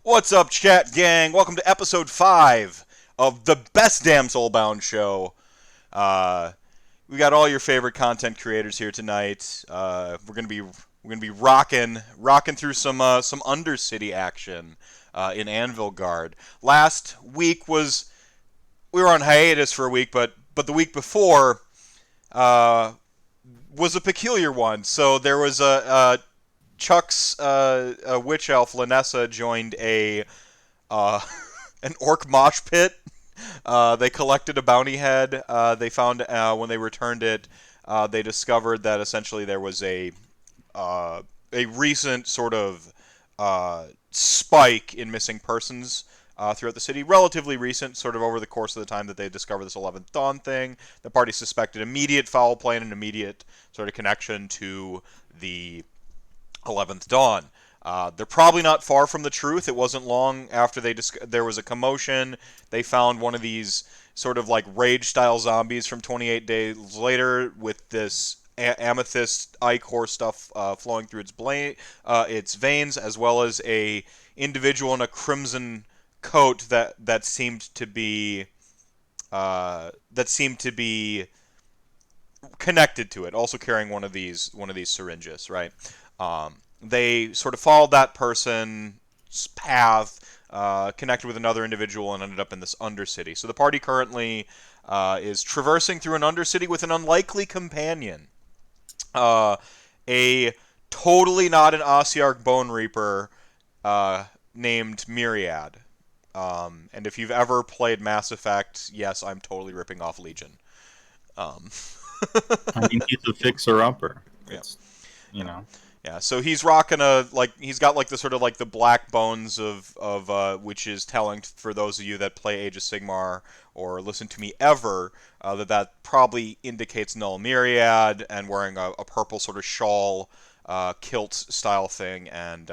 What's up, chat gang? Welcome to episode 5 of the best damn Soulbound show. We got all your favorite content creators here tonight. We're gonna be rocking through some Undercity action in Anvilgard. Last week we were on hiatus for a week, but the week before was a peculiar one. So there was Chuck's witch elf Lanissa joined a an orc mosh pit. They collected a bounty head. They found when they returned it, they discovered that essentially there was a recent sort of spike in missing persons throughout the city. Relatively recent, sort of over the course of the time that they discovered this 11th Dawn thing. The party suspected immediate foul play and an immediate sort of connection to the 11th Dawn. They're probably not far from the truth. It wasn't long after there was a commotion. They found one of these sort of like rage-style zombies from 28 Days Later with this amethyst ichor stuff flowing through its veins, as well as a individual in a crimson coat that seemed to be connected to it, also carrying one of these syringes, right? They sort of followed that person's path, connected with another individual, and ended up in this Undercity. So the party currently is traversing through an Undercity with an unlikely companion. A totally not an Ossiarch Bone Reaper named Myriad. And if you've ever played Mass Effect, yes, I'm totally ripping off Legion. I mean, he's a fixer-upper. Yeah. You know. Yeah, so he's rocking he's got like the sort of like the black bones of which is telling for those of you that play Age of Sigmar or listen to me ever, that probably indicates Null Myriad, and wearing a purple sort of shawl, kilt style thing, and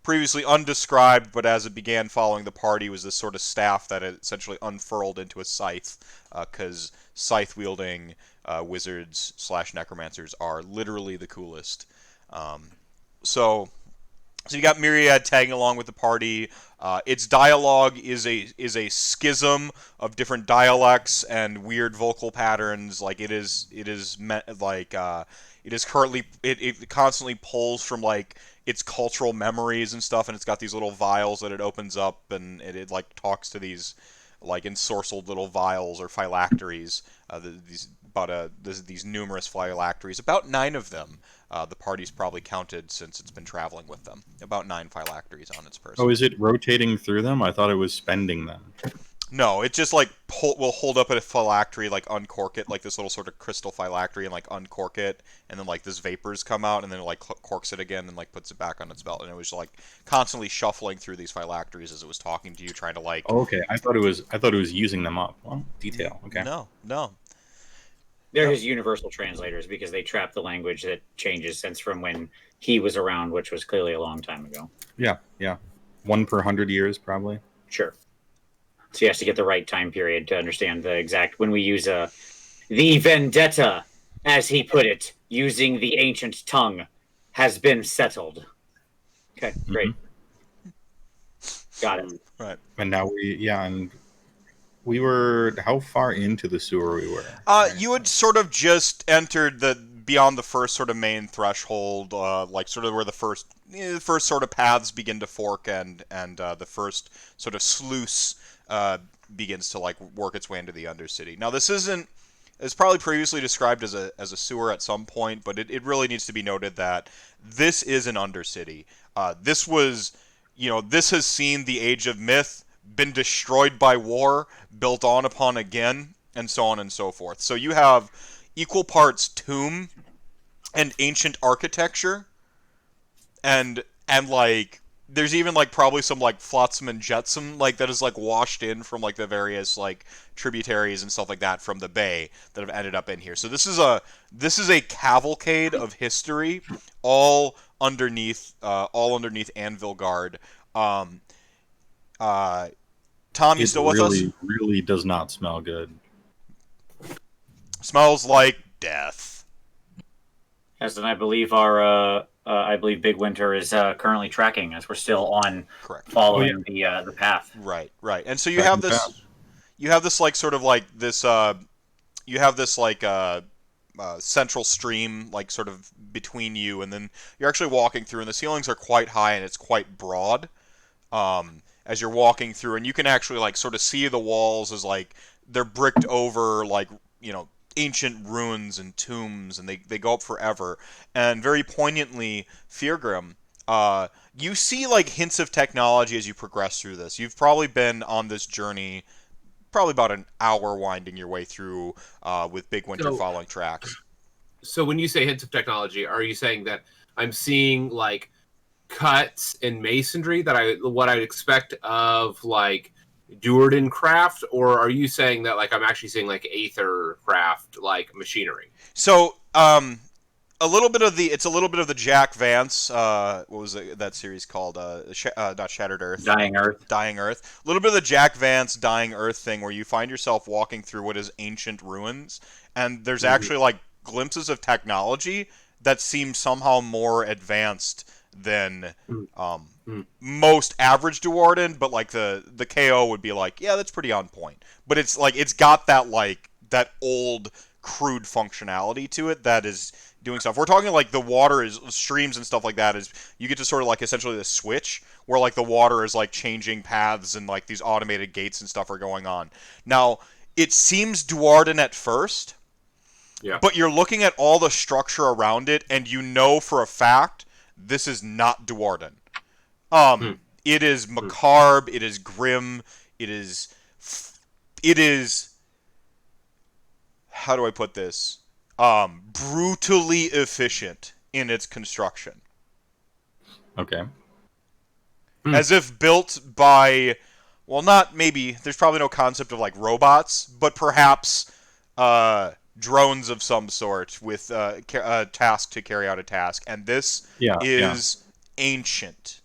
previously undescribed, but as it began following the party was this sort of staff that it essentially unfurled into a scythe, because scythe-wielding wizards / necromancers are literally the coolest. So you got Myriad tagging along with the party. Its dialogue is a schism of different dialects and weird vocal patterns. Like it constantly pulls from like its cultural memories and stuff, and it's got these little vials that it opens up, and it like talks to these like ensorcelled little vials or phylacteries. These numerous phylacteries, about 9 of them. The party's probably counted since it's been traveling with them. About 9 phylacteries on its person. Oh, is it rotating through them? I thought it was spending them. No, it just like will hold up a phylactery, like uncork it, like this little sort of crystal phylactery, and like uncork it, and then like this vapors come out, and then it like corks it again, and like puts it back on its belt, and it was like constantly shuffling through these phylacteries as it was talking to you, trying to like. Oh, okay, I thought it was using them up. Well, detail. Okay. No. They're his universal translators because they trap the language that changes since from when he was around, which was clearly a long time ago. Yeah. 1 per 100 years, probably. Sure. So he has to get the right time period to understand the exact when we use the vendetta, as he put it, using the ancient tongue, has been settled. Okay, great. Mm-hmm. Got it. Right. And now we were how far into the sewer we were? You had sort of just entered beyond the first sort of main threshold, like sort of where the first sort of paths begin to fork, and the first sort of sluice begins to like work its way into the Undercity. Now it's probably previously described as a sewer at some point, but it really needs to be noted that this is an Undercity. This has seen the Age of Myth, been destroyed by war, built on upon again, and so on and so forth. So you have equal parts tomb and ancient architecture, and like there's even like probably some like flotsam and jetsam like that is like washed in from like the various like tributaries and stuff like that from the bay that have ended up in here. So this is a cavalcade of history, all underneath Anvilgard. Tom, you still with us? It really does not smell good. Smells like death. Yes, and I believe our I believe Bigwinter is currently tracking as we're still on Correct. following the path. Right. And so Tracking path. you have this like sort of like this you have this like central stream like sort of between you, and then you're actually walking through, and the ceilings are quite high and it's quite broad. As you're walking through, and you can actually like sort of see the walls as like they're bricked over like ancient ruins and tombs, and they go up forever. And very poignantly, Fyrgrim, you see like hints of technology as you progress through this. You've probably been on this journey probably about an hour winding your way through with Bigwinter following tracks. So when you say hints of technology, are you saying that I'm seeing like cuts in masonry that what I'd expect of like Duerden craft, or are you saying that like I'm actually seeing like Aether craft like machinery? So a little bit of the Jack Vance what was that series called not Shattered Earth, Dying Earth. A little bit of the Jack Vance Dying Earth thing where you find yourself walking through what is ancient ruins, and there's actually like glimpses of technology that seem somehow more advanced than most average Duarden, but like the KO would be like, yeah, that's pretty on point. But it's like it's got that like that old crude functionality to it that is doing stuff. We're talking like the water is streams and stuff like that, is you get to sort of like essentially the switch where like the water is like changing paths and like these automated gates and stuff are going on. Now, it seems Duarden at first, but you're looking at all the structure around it and you know for a fact this is not Duarden. It is macabre, it is grim, it is how do I put this? Brutally efficient in its construction. Okay. As if built by, well, not maybe, there's probably no concept of like robots, but perhaps drones of some sort with a task to carry out a task. And this is ancient,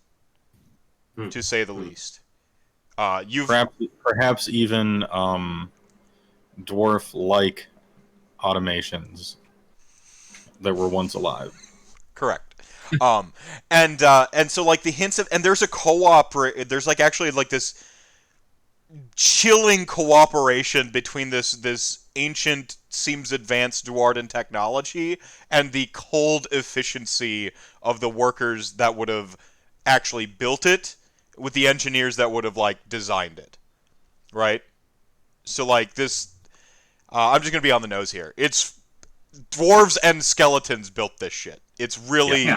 to say the least. Perhaps even dwarf-like automations that were once alive. Correct. And so like the hints of, and there's there's like actually like this chilling cooperation between this ancient, seems advanced Duarden technology and the cold efficiency of the workers that would have actually built it with the engineers that would have like designed it, right? So like this, I'm just gonna be on the nose here. It's dwarves and skeletons built this shit. It's really,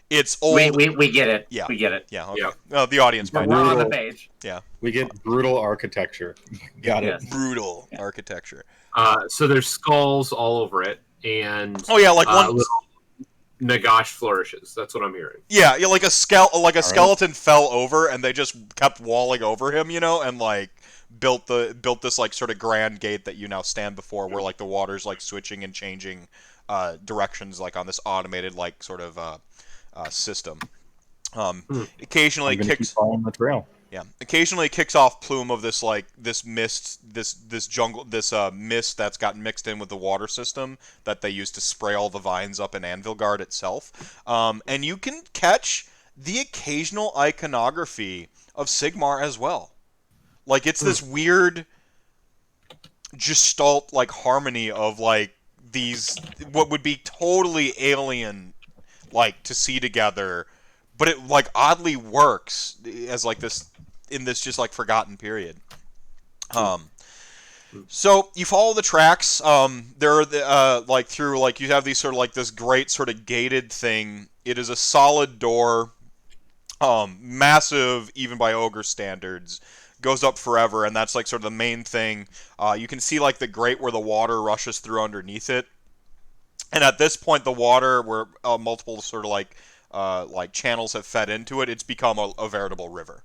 it's old. We get it. Yeah, we get it. Yeah, okay. Well, the audience might. We're on the page. Yeah, we get brutal architecture. Got it. Brutal architecture. So there's skulls all over it, and like one Nagash flourishes. That's what I'm hearing. Yeah, like a skeleton fell over, and they just kept walling over him, and like built this like sort of grand gate that you now stand before, where like the water's like switching and changing directions, like on this automated like sort of system. Occasionally kicks following the trail. Yeah, occasionally kicks off plume of this like this mist, this jungle, this mist that's gotten mixed in with the water system that they use to spray all the vines up in Anvilgard itself. And you can catch the occasional iconography of Sigmar as well. Like it's this weird gestalt like harmony of like these what would be totally alien like to see together, but it like oddly works as like this in this just like forgotten period. So you follow the tracks. There are like through like you have these sort of like this great sort of gated thing. It is a solid door, massive even by ogre standards. Goes up forever, and that's like sort of the main thing. You can see like the grate where the water rushes through underneath it, and at this point, the water where multiple sort of like channels have fed into it, it's become a veritable river.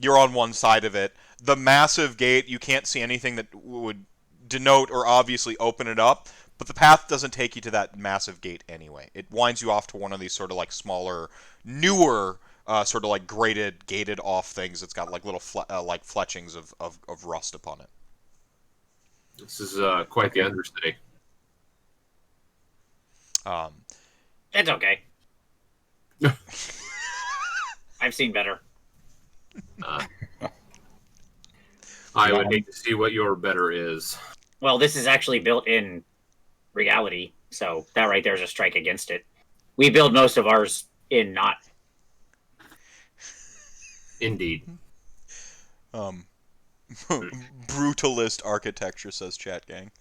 You're on one side of it. The massive gate, you can't see anything that would denote or obviously open it up, but the path doesn't take you to that massive gate anyway. It winds you off to one of these sort of like smaller, newer, sort of like gated off things. It's got like little like fletchings of rust upon it. This is, quite the understudy. It's okay. I've seen better. I would hate to see what your better is. Well, this is actually built in reality, so that right there is a strike against it. We build most of ours in not. Indeed. Brutalist architecture, says Chat Gang.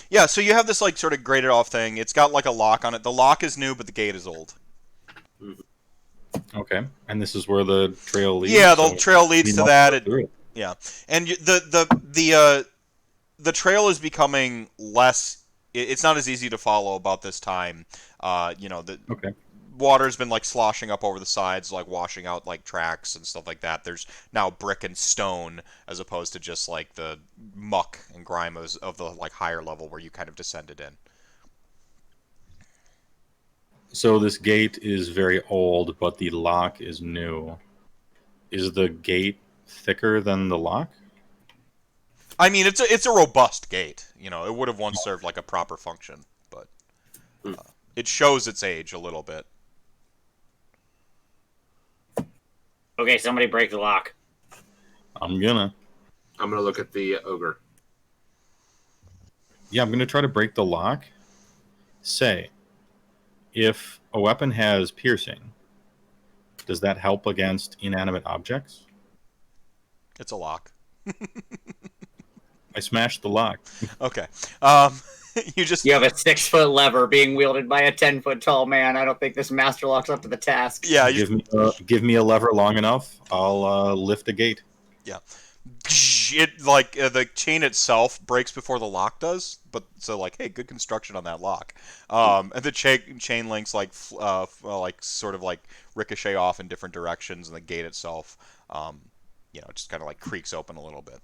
Yeah, so you have this like sort of graded off thing. It's got like a lock on it. The lock is new, but the gate is old. Okay, and this is where the trail leads. Yeah, the trail leads we to must that. go through it. Yeah, and the trail is becoming less. It's not as easy to follow about this time. Okay. Water's been like sloshing up over the sides, like washing out like tracks and stuff like that. There's now brick and stone as opposed to just like the muck and grime of the like higher level where you kind of descended in. So this gate is very old, but the lock is new. Is the gate thicker than the lock? I mean, it's a robust gate. You know, it would have once served like a proper function, but it shows its age a little bit. Okay, somebody break the lock. I'm gonna look at the ogre. Yeah, I'm gonna try to break the lock. Say, if a weapon has piercing, does that help against inanimate objects? It's a lock. I smashed the lock. Okay. You have a 6-foot lever being wielded by a 10-foot tall man. I don't think this master lock's up to the task. Yeah. Give me a lever long enough, I'll lift a gate. Yeah. It like the chain itself breaks before the lock does, but so like, hey, good construction on that lock. And the chain links like sort of like ricochet off in different directions, and the gate itself, just kind of like creaks open a little bit.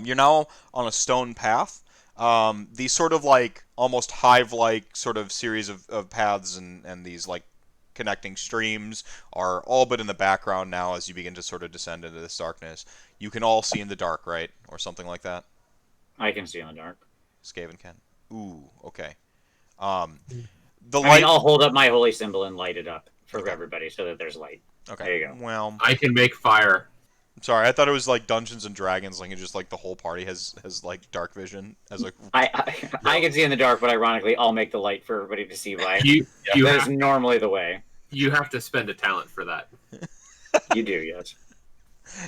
You're now on a stone path. These sort of like almost hive-like sort of series of paths and these like connecting streams are all but in the background now as you begin to sort of descend into this darkness. You can all see in the dark, right? Or something like that? I can see in the dark. Skaven can. Ooh, okay. I'll hold up my holy symbol and light it up for everybody so that there's light. Okay. There you go. Well, I can make fire. Sorry, I thought it was like Dungeons and Dragons, like it's just like the whole party has like dark vision as a. I can see in the dark, but ironically, I'll make the light for everybody to see by. That is normally the way. You have to spend a talent for that. You do, yes.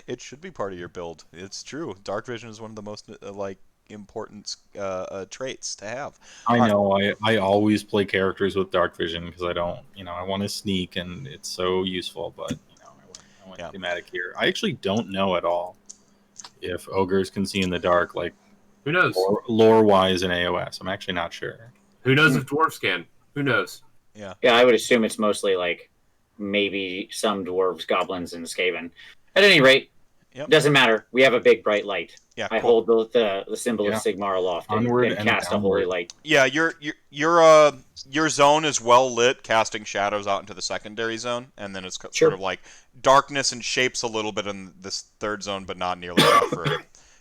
It should be part of your build. It's true. Dark vision is one of the most important traits to have. I know. I always play characters with dark vision because I don't. I want to sneak, and it's so useful. But I went thematic here. I actually don't know at all if ogres can see in the dark. Like, who knows? Lore wise in AOS, I'm actually not sure. Who knows if dwarves can? Who knows? Yeah. Yeah, I would assume it's mostly like maybe some dwarves, goblins, and Skaven. At any rate, doesn't matter. We have a big bright light. Yeah, I hold the symbol of Sigmar aloft and cast a holy light. Yeah, your zone is well lit, casting shadows out into the secondary zone, and then it's sort of like darkness and shapes a little bit in this third zone, but not nearly enough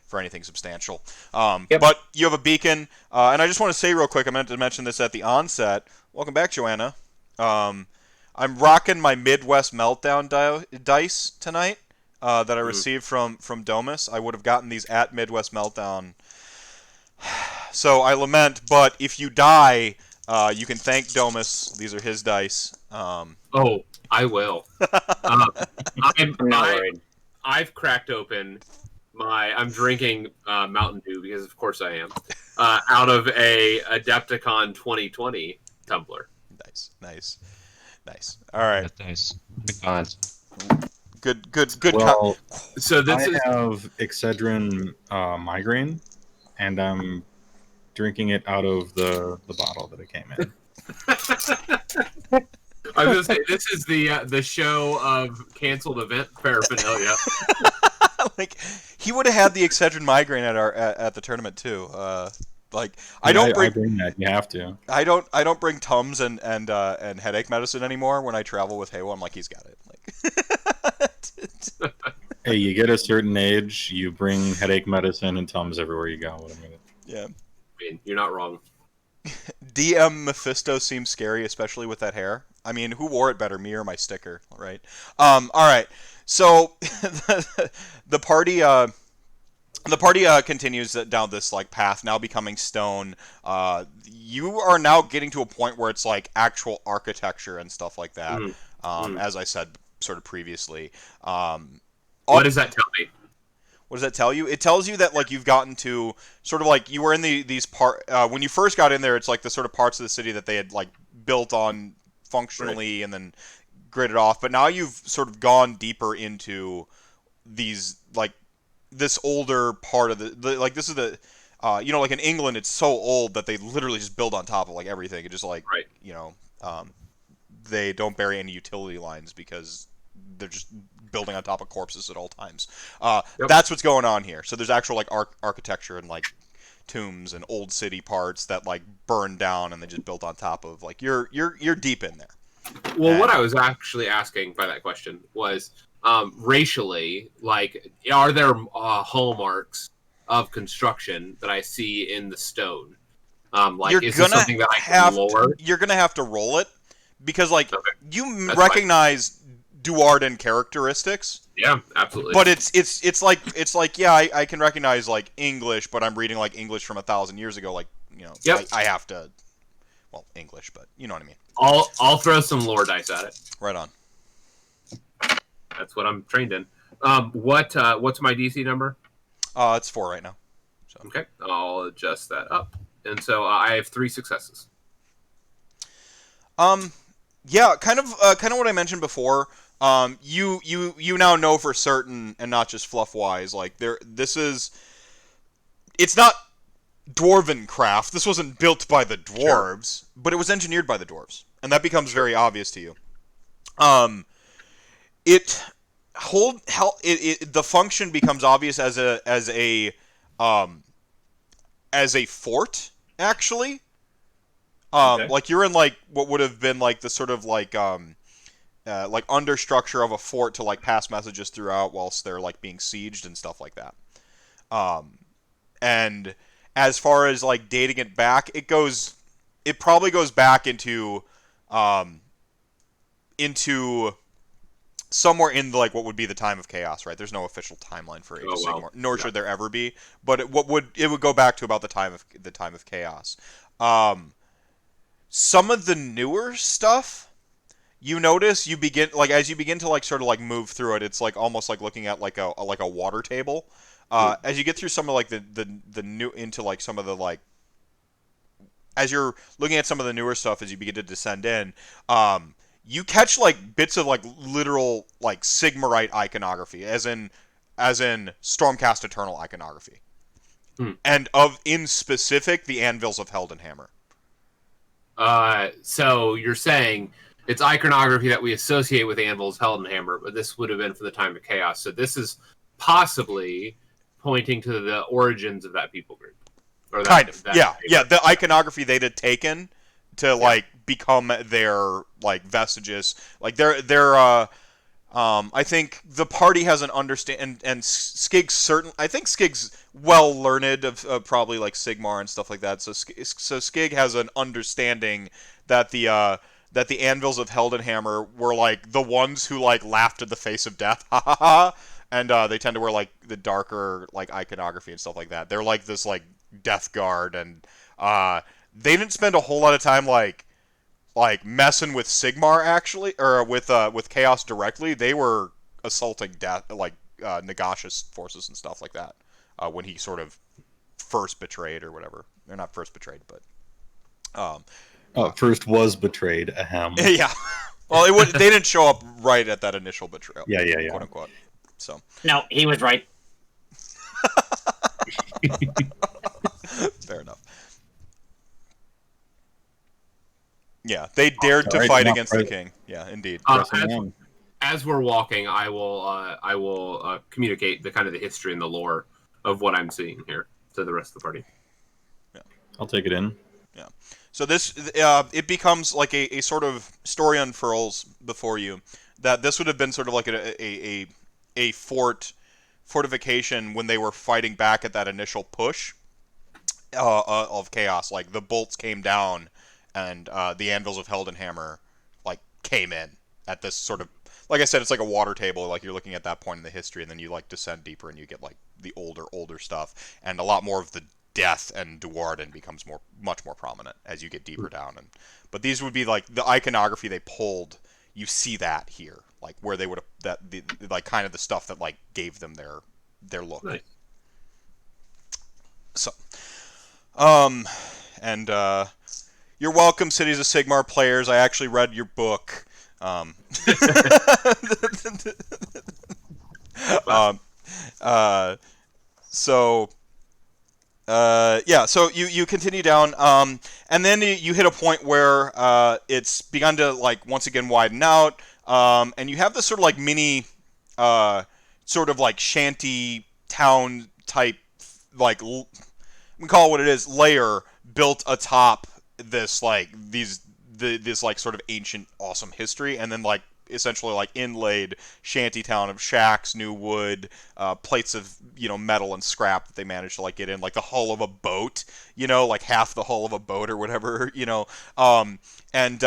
for anything substantial. But you have a beacon, and I just want to say real quick, I meant to mention this at the onset. Welcome back, Joanna. I'm rocking my Midwest Meltdown dice tonight that I received from Domus. I would have gotten these at Midwest Meltdown. So I lament, but if you die, you can thank Domus. These are his dice. Oh, I will. I'm not worried. I've cracked open I'm drinking Mountain Dew because of course I am out of a Adepticon 2020 tumbler. Nice. All right. That's nice. Big odds. Good. Well, so I have Excedrin migraine, and I'm drinking it out of the bottle that it came in. I was gonna say this is the show of canceled event paraphernalia. Like he would have had the Excedrin migraine at the tournament too. I bring that. You have to. I don't bring Tums and headache medicine anymore when I travel with Heywoah. I'm like, he's got it. Like, hey, you get a certain age, you bring headache medicine and Tums everywhere you go. Yeah. I mean, you're not wrong. DM Mephisto seems scary, especially with that hair. I mean, who wore it better, me or my sticker, right? All right. So the party continues continues down this like path, now becoming stone. You are now getting to a point where it's like actual architecture and stuff like that. As I said sort of previously. What does that tell me? What does that tell you? It tells you that like you've gotten to sort of like you were in these when you first got in there. It's like the sort of parts of the city that they had like built on functionally and then gridded off. But now you've sort of gone deeper into these like this older part of the like this is the like in England it's so old that they literally just build on top of like everything. It just like they don't bury any utility lines because they're just building on top of corpses at all times. That's what's going on here. So there's actual like architecture and like tombs and old city parts that like burned down and they just built on top of. Like you're deep in there. Well, what I was actually asking by that question was racially, like, are there hallmarks of construction that I see in the stone? Like, is this something that I can lore? You're gonna have to roll it because like you recognize Duarden characteristics. Yeah, absolutely. But it's like yeah, I can recognize like English, but I'm reading like English from 1,000 years ago. Like I have to, English, but you know what I mean. I'll throw some lore dice at it. Right on. That's what I'm trained in. What's my DC number? It's 4 right now. So. Okay, I'll adjust that up, and so I have 3 successes. Yeah, kind of what I mentioned before. You now know for certain, and not just fluff wise. Like it's not dwarven craft. This wasn't built by the dwarves, but it was engineered by the dwarves, and that becomes very obvious to you. The function becomes obvious as a fort actually. Like you're in like what would have been like the sort of like understructure of a fort to like pass messages throughout whilst they're like being sieged and stuff like that. And as far as like dating it back, it probably goes back into somewhere in like what would be the time of chaos, right? There's no official timeline for Age of Sigmar, nor should there ever be. But it would go back to about the time of chaos. Some of the newer stuff, you notice as you begin to like sort of like move through it, it's like almost like looking at like a water table. As you get through some of like the new into like some of the like as you're looking at some of the newer stuff as you begin to descend in, you catch like bits of like literal like Sigmarite iconography, as in Stormcast Eternal iconography, and in specific the Anvils of Heldenhammer. So you're saying it's iconography that we associate with Anvil's Heldenhammer, but this would have been from the time of chaos. So this is possibly pointing to the origins of that people group. Or the iconography they'd had taken to like become their like vestiges. Like they're I think the party has an understand and Skig's I think Skig's well learned of probably like Sigmar and stuff like that. So Skig has an understanding that the Anvils of Heldenhammer were like the ones who like laughed at the face of death, ha ha ha, and they tend to wear like the darker like iconography and stuff like that. They're like this like death guard, and they didn't spend a whole lot of time like messing with Sigmar actually, or with Chaos directly. They were assaulting Nagash's forces and stuff like that when he sort of first betrayed or whatever. They're not first betrayed, but first was betrayed. Ahem. Yeah. Well, they didn't show up right at that initial betrayal. Yeah. Quote unquote. So. No, he was right. Fair enough. Yeah, they dared to fight against the king. Yeah, indeed. As we're walking, I will communicate the kind of the history and the lore of what I'm seeing here to the rest of the party. Yeah, I'll take it in. Yeah. So this it becomes like a sort of story unfurls before you that this would have been sort of like a fortification when they were fighting back at that initial push of chaos. Like the bolts came down, and the Anvils of Heldenhammer like came in at this sort of, like I said, it's like a water table. Like you're looking at that point in the history, and then you like descend deeper, and you get like the older stuff, and a lot more of the death and Duarden becomes much more prominent as you get deeper down. But these would be like the iconography they pulled. You see that here, like where they would have like kind of the stuff that like gave them their look. Nice. So, and you're welcome, Cities of Sigmar players. I actually read your book. So you continue down, and then you hit a point where it's begun to like once again widen out, and you have this sort of like mini, sort of like shanty town type, like we call it what it is, layer built atop this like this like sort of ancient awesome history, and then like essentially like inlaid shanty town of shacks, new wood, plates of metal and scrap that they managed to like get in, like the hull of a boat, like half the hull of a boat or whatever, and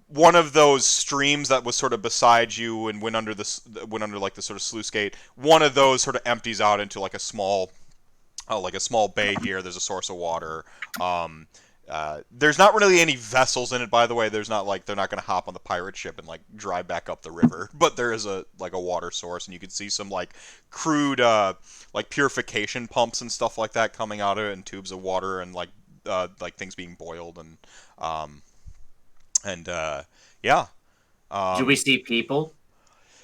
one of those streams that was sort of beside you and went under like the sort of sluice gate, one of those sort of empties out into like a small bay here. There's a source of water. There's not really any vessels in it, by the way. There's not like they're not going to hop on the pirate ship and like drive back up the river, but there is a water source, and you can see some like crude like purification pumps and stuff like that coming out of it, and tubes of water, and like things being boiled, and yeah. Do we see people?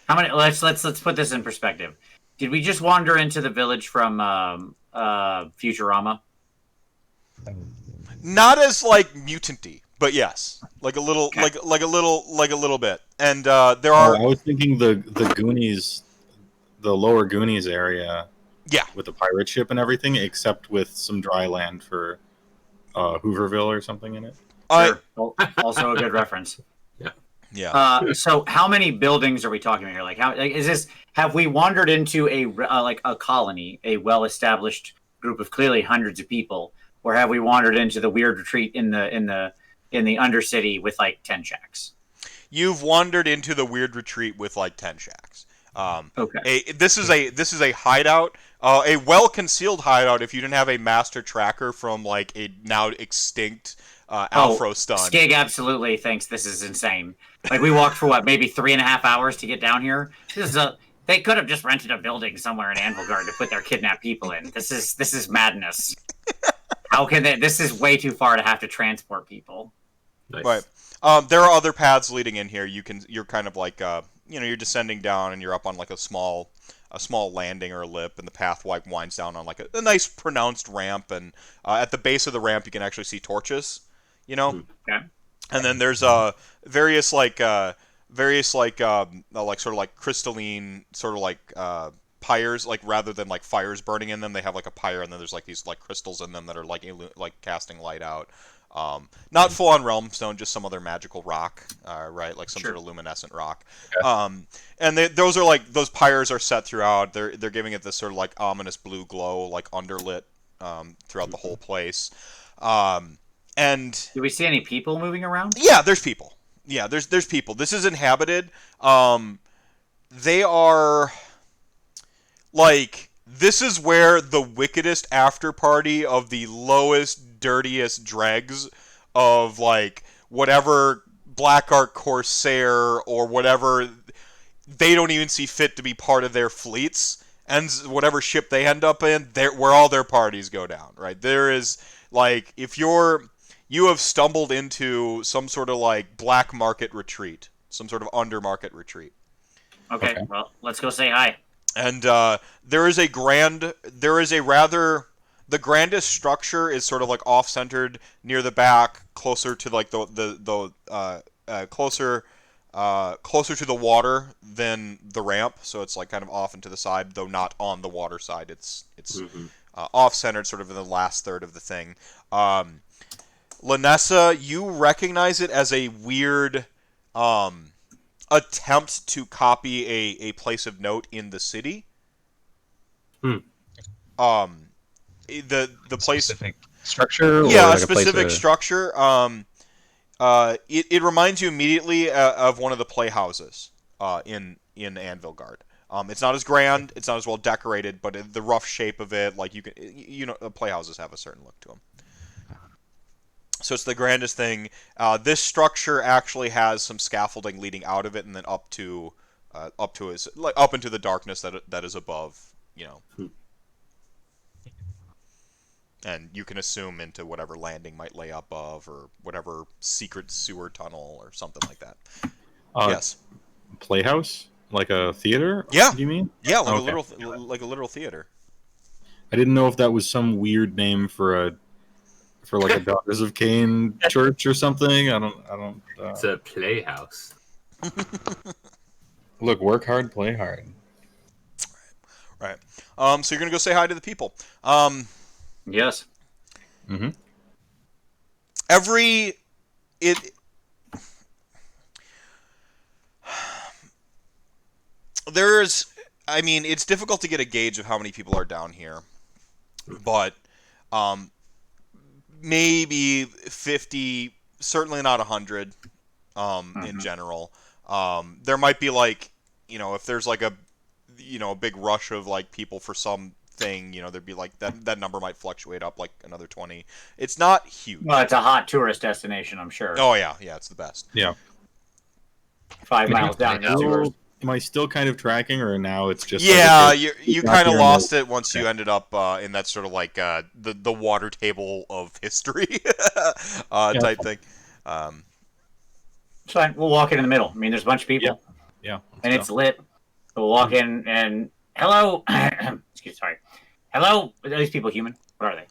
How many? Let's put this in perspective. Did we just wander into the village from Futurama? Not as like mutanty, but yes, like a little, Okay. like a little bit. And there are. I was thinking the Goonies, the lower Goonies area. Yeah. With the pirate ship and everything, except with some dry land for Hooverville or something in it. Sure. Also a good reference. Yeah. So how many buildings are we talking about here? Like, how is this? Have we wandered into a colony, a well-established group of clearly hundreds of people, or have we wandered into the weird retreat in the Undercity with like 10 shacks? You've wandered into the weird retreat with like 10 shacks. Okay. This is a hideout, a well-concealed hideout. If you didn't have a master tracker from like a now extinct Alfro stun. Skig absolutely thinks this is insane. Like, we walked for maybe 3.5 hours to get down here. They could have just rented a building somewhere in Anvilgard to put their kidnapped people in. This is madness. How can they? This is way too far to have to transport people. Nice. Right. There are other paths leading in here. You're kind of like you're descending down, and you're up on like a small landing or a lip, and the path like winds down on like a nice pronounced ramp, and at the base of the ramp you can actually see torches. Okay. And then there's various like sort of like crystalline sort of like pyres, like rather than like fires burning in them, they have like a pyre, and then there's like these like crystals in them that are like casting light out. Not full on realm stone, just some other magical rock, right? Like some sort of luminescent rock. Okay. And those are like, those pyres are set throughout. They're giving it this sort of like ominous blue glow, like underlit throughout the whole place. And do we see any people moving around? yeah, there's people. Yeah, there's people. This is inhabited. They are like, this is where the wickedest after party of the lowest, dirtiest dregs of like whatever Black Ark Corsair or whatever, they don't even see fit to be part of their fleets, and whatever ship they end up in, where all their parties go down, right? There is like, if you have stumbled into some sort of like black market retreat, some sort of undermarket retreat. Okay, well, let's go say hi. And the grandest structure is sort of like off-centered near the back, closer to like closer to the water than the ramp. So it's like kind of off and to the side, though not on the water side. It's off-centered, sort of in the last third of the thing. Lanissa, you recognize it as a weird attempt to copy a place of note in the city. The place, specific structure. yeah, or a like specific place structure. it reminds you immediately of one of the playhouses in Anvilgard. It's not as grand, it's not as well decorated, but the rough shape of it, like playhouses have a certain look to them. So it's the grandest thing. This structure actually has some scaffolding leading out of it, and then up into the darkness that is above. And you can assume into whatever landing might lay above, or whatever secret sewer tunnel or something like that. Yes. Playhouse, like a theater. Yeah. Do you mean? Yeah, like Okay. a literal theater. I didn't know if that was some weird name for like a Daughters of Cain church or something. I don't. It's a playhouse. Look, work hard, play hard. Right. So you're gonna go say hi to the people. Yes. Mm-hmm. It's difficult to get a gauge of how many people are down here, but maybe 50, certainly not 100 in general. There might be if there's a big rush of people for something, there'd be that number might fluctuate up another 20. It's not huge. Well, it's a hot tourist destination, I'm sure. Oh yeah, it's the best. Yeah. 5 miles down the sewers. Am I still kind of tracking, or now it's just? Yeah, you kind of lost it once you ended up in that sort of the water table of history type thing. It's fine. We'll walk in the middle. I mean, there's a bunch of people. Yeah. And it's lit. We'll walk in and hello. Sorry. Hello. Are these people human? What are they?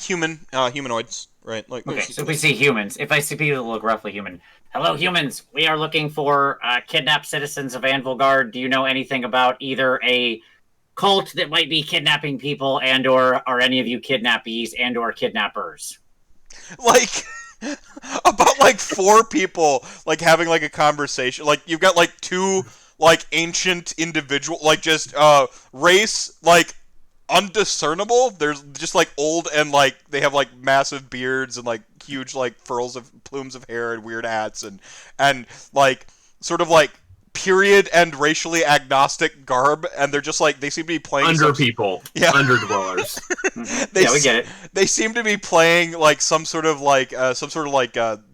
Humanoids, right? Okay, so if we see humans, if I see people that look roughly human, hello humans, we are looking for kidnapped citizens of Anvilgard. Do you know anything about either a cult that might be kidnapping people, and or are any of you kidnappees and or kidnappers? About 4 people having a conversation. You've got 2 ancient individual, just race undiscernible. There's just old, and they have massive beards and huge furls of plumes of hair and weird hats and sort of period and racially agnostic garb, and they're just they seem to be playing People. Yeah. Underdwellers. We get it. They seem to be playing some sort of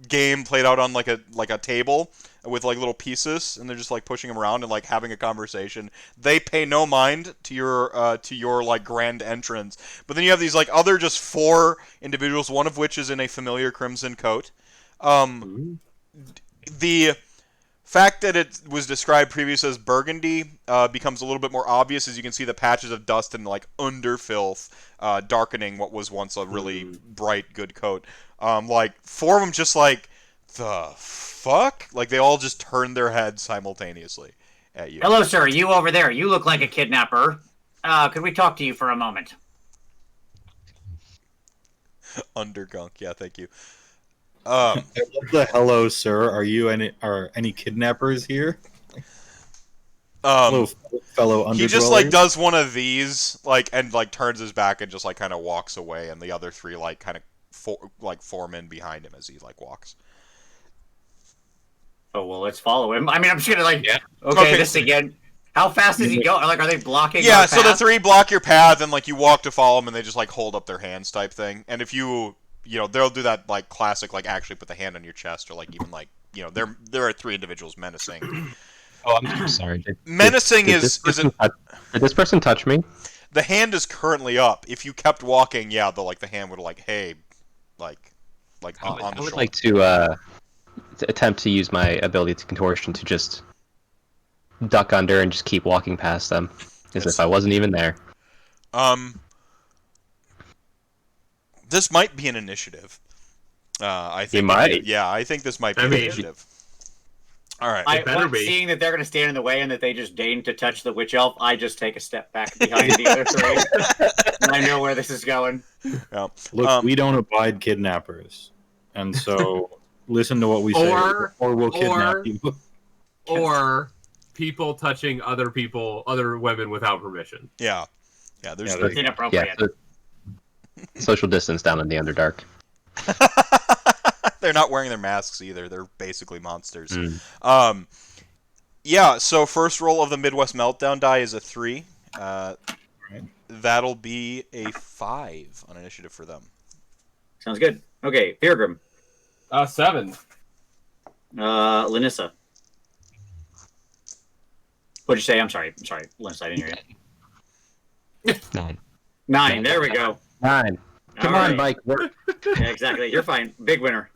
game played out on a table with little pieces, and they're just pushing them around and having a conversation. They pay no mind to your grand entrance. But then you have these other just 4 individuals, one of which is in a familiar crimson coat. The fact that it was described previously as burgundy becomes a little bit more obvious as you can see the patches of dust and underfilth darkening what was once a really bright, good coat. 4 of them just the fuck? They all just turned their heads simultaneously at you. Hello, sir. You over there. You look like a kidnapper. Could we talk to you for a moment? Undergunk. Yeah, thank you. I love the hello, sir. Are any kidnappers here? Hello, fellow underdwellers. He just does one of these and turns his back and just kind of walks away, and the other 3 kind of form in behind him as he walks. Oh, well, let's follow him. I mean, I'm just gonna okay, this again. How fast is he going? Are they blocking? Yeah, our so path? the 3 block your path, and you walk to follow them, and they just hold up their hands type thing. And if they'll do that classic actually put the hand on your chest, or even there are 3 individuals menacing. Oh, I'm sorry. Menacing did this person touch me? The hand is currently up. If you kept walking, the hand would hey, on the shoulder. I would like to attempt to use my ability to contortion to just duck under and just keep walking past them as if I wasn't even there. This might be an initiative. I think. You might. I think this might be an initiative. All right. Seeing that they're going to stand in the way and that they just deign to touch the witch elf, I just take a step back behind the other 3. And I know where this is going. Yeah. Look, we don't abide kidnappers, and so listen to what we say, or we'll kidnap you. Or people touching other women without permission. Yeah. There's inappropriate. Yeah, social distance down in the Underdark. They're not wearing their masks either. They're basically monsters. Mm. Yeah, so first roll of the Midwest Meltdown die is a 3. That'll be a 5 on initiative for them. Sounds good. Okay, Fyrgrim. 7. Lanissa. What'd you say? I'm sorry, Lanissa, I didn't hear you. 9. 9, there we go. 9. Come All on, right. Mike. Work. Yeah, exactly. You're fine. Big winner.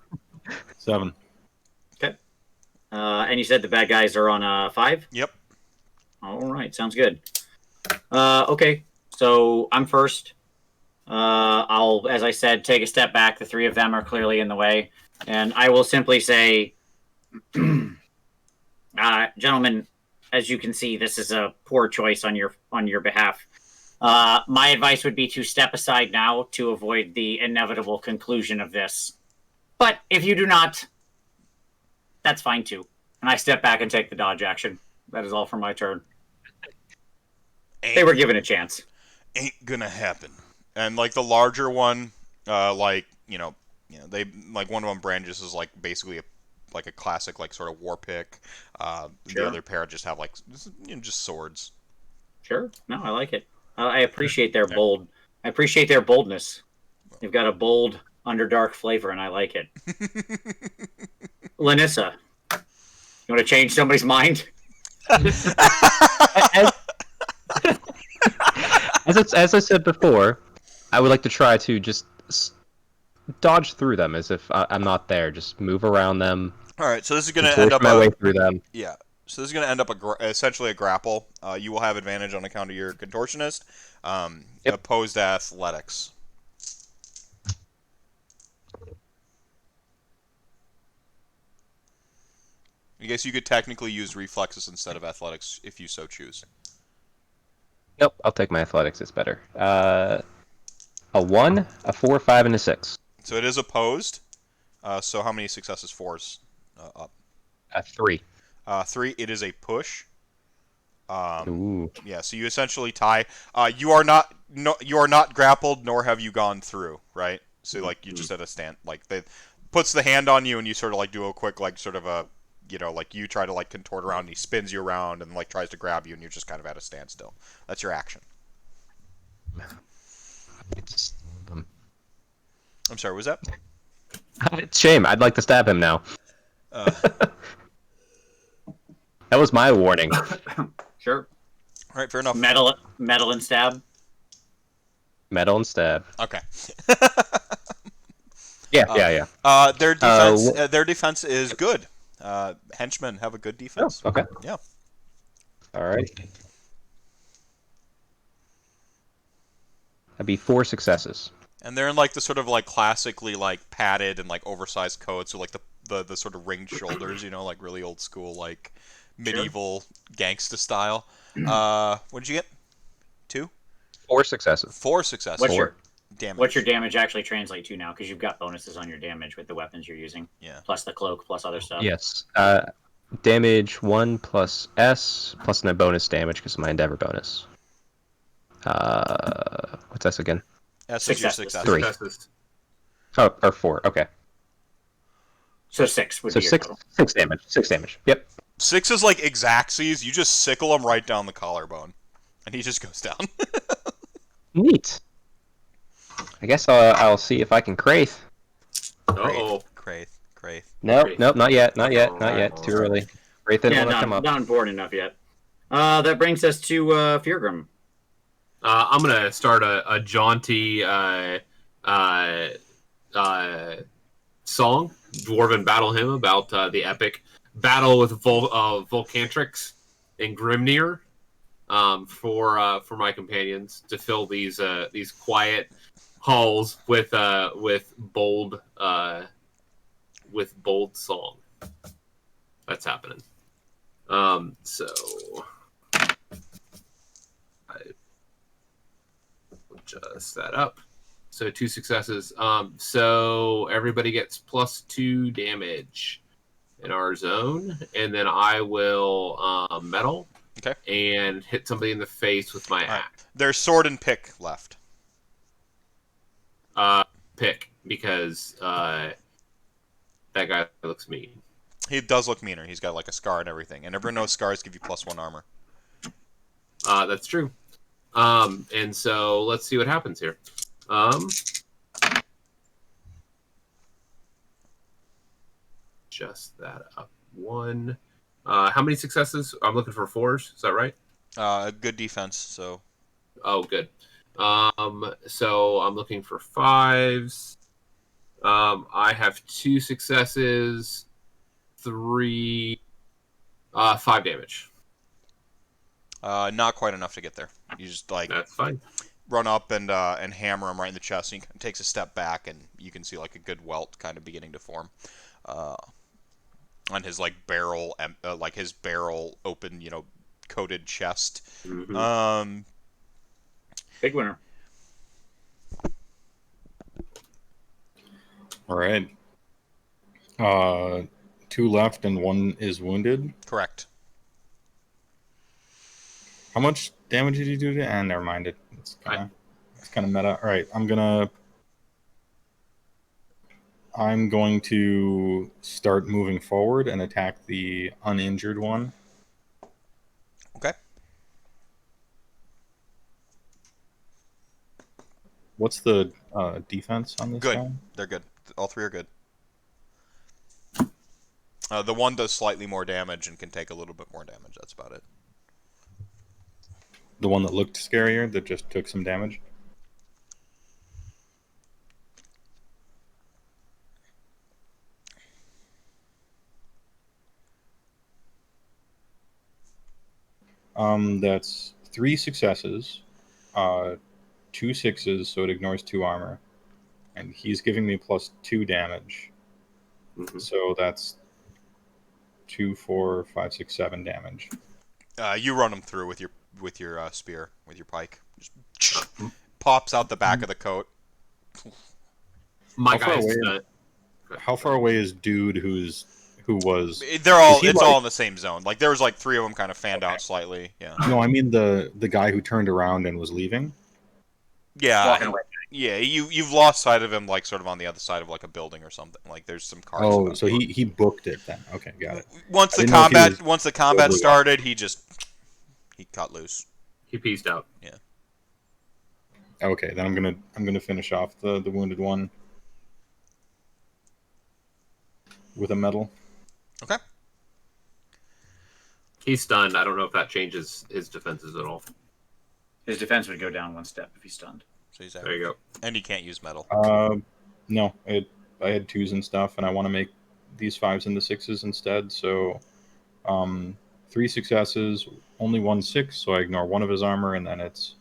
7. Okay. And you said the bad guys are on 5? Yep. All right, sounds good. Okay, so I'm first. I'll, as I said, take a step back. The 3 of them are clearly in the way. And I will simply say, gentlemen, as you can see, this is a poor choice on your behalf. My advice would be to step aside now to avoid the inevitable conclusion of this. But if you do not, that's fine too. And I step back and take the dodge action. That is all for my turn. They were given a chance. Ain't gonna happen. And like the larger one, like they like one of them branches is like basically a classic like sort of war pick. Sure. The other pair just have like just swords. Sure. No, I like it. I appreciate their bold. I appreciate their boldness. They've got a bold, underdark flavor, and I like it. Lanissa, you want to change somebody's mind? As I said before, I would like to try to just dodge through them as if I'm not there. Just move around them. All right, so this is going to end up my way through them. Yeah. So this is going to end up essentially a grapple. You will have advantage on account of your contortionist. Opposed to athletics. I guess you could technically use reflexes instead of athletics if you so choose. Nope, I'll take my athletics. It's better. A 1, a 4, 5, and a 6. So it is opposed. So how many successes? 4s up. 3. 3. It is a push. Ooh. Yeah. So you essentially tie. You are not grappled, nor have you gone through. Right. So like you just at a stand. Like they puts the hand on you, and you sort of like do a quick like sort of a like you try to like contort around. And he spins you around and like tries to grab you, and you're just kind of at a standstill. That's your action. I'm sorry. Was that? It's a shame. I'd like to stab him now. That was my warning. Sure. All right. Fair enough. Metal and stab. Metal and stab. Okay. Yeah. Their defense is good. Henchmen have a good defense. Oh, okay. Yeah. All right. That'd be 4 successes. And they're in like the sort of like classically like padded and like oversized coats with like the sort of ringed shoulders, like really old school like medieval gangsta style. What did you get? 2? 4 successes. 4 successes. What's your damage actually translate to now? Because you've got bonuses on your damage with the weapons you're using. Yeah. Plus the cloak, plus other stuff. Yes. Damage 1 plus S plus no bonus damage because of my endeavor bonus. What's S again? S is your success. 3. Oh, or 4. Okay. So 6 would So be your 6. total. 6 damage. 6 damage. Yep. 6 is like Exacxies. You just sickle him right down the collarbone, and he just goes down. Neat. I guess I'll see if I can Kraith. Uh-oh. Kraith. Nope, not yet. Too early. Kraith didn't Yeah, want to come up. not important enough yet. That brings us to Fyrgrim. I'm gonna start a jaunty song, dwarven battle hymn about the epic battle with Volcantrix and Grimnir for my companions to fill these quiet halls with bold song. That's happening. So I will adjust that up. So 2 successes. So everybody gets +2 damage in our zone, and then I will metal. Okay. And hit somebody in the face with my axe. There's sword and pick left. Pick, because That guy looks mean. He does look meaner. He's got like a scar and everything, and everyone knows scars give you +1 armor. That's true. And so let's see what happens here. Just that up one. How many successes? I'm looking for 4s. Is that right? Good defense. So. Oh, good. So I'm looking for 5s. I have 2 successes, 5 damage. Not quite enough to get there. You just like That's fine. run up and hammer him right in the chest. And he takes a step back, and you can see like a good welt kind of beginning to form on his like barrel, his barrel open, coated chest. Mm-hmm. Bigwinter. All right. 2 left and 1 is wounded. Correct. How much damage did you do to? And never mind. It's kind of meta. All right, I'm going to start moving forward and attack the uninjured one. Okay. What's the defense on this Good. guy? They're good. All 3 are good. The one does slightly more damage and can take a little bit more damage. That's about it. The one that looked scarier, that just took some damage? That's 3 successes, 2 6s, so it ignores 2 armor, and he's giving me +2 damage. Mm-hmm. So that's 2, 4, 5, 6, 7 damage. You run him through with your spear, with your pike. Just pops out the back of the coat. My How far guy's away- How far away is dude who was? They're all. Is he It's like- all in the same zone. Like there was like 3 of them kind of fanned out slightly. Yeah. No, I mean the guy who turned around and was leaving. Yeah. Walking away. Yeah. You've lost sight of him, like sort of on the other side of like a building or something. Like there's some cars. Oh, about so him. he booked it then. Okay, got it. Once I the didn't know if he combat was overwhelmed. started, he cut loose. He pieced out. Okay, then I'm gonna finish off the wounded one with a medal. Okay. He's stunned. I don't know if that changes his defenses at all. His defense would go down 1 step if he's stunned. So he's There you go. And he can't use metal. No, I had 2s and stuff, and I want to make these 5s into 6s instead. So, 3 successes, only 1 6, so I ignore 1 of his armor, and then it's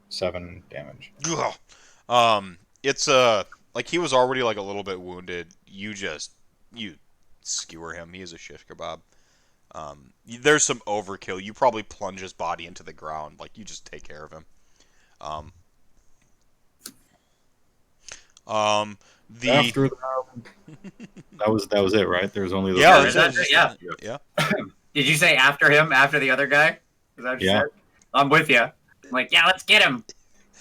7 damage. It's like he was already like a little bit wounded. You skewer him. He is a shish kebab. There's some overkill. You probably plunge his body into the ground. Like you just take care of him. After that was it, right? There was only the Yeah, Yeah. Did you say after him, after the other guy? Is that what you said? I'm with you. I'm like, yeah, let's get him.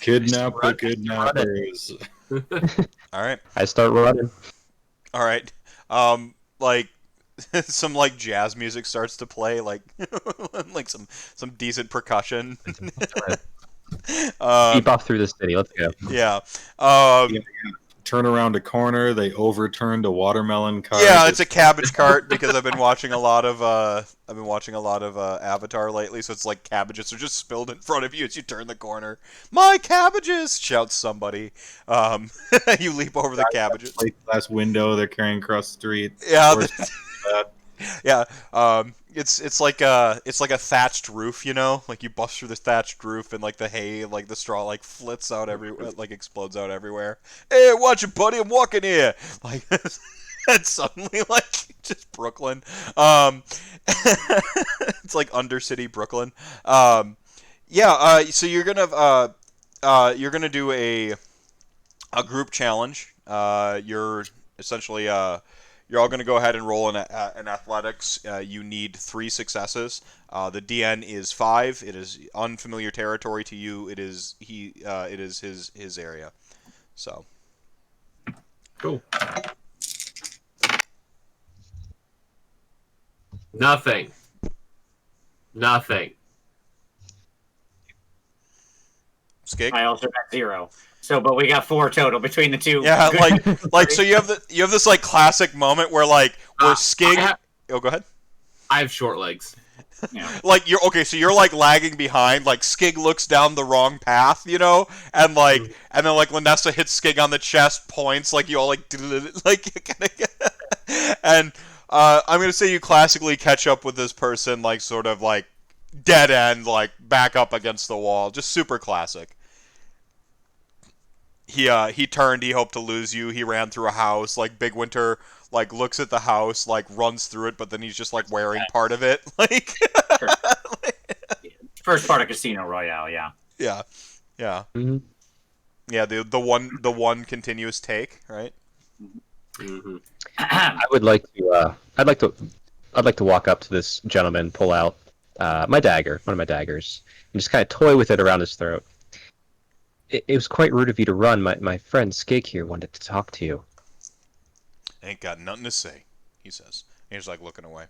Kidnap the kidnappers. All right. I start running. All right. Like some like jazz music starts to play, like like some decent percussion. Keep off through the city. Let's go. Yeah. Turn around a corner, they overturned a watermelon cart. Yeah, it's a cabbage cart because I've been watching a lot of Avatar lately, so it's like cabbages are just spilled in front of you as you turn the corner. My cabbages! Shouts somebody. You leap over the cabbages. Plate glass window they're carrying across the street. Yeah. Yeah, it's like a thatched roof, like you bust through the thatched roof and like the hay, like the straw, like flits out like explodes out everywhere. Hey, watch it, buddy! I'm walking here. Like, and suddenly, like just Brooklyn. It's like Undercity Brooklyn. Yeah. So you're gonna do a group challenge. You're essentially You're all going to go ahead and roll in athletics. You need 3 successes. The DN is 5. It is unfamiliar territory to you. It is his area. So cool. Nothing. Skig? I also got 0. So, but we got 4 total between the two. Yeah, Good. like so you have this like classic moment where Skig. Oh, go ahead. I have short legs. Yeah. Like so you're like lagging behind. Like Skig looks down the wrong path, and then Lanissa hits Skig on the chest, points like you all like and I'm gonna say you classically catch up with this person like sort of like dead end, like back up against the wall, just super classic. He turned. He hoped to lose you. He ran through a house. Like Bigwinter, like looks at the house, like runs through it, but then he's just like wearing part of it. Like Sure. First part of Casino Royale, yeah. yeah. Mhm. Yeah, the one continuous take, right? Mm-hmm. I would like to. I'd like to walk up to this gentleman, pull out my dagger, one of my daggers, and just kind of toy with it around his throat. It was quite rude of you to run. My friend Skig here wanted to talk to you. Ain't got nothing to say, he says. He's like looking away.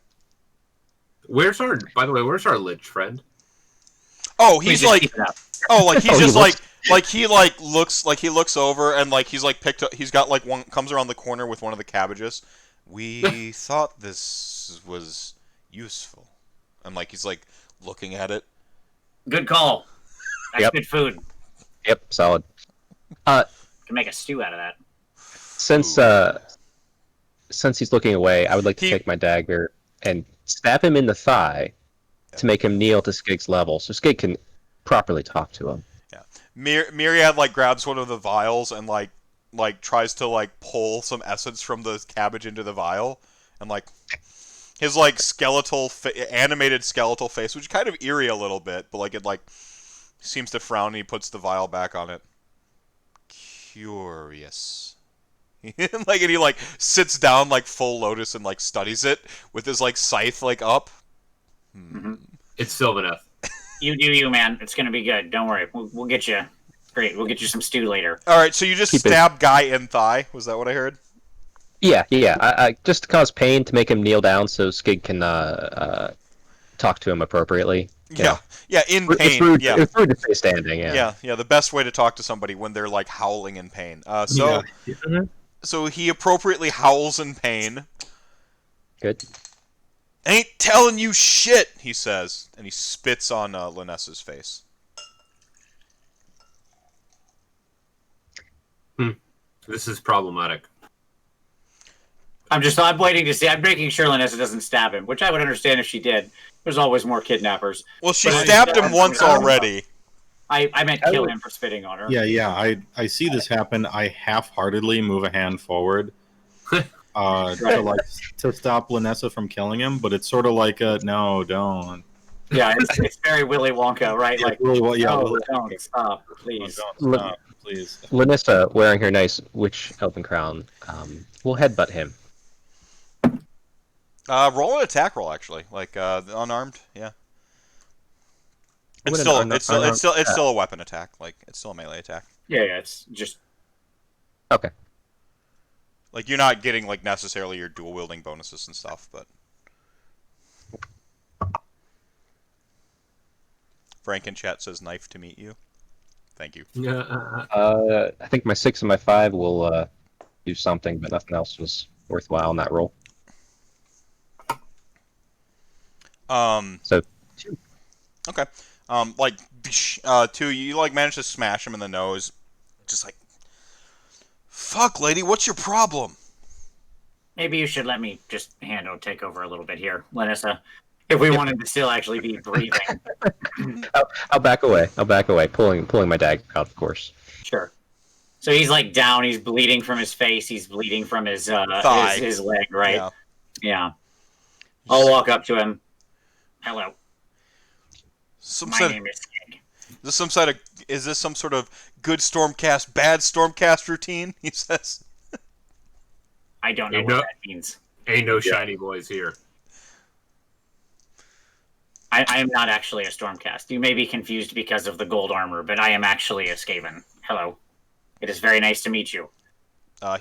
By the way, where's our lich friend? Oh, Please he's just like, keep it up. oh, like he's Oh, he just looks- like he looks over and like he's like picked up. He's got like one comes around the corner with one of the cabbages. We thought this was useful, and like he's like looking at it. Good call. That's Yep. good food. Yep, solid. Can make a stew out of that. Since he's looking away, I would like to take my dagger and stab him in the thigh to make him kneel to Skig's level, so Skig can properly talk to him. Yeah, Myriad like grabs one of the vials and like tries to like pull some essence from the cabbage into the vial, and like his like animated skeletal face, which is kind of eerie a little bit, but like it like seems to frown and he puts the vial back on it. Curious. And he like sits down like full lotus and like studies it with his like scythe like up. It's Sylvaneth. You do you, man. It's gonna be good. Don't worry. We'll get you. Great. We'll get you some stew later. All right, so you just Keep it- stab guy in thigh. Was that what I heard? Yeah. I just to cause pain to make him kneel down so Skig can talk to him appropriately. Yeah, in pain. It's rude, Yeah. it's rude to stay standing. Yeah. Yeah. The best way to talk to somebody when they're like howling in pain. So he appropriately howls in pain. Good. Ain't telling you shit, he says, and he spits on Lanissa's face. This is problematic. I'm waiting to see. I'm making sure Lanissa doesn't stab him, which I would understand if she did. There's always more kidnappers. Well, she But- stabbed him once already. I meant kill him for spitting on her. Yeah. I see this happen. I half-heartedly move a hand forward to stop Lanissa from killing him, but it's sort of like a no, don't. Yeah, it's very Willy Wonka, right? Yeah, Like, really, well, yeah, oh, Willy don't stop, please. Don't stop, please. Lanissa, wearing her nice witch elven crown, will headbutt him. Roll an attack roll, actually, like unarmed. Yeah. It's still a weapon attack. Like it's still a melee attack. Yeah, it's just Okay. Like you're not getting like necessarily your dual wielding bonuses and stuff, but. Frank in chat says knife to meet you. Thank you. I think my 6 and my 5 will do something, but nothing else was worthwhile in that roll. So 2. Okay. Like 2, you like manage to smash him in the nose, just like. Fuck, lady, what's your problem? maybe you should let me just take over a little bit here, Lanissa. If we wanted to still actually be breathing. I'll back away. Pulling my dagger out, of course. Sure. So he's like down. He's bleeding from his face. He's bleeding from his thigh. his leg, right? Yeah. Yeah. I'll walk up to him. Hello. My name is Skig. Is this some sort of good Stormcast, bad Stormcast routine? He says. I don't know what that means. Ain't no shiny boys here. I am not actually a Stormcast. You may be confused because of the gold armor, but I am actually a Skaven. Hello. It is very nice to meet you.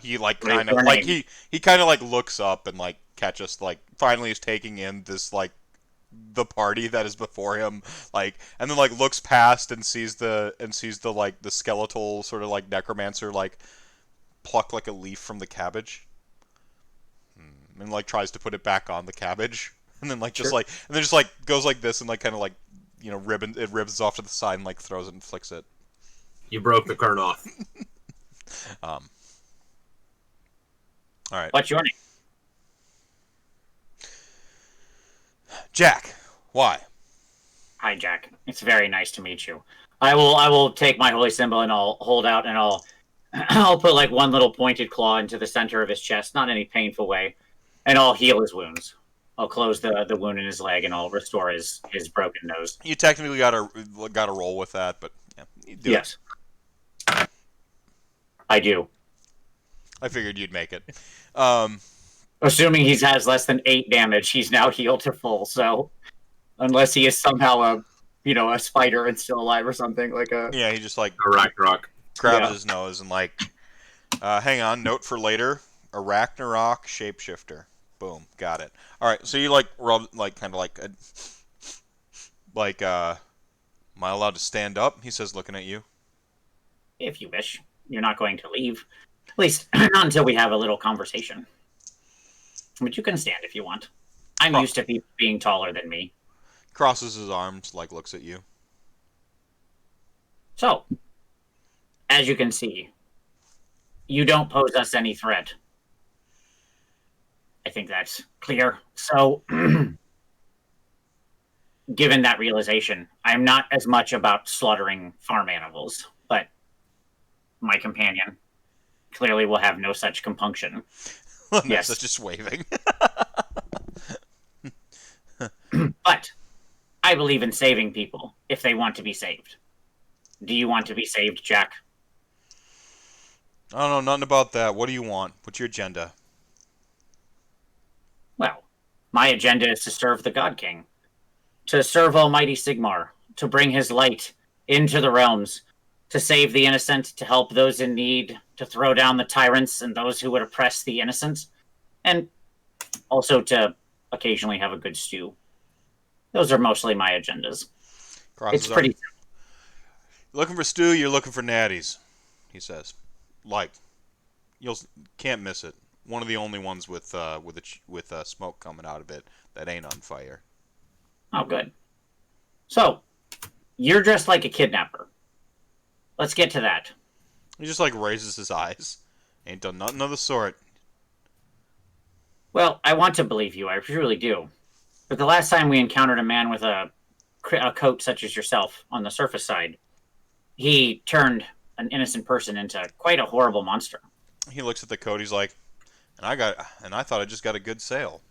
He like What is kind of your like name? he kind of like looks up and like catch us, like, finally is taking in this, like, the party that is before him, like, and then, like, looks past and sees the like, the skeletal sort of, like, necromancer, like, pluck, like, a leaf from the cabbage. And, like, tries to put it back on the cabbage. And then, like, just, Sure. like, and then just, like, goes like this and, like, kind of, like, you know, it ribs off to the side and, like, throws it and flicks it. You broke the kern off. Alright. What's your name? Jack, why? Hi, Jack. It's very nice to meet you. I will take my holy symbol and I'll hold out and I'll put like one little pointed claw into the center of his chest, not in any painful way, and I'll heal his wounds. I'll close the wound in his leg and I'll restore his broken nose. You technically gotta roll with that, but yeah, you do Yes. I do. I figured you'd make it. Assuming he has less than 8 damage, he's now healed to full, so unless he is somehow a spider and still alive or something, like a Yeah, he just, like, A Ragnarok. grabs Yeah. his nose and, like, hang on, note for later, Ragnarok shapeshifter. Boom, got it. Alright, so you, like, rub, like, kind of like, am I allowed to stand up? He says, looking at you. if you wish. You're not going to leave. At least not until we have a little conversation. But you can stand if you want. I'm used to people being taller than me. Crosses his arms, like, looks at you. So, as you can see, you don't pose us any threat. I think that's clear. So, given that realization, I'm not as much about slaughtering farm animals, but my companion clearly will have no such compunction. Yes. That's just waving. But I believe in saving people if they want to be saved. Do you want to be saved, Jack? I don't know nothing about that. What do you want? What's your agenda? Well, my agenda is to serve the God King, to serve Almighty Sigmar, to bring his light into the realms, to save the innocent, to help those in need, to throw down the tyrants and those who would oppress the innocent, and also to occasionally have a good stew. Those are mostly my agendas. Crosses It's pretty arms. Looking for stew, you're looking for natties, he says. Like, can't miss it. One of the only ones with smoke coming out of it that ain't on fire. Oh, good. So, you're dressed like a kidnapper. Let's get to that. He just, like, raises his eyes. Ain't done nothing of the sort. Well, I want to believe you. I really do. But the last time we encountered a man with a coat such as yourself on the surface side, he turned an innocent person into quite a horrible monster. He looks at the coat. He's like, and I thought I just got a good sale.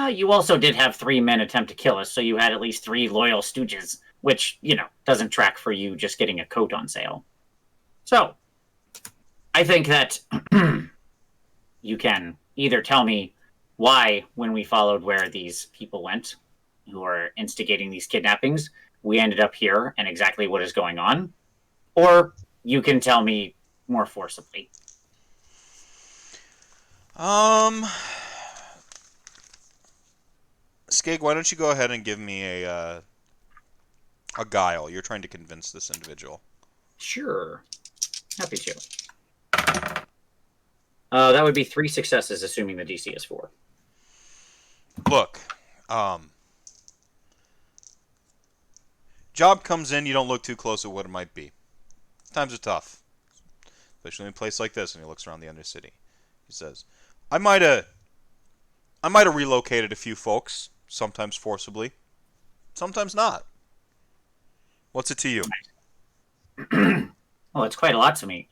You also did have 3 men attempt to kill us, so you had at least 3 loyal stooges, which, doesn't track for you just getting a coat on sale. So, I think that you can either tell me why, when we followed where these people went, who are instigating these kidnappings, we ended up here and exactly what is going on, or you can tell me more forcibly. Skig, why don't you go ahead and give me a guile? You're trying to convince this individual. Sure. Happy to. That would be 3 successes, assuming the DC is 4. Look, job comes in, you don't look too close at what it might be. Times are tough, especially in a place like this. And he looks around the Undercity. He says, I might have relocated a few folks, sometimes forcibly, sometimes not. What's it to you? Well, it's quite a lot to me.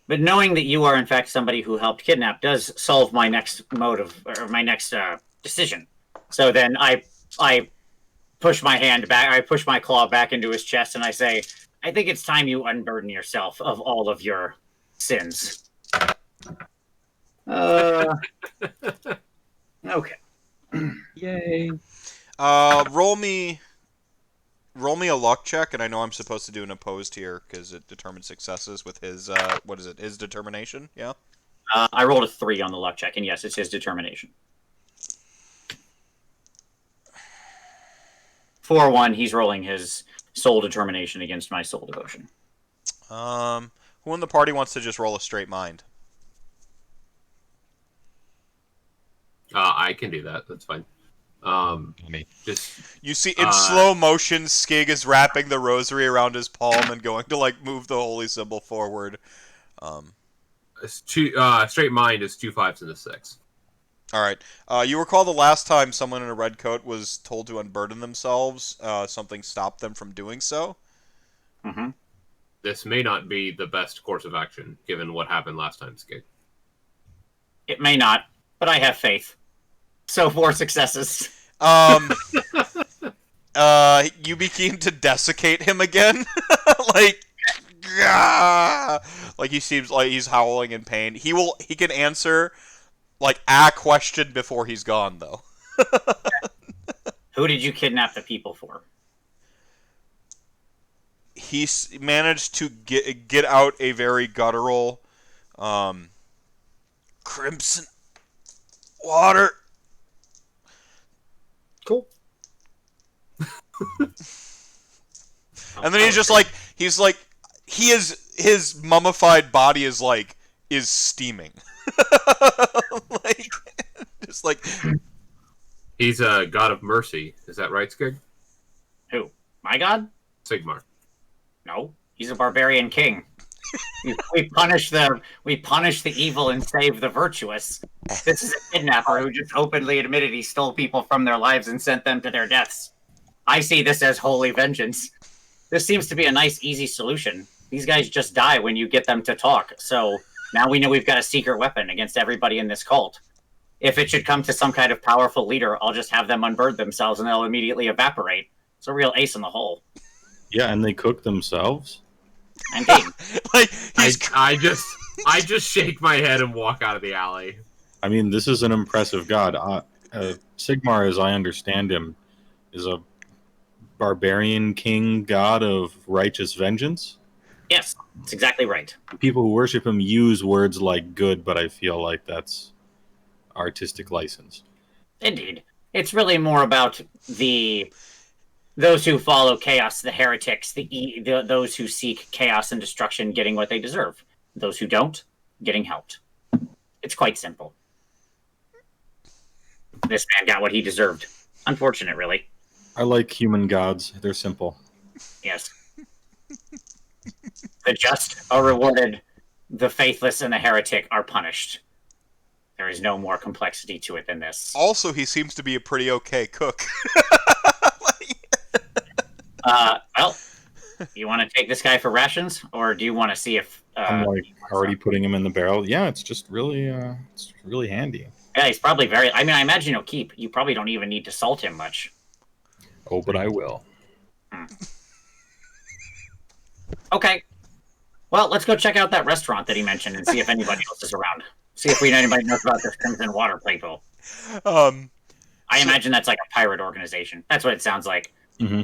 But knowing that you are, in fact, somebody who helped kidnap does solve my next decision. So then I push my hand back, I push my claw back into his chest, and I say, I think it's time you unburden yourself of all of your sins. Okay. Yay. Roll me a luck check, and I know I'm supposed to do an opposed here because it determines successes with his his determination. Yeah. I rolled a 3 on the luck check, and yes, it's his determination. 4-1, he's rolling his soul determination against my soul devotion. Who in the party wants to just roll a straight mind? I can do that. That's fine. Me. Just You see, in slow motion, Skig is wrapping the rosary around his palm and going to like move the holy symbol forward. Straight mind is 2 5s and a 6. All right. You recall the last time someone in a red coat was told to unburden themselves, something stopped them from doing so? Mm-hmm. This may not be the best course of action, given what happened last time, Skig. It may not, but I have faith. So 4 successes. You begin to desiccate him again? like, ah! Like he seems like he's howling in pain. He can answer like a question before he's gone, though. Who did you kidnap the people for? He managed to get out a very guttural, crimson water. Cool. And then his mummified body is steaming. Just like He's a god of mercy. Is that right, Skig? Who? My god? Sigmar. No, he's a barbarian king. we punish the evil and save the virtuous. This is a kidnapper who just openly admitted he stole people from their lives and sent them to their deaths. I see this as holy vengeance. This seems to be a nice, easy solution. These guys just die when you get them to talk, so now we know we've got a secret weapon against everybody in this cult. If it should come to some kind of powerful leader, I'll just have them unburden themselves and they'll immediately evaporate. It's a real ace in the hole. Yeah, and they cook themselves. Indeed. I just shake my head and walk out of the alley. I mean, this is an impressive god. Sigmar, as I understand him, is a barbarian king god of righteous vengeance. Yes, that's exactly right. People who worship him use words like good, but I feel like that's artistic license. Indeed. It's really more about those who follow chaos, the heretics, those who seek chaos and destruction getting what they deserve. Those who don't, getting helped. It's quite simple. This man got what he deserved. Unfortunate, really. I like human gods. They're simple. Yes. The just are rewarded. The faithless and the heretic are punished. There is no more complexity to it than this. Also, he seems to be a pretty okay cook. Well, you want to take this guy for rations, or do you want to see if I'm already putting him in the barrel? Yeah, it's just really, it's really handy. Yeah, he's probably very. I mean, I imagine he'll keep. You probably don't even need to salt him much. Oh, but I will. Okay. Well, let's go check out that restaurant that he mentioned and see if anybody else is around. See if anybody knows about this Crimson Water Playful. I imagine that's like a pirate organization. That's what it sounds like. Mm-hmm.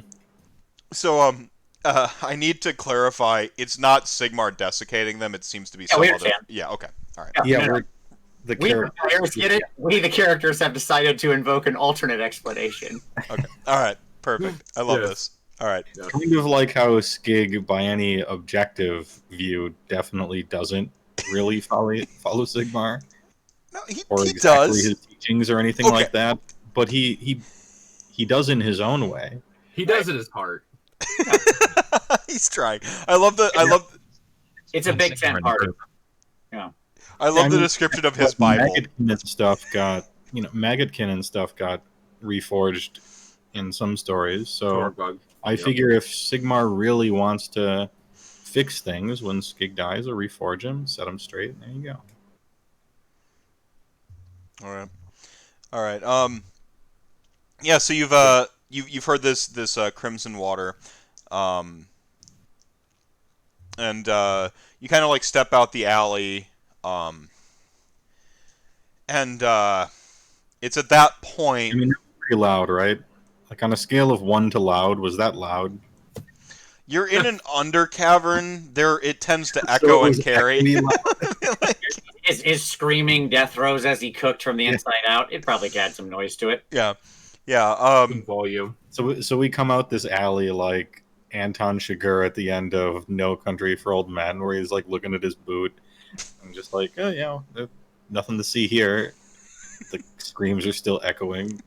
So, I need to clarify. It's not Sigmar desiccating them. It seems to be some we other. understand. Yeah. Okay. All right. Yeah, no. we're the We the characters players get it. We the characters have decided to invoke an alternate explanation. Okay. All right. Perfect. I love Yes. this. All right. kind of like how Skig, by any objective view, definitely doesn't really follow Sigmar No, or he exactly does. his teachings or anything Okay. like that. But he does in his own way. He does it his heart. He's trying. I love the. It's a big tent party. I love the description of his Bible. Maggotkin and stuff got reforged in some stories. So Torgbug. I figure if Sigmar really wants to fix things when Skig dies, or reforge him, set him straight, and there you go. All right. Yeah. So you've heard this Crimson Water, and you kind of like step out the alley, and it's at that point. I mean, pretty loud, right? Like on a scale of 1 to loud, was that loud? You're in an under cavern. There, it tends to echo and carry. His screaming death throes as he cooked from the inside out. It probably had some noise to it. Yeah. Volume. So we come out this alley like Anton Chigurh at the end of No Country for Old Men, where he's like looking at his boot and just like, oh, nothing to see here. The screams are still echoing.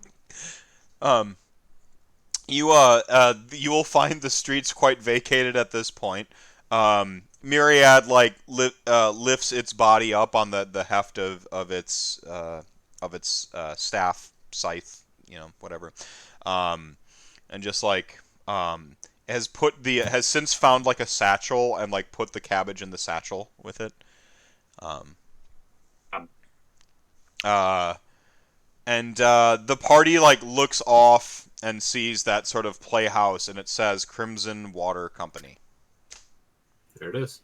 You will find the streets quite vacated at this point. Myriad lifts its body up on the heft of its staff scythe, whatever, and just has since found like a satchel and like put the cabbage in the satchel with it. And the party like looks off and sees that sort of playhouse, and it says Crimson Water Company. There it is.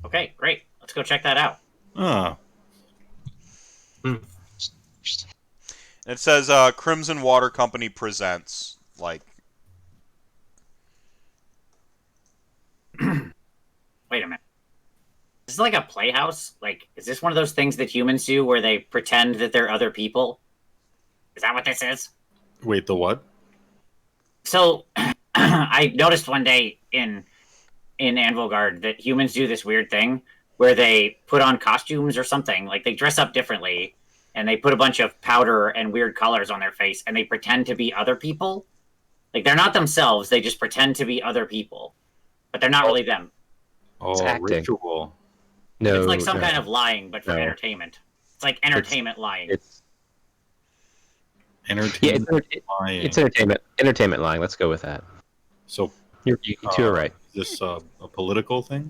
Okay, great. Let's go check that out. Oh. And it says Crimson Water Company presents, like... Wait a minute. Is this like a playhouse? Like, is this one of those things that humans do where they pretend that they're other people? Is that what this is? Wait, the what? So, I noticed one day in Anvilgard that humans do this weird thing where they put on costumes or something. Like, they dress up differently, and they put a bunch of powder and weird colors on their face, and they pretend to be other people. Like, they're not themselves, they just pretend to be other people. But they're not really them. Oh, ritual. No, it's like some kind of lying, but for entertainment. It's like entertainment lying. It's entertainment lying. It's entertainment lying. Let's go with that. So you two are right. Is this a political thing?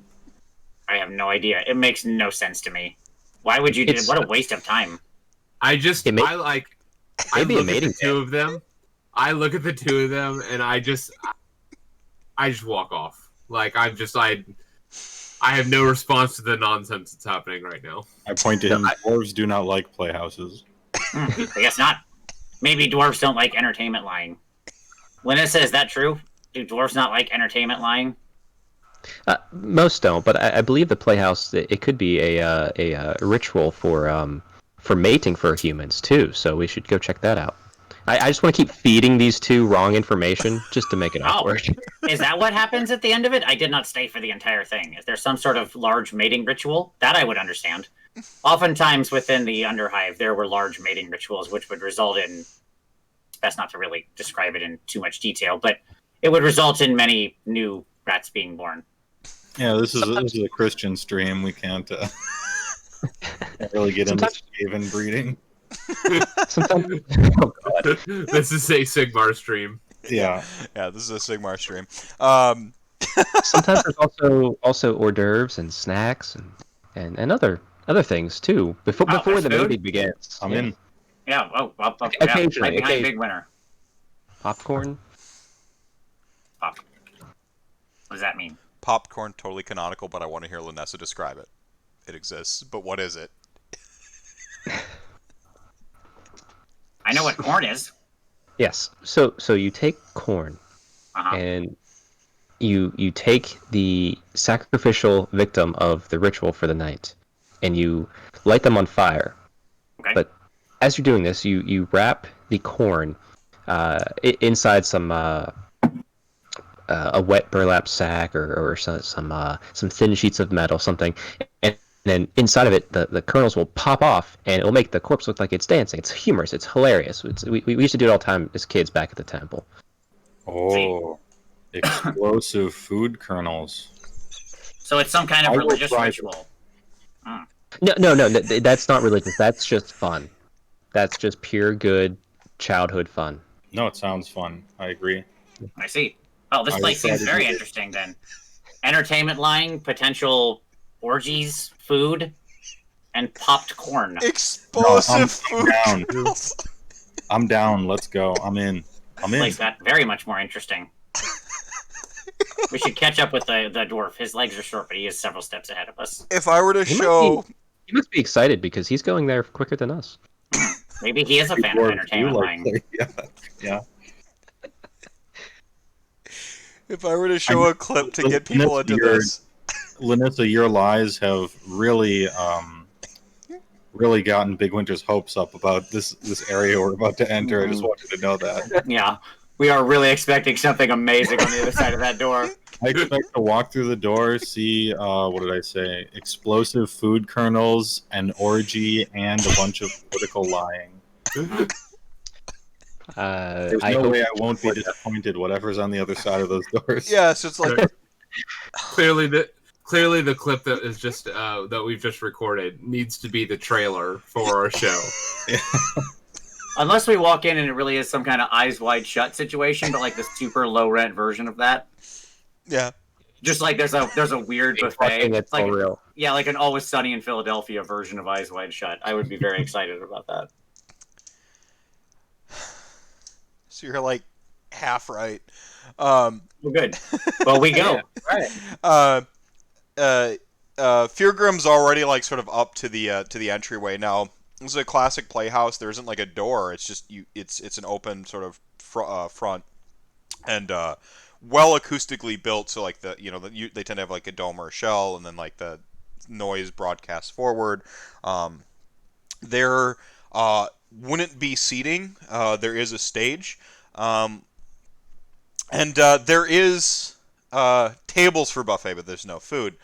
I have no idea. It makes no sense to me. Why would you do? What a waste of time. I look at the two of them. I look at the two of them, and I just walk off. Like I have no response to the nonsense that's happening right now. I point to him. Dwarves do not like playhouses. I guess not. Maybe dwarves don't like entertainment lying. Lanissa, is that true? Do dwarves not like entertainment lying? Most don't, but I believe the playhouse it could be a ritual for mating for humans too. So we should go check that out. I just want to keep feeding these two wrong information just to make it awkward. Is that what happens at the end of it? I did not stay for the entire thing. Is there some sort of large mating ritual? That I would understand. Oftentimes within the Underhive, there were large mating rituals, which would result in... It's best not to really describe it in too much detail, but it would result in many new rats being born. Yeah, this is a Christian stream. We can't really get into Skaven breeding. Sometimes, oh God. This is a Sigmar stream. Yeah, this is a Sigmar stream. Sometimes there's also hors d'oeuvres and snacks and other things too before the mating begins. I'm in. Yeah. Occasionally, behind Bigwinter. Popcorn. What does that mean? Popcorn, totally canonical, but I want to hear Laanissa describe it. It exists, but what is it? I know what corn is. Yes. So you take corn, and you take the sacrificial victim of the ritual for the night, and you light them on fire. Okay. But as you're doing this, you wrap the corn inside some a wet burlap sack or some thin sheets of metal, something, and then inside of it, the kernels will pop off, and it'll make the corpse look like it's dancing. It's humorous. It's hilarious. We used to do it all the time as kids back at the temple. Oh, explosive food kernels. So it's some kind of religious ritual. No, that's not religious. That's just fun. That's just pure good childhood fun. No, it sounds fun. I agree. I see. Oh, this place seems very interesting then. Entertainment lying, potential orgies, food, and popped corn. Explosive food. I'm down. Let's go. I'm in. Place got very much more interesting. We should catch up with the dwarf. His legs are short, but he is several steps ahead of us. If I were to show... He must be excited because he's going there quicker than us. Maybe he is a fan of entertainment lying. Yeah. If I were to show a clip to get people into this, Lanissa, your lies have really gotten Bigwinter's hopes up about this area we're about to enter. I just want you to know that. Yeah, we are really expecting something amazing on the other side of that door. I expect to walk through the door, see, what did I say? Explosive food kernels, an orgy, and a bunch of political lying. There's no way I won't be disappointed, whatever's on the other side of those doors. yeah, so it's like Clearly, the clip that is just that we've just recorded needs to be the trailer for our show. Unless we walk in and it really is some kind of eyes wide shut situation, but like the super low rent version of that. yeah. Just like there's a weird buffet. It's like, so real. Yeah, like an Always Sunny in Philadelphia version of Eyes Wide Shut. I would be very excited about that. So you're like half right. Well, good. Well, we go. Right. Fyrgrim's already like sort of up to the entryway now. This is a classic playhouse. There isn't like a door. It's just it's an open sort of front, and well acoustically built. So like they tend to have like a dome or a shell, and then like the noise broadcasts forward. There wouldn't be seating. There is a stage, and there is tables for buffet, but there's no food.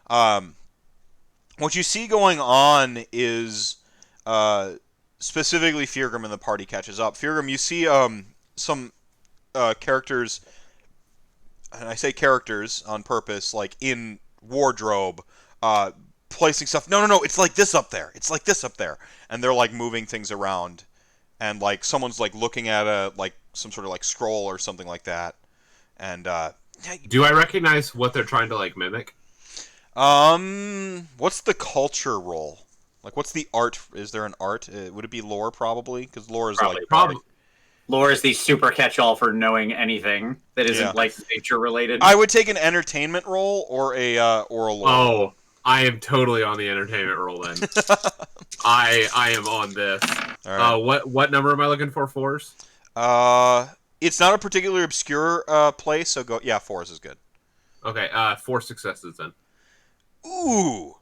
What you see going on is specifically Fyrgrim and the party catches up. Fyrgrim, you see some characters, and I say characters on purpose, like in wardrobe, placing stuff. No, it's like this up there. It's like this up there, and they're like moving things around, and like someone's like looking at some sort of like scroll or something like that, and do I recognize what they're trying to like mimic? What's the culture role? Like, what's the art? Is there an art? Would it be lore, probably? Because lore is Probably. Lore is the super catch-all for knowing anything that isn't like nature related. I would take an entertainment role or a lore. Oh, I am totally on the entertainment role then. I am on this. All right. What number am I looking for? 4s? It's not a particularly obscure place, so go. Yeah, 4s is good. Okay, 4 successes then. Ooh.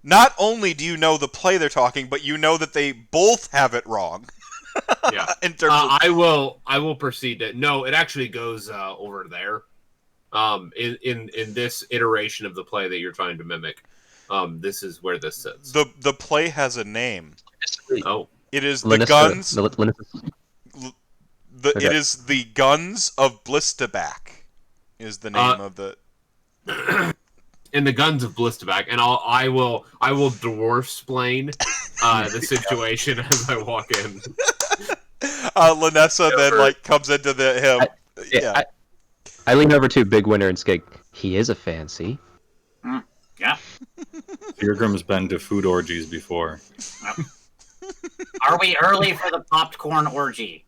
Not only do you know the play they're talking, but you know that they both have it wrong. Yeah. In terms of... I will proceed to... No, it actually goes over there. In this iteration of the play that you're trying to mimic. This is where this sits. The play has a name. Oh. It is Lanissa, the guns... Okay. It is the Guns of Blistaback is the name of the... In the Guns of Blistaback, and I will dwarf-splain the situation as I walk in. Lanissa then like comes into him. I lean over to Bigwinter and Skig. He is a fancy. Yeah. Fyrgrim's been to food orgies before. Are we early for the popped corn orgy?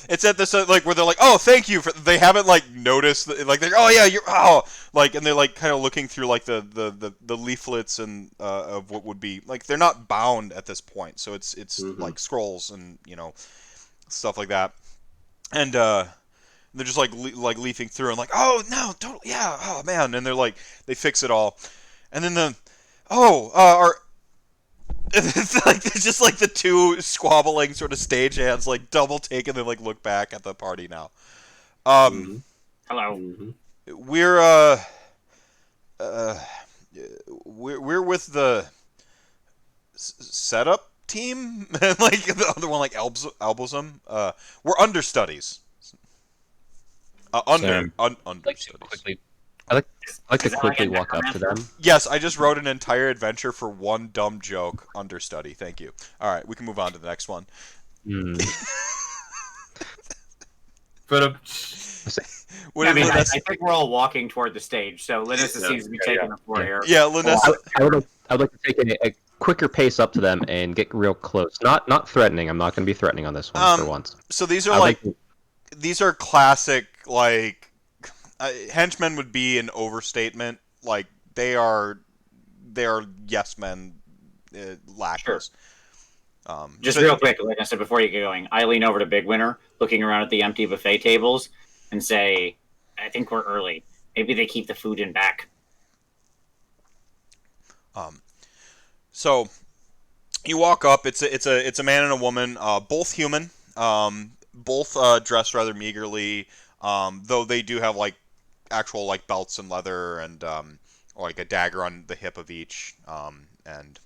It's at this like where they're like, oh, thank you for. They haven't like noticed like they're oh yeah you're like and they're like kind of looking through like the leaflets and of what would be like they're not bound at this point, so it's like scrolls and stuff like that, and they're just like leafing through and like oh no totally yeah oh man, and they're like they fix it all, and then it's just like the two squabbling sort of stagehands like double take and they like look back at the party now. Hello. We're with the setup team and like the other one like Albosum. We're understudies. Understudies. I like to quickly walk up to them. Yes, I just wrote an entire adventure for one dumb joke. Understudy. Thank you. All right, we can move on to the next one. But I think we're all walking toward the stage, so Lanissa seems to be taking the floor here. Yeah, Lanissa. I would like to take a quicker pace up to them and get real close. Not threatening. I'm not going to be threatening on this one for once. So these are these are classic like. Henchmen would be an overstatement. Like they are yes men, lackeys. Sure. Just real quick, like I said before you get going, I lean over to Bigwinter, looking around at the empty buffet tables, and say, I think we're early. Maybe they keep the food in back. So you walk up. It's a man and a woman, both human, both dressed rather meagerly, though they do have like actual like belts and leather and like a dagger on the hip of each, and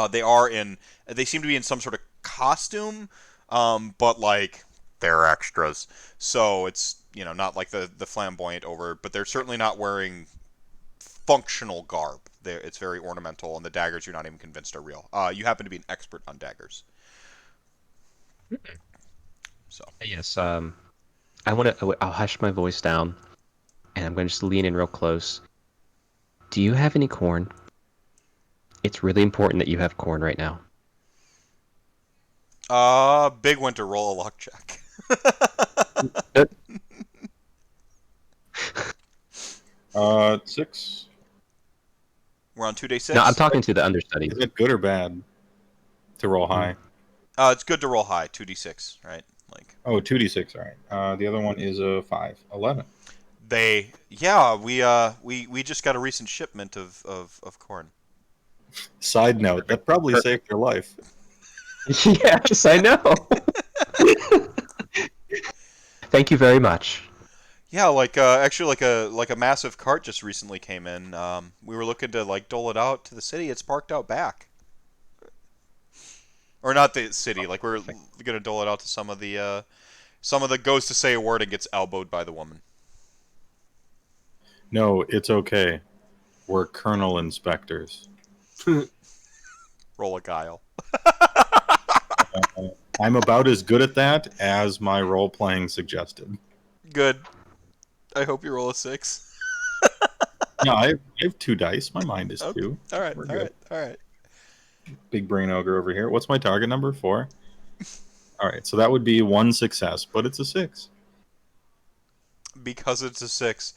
they seem to be in some sort of costume, but like they're extras, so it's not like the flamboyant over, but they're certainly not wearing functional garb. It's very ornamental, and the daggers you're not even convinced are real. You happen to be an expert on daggers. So Yes. I'll hush my voice down, and I'm going to just lean in real close. Do you have any corn? It's really important that you have corn right now. Bigwinter, roll a luck check. 6. We're on 2d6. No, I'm talking to the understudy. Is it good or bad to roll high? It's good to roll high, 2d6, right? Like. Oh, 2d6. All right. The other one is a 5, 11. We just got a recent shipment of corn. Side note, that probably saved your life. Yes, I know. Thank you very much. Yeah, actually like a massive cart just recently came in. We were looking to like dole it out to the city. It's parked out back. Or not the city. Like we're gonna dole it out to some of the goes to say a word and gets elbowed by the woman. No, it's okay. We're colonel inspectors. Roll a guile. I'm about as good at that as my role playing suggested. Good. I hope you roll a 6. No, I have 2 dice. My mind is 2. All right. We're All good. right. All right. Big brain ogre over here. What's my target number? 4. All right, so that would be 1 success, but it's a 6. Because it's a 6.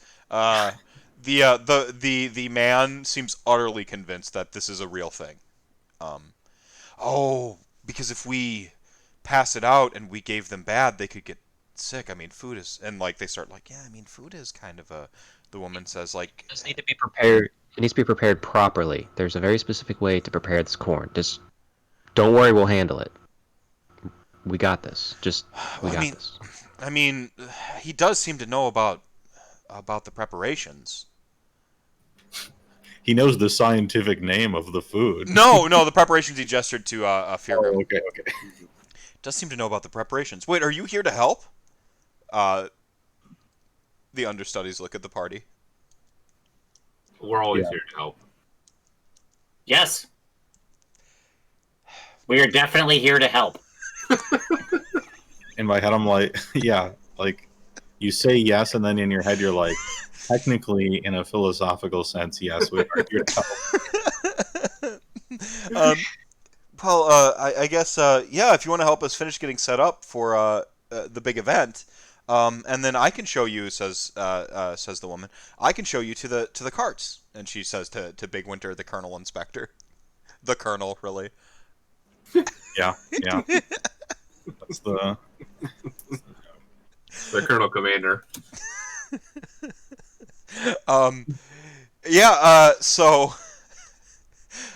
The man seems utterly convinced that this is a real thing. Because if we pass it out and we gave them bad, they could get sick. I mean, food is, and like they start like, yeah, I mean, food is kind of a. The woman says like, It does need to be prepared. It needs to be prepared properly. There's a very specific way to prepare this corn. Just don't worry, we'll handle it. We got this. We got this. I mean, he does seem to know about the preparations. He knows the scientific name of the food. No, the preparations he gestured to Fyrgrim. Oh, okay. Does seem to know about the preparations. Wait, are you here to help? The understudies look at the party. We're always here to help. Yes. We are definitely here to help. In my head, I'm like, yeah, like you say yes, and then in your head, you're like, technically, in a philosophical sense, yes, we are here to help. I guess, if you want to help us finish getting set up for the big event, and then I can show you, says the woman, I can show you to the carts. And she says to Bigwinter, the colonel inspector. The colonel, really. Yeah. That's the colonel commander. So...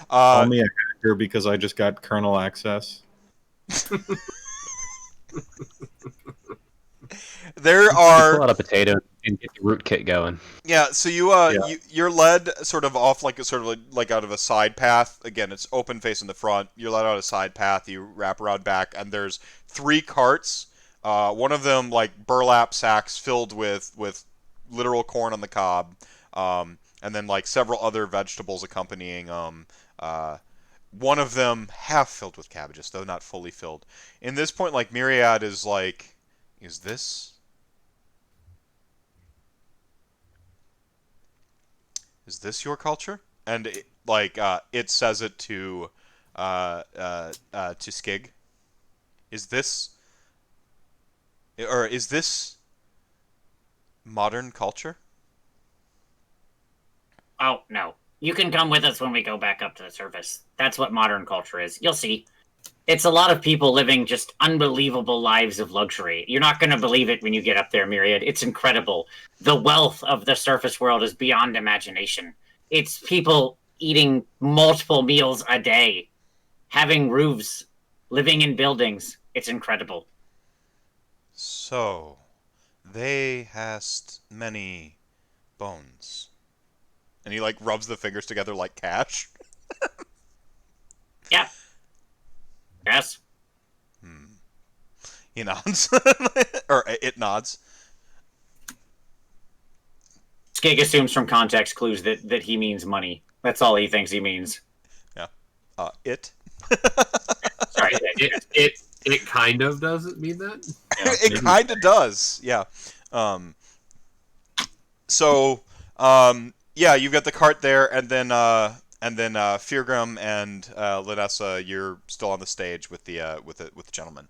call me a hacker because I just got kernel access. There are pull out a potato and get the rootkit going. Yeah, so you're led sort of off like out of a side path. Again, it's open face in the front. You're led out a side path. You wrap around back, and there's 3 carts. One of them like burlap sacks filled with literal corn on the cob, and then like several other vegetables accompanying. One of them half filled with cabbages, though not fully filled. In this point, like Myriad is like, is this your culture? And it says it to Skig. Is this modern culture? Oh, no. You can come with us when we go back up to the surface. That's what modern culture is. You'll see. It's a lot of people living just unbelievable lives of luxury. You're not going to believe it when you get up there, Myriad. It's incredible. The wealth of the surface world is beyond imagination. It's people eating multiple meals a day, having roofs, living in buildings. It's incredible. So, they hast many bones. And he, like, rubs the fingers together like cash. Yeah. Yes. He nods. Or it nods. Skig assumes from context clues that he means money. That's all he thinks he means. Yeah. It. Sorry. It kind of doesn't mean that. Yeah, It maybe. kind of does. Yeah. Yeah, you've got the cart there, and then Fyrgrim and Lanissa, you're still on the stage with the gentleman.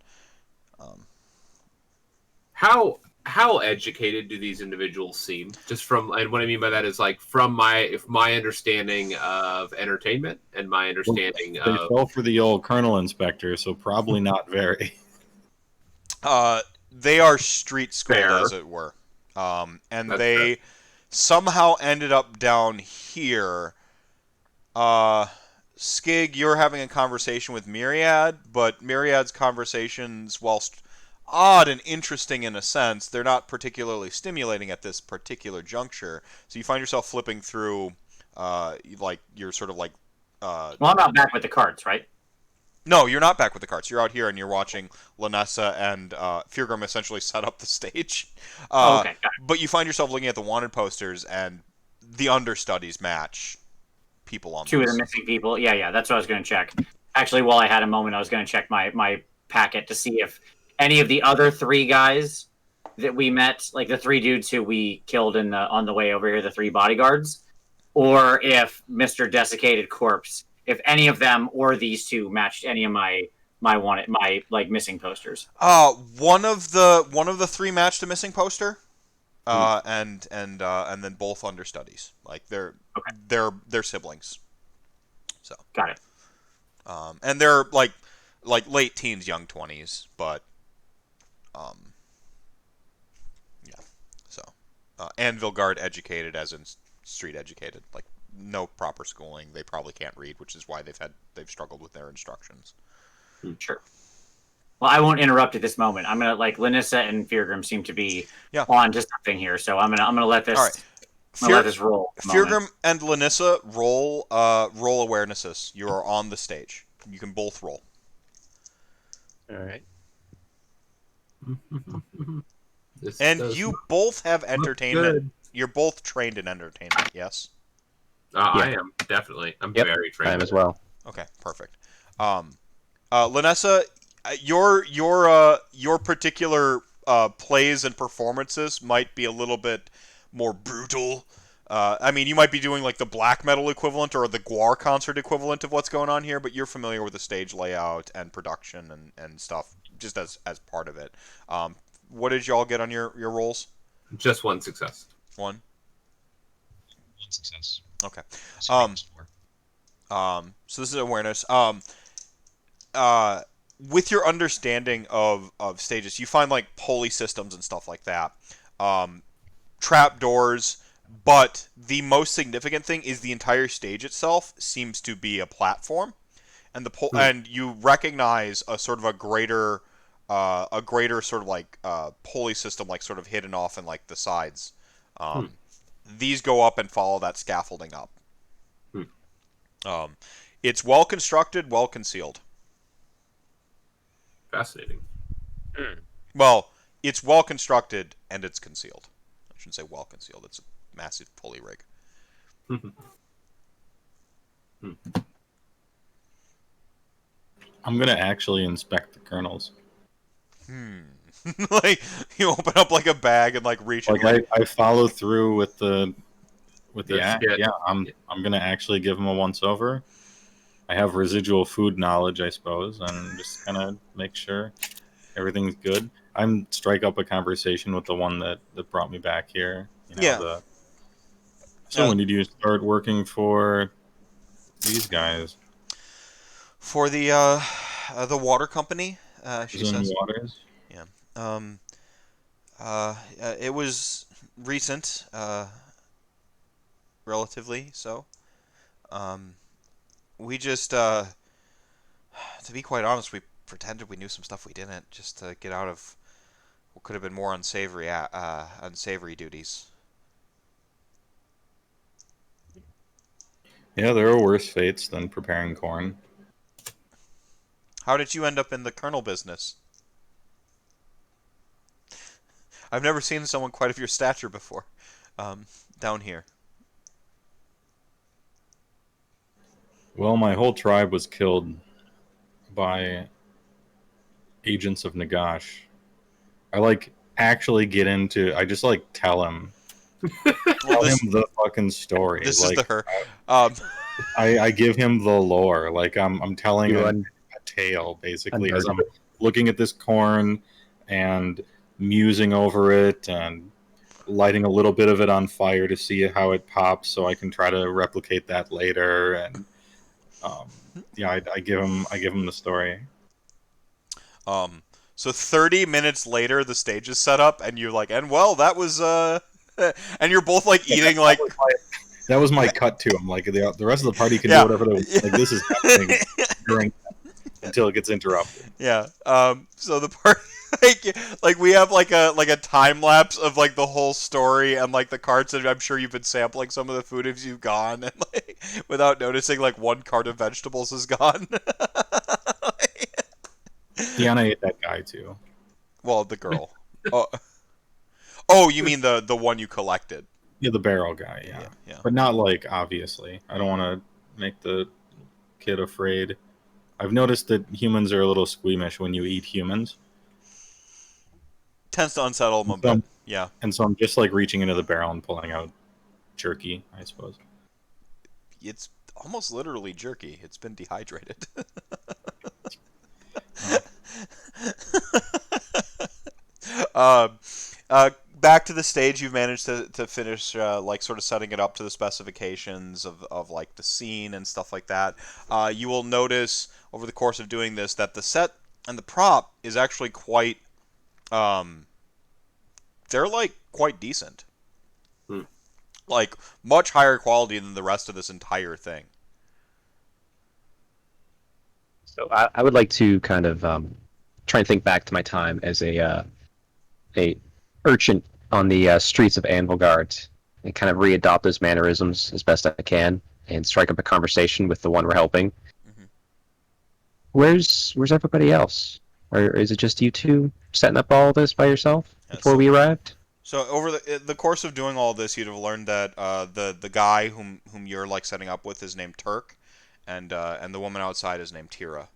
How educated do these individuals seem? Just from, and what I mean by that is like from my understanding of entertainment and my understanding They of fell for the old Colonel Inspector, so probably not very. They are street schooled, Fair. as it were, and That's they somehow ended up down here. Skig, you're having a conversation with Myriad, but Myriad's conversations, whilst odd and interesting in a sense, they're not particularly stimulating at this particular juncture. So you find yourself flipping through, like you're sort of like. Well, I'm not back with the cards, right? No, you're not back with the carts. You're out here and you're watching Lanissa and Fyrgrim essentially set up the stage. Okay, got it. But you find yourself looking at the wanted posters and the understudies match people on Two of those. the missing people. Yeah, that's what I was going to check. Actually, while I had a moment, I was going to check my packet to see if any of the other three guys that we met, like the three dudes who we killed on the way over here, the three bodyguards, or if Mr. Desiccated Corpse, if any of them or these two matched any of my missing posters. One of the three matched a missing poster, and then both understudies. Like they're siblings. So Got it. and they're like late teens, young 20s, but yeah. So Anvilgard educated, as in street educated, like no proper schooling. They probably can't read, which is why they've struggled with their instructions. Sure. Well, I won't interrupt at this moment. I'm gonna Lanissa and Fyrgrim seem to be on to something here, so I'm gonna let this. All right. Let this roll. Fyrgrim and Lanissa, roll awarenesses. You are on the stage. You can both roll. All right. And you both have entertainment. good. You're both trained in entertainment, yes? I am definitely. I'm Yep, very I trained. am as well. Okay, perfect. Lanissa, your particular plays and performances might be a little bit more brutal. I mean, you might be doing like the black metal equivalent or the Gwar concert equivalent of what's going on here, but you're familiar with the stage layout and production and stuff just as part of it. What did y'all get on your rolls? Just one success. One? One success. Okay. So So this is awareness. With your understanding of stages, you find like pulley systems and stuff like that. Trap doors, but the most significant thing is the entire stage itself seems to be a platform, and and you recognize a sort of a greater sort of like pulley system, like sort of hidden off in like the sides. These go up and follow that scaffolding up. It's well constructed, well concealed. Fascinating. Well, it's well constructed and it's concealed. I shouldn't say well concealed. It's a massive pulley rig. I'm gonna actually inspect the kernels. Like you open up like a bag and like reach in. Like I follow through with the act. skit. Yeah, I'm gonna actually give them a once over. I have residual food knowledge, I suppose, and just kind of make sure everything's good. I'm strike up a conversation with the one that brought me back here. You know, Yeah. So when did you start working for these guys? For the The water company, she Zone says. Waters. Yeah. It was recent, relatively so. We just, to be quite honest, we pretended we knew some stuff we didn't, just to get out of what could have been more unsavory duties. Yeah, there are worse fates than preparing corn. How did you end up in the kernel business? I've never seen someone quite of your stature before, down here. Well, my whole tribe was killed by agents of Nagash. I actually get into. I just tell him, Well, him the fucking story. this is the her. Um, I give him the lore. I'm telling You him a tale basically as I'm unburden looking at this corn and musing over it and lighting a little bit of it on fire to see how it pops, so I can try to replicate that later. And yeah, I give him the story. So 30 minutes later, the stage is set up, and you're like, and well, that was and you're both like eating like. That was my cut to him. Like the rest of the party can Yeah. do whatever they want. Like this is happening during until it gets interrupted. Yeah. So the part like we have like a time lapse of like the whole story and like the carts, and I'm sure you've been sampling some of the food as you've gone, and like without noticing like one cart of vegetables is gone. Deanna ate that guy too. Well, the girl. Oh, you mean the one you collected? Yeah, the barrel guy. Yeah. Yeah. But not obviously. I don't want to make the kid afraid. I've noticed that humans are a little squeamish when you eat humans. Tends to unsettle them a bit. Yeah. And so I'm just reaching into the barrel and pulling out jerky, I suppose. It's almost literally jerky. It's been dehydrated. Back to the stage, you've managed to finish sort of setting it up to the specifications of like the scene and stuff like that. You will notice over the course of doing this that the set and the prop is actually quite they're quite decent. Like much higher quality than the rest of this entire thing. So I would like to kind of try and think back to my time as a urchin on the streets of Anvilgard and kind of readopt those mannerisms as best I can and strike up a conversation with the one we're helping. Mhm. Where's everybody else? Or is it just you two setting up all this by yourself before we arrived? So over the course of doing all this, you'd have learned that the guy whom you're setting up with is named Turk, and the woman outside is named Tira.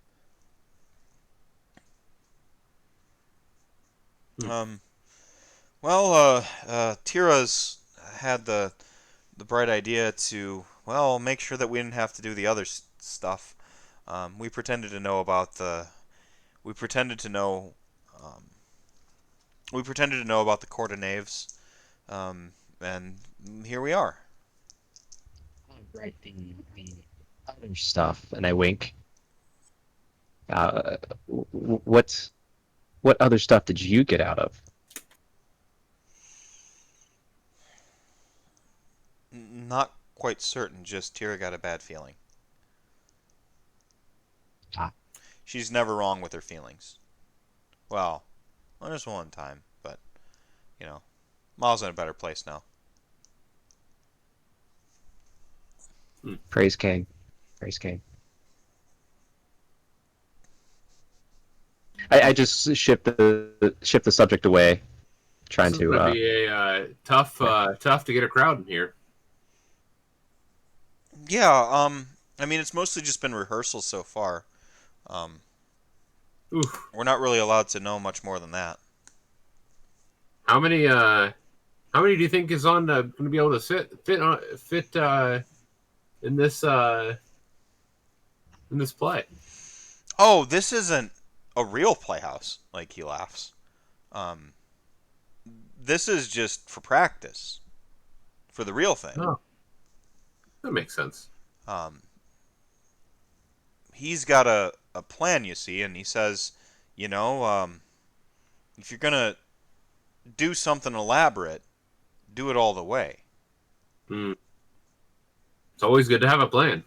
Tira's had the bright idea to make sure that we didn't have to do the other stuff. We pretended to know about the Court of Knaves, and here we are. Right, the other stuff, and I wink. What other stuff did you get out of? Not quite certain. Just Tira got a bad feeling. She's never wrong with her feelings. Well, there's one time, but Ma's in a better place now. Praise King. Praise King. I just shift the subject away, trying This is gonna be a tough to get a crowd in here. Yeah, I mean, it's mostly just been rehearsals so far. We're not really allowed to know much more than that. How many do you think is on going to be able to fit in this play? Oh, this isn't a real playhouse. He laughs. This is just for practice, for the real thing. Oh, that makes sense. He's got a a plan, you see, and he says, you know, if you're gonna do something elaborate, do it all the way. Hmm. It's always good to have a plan.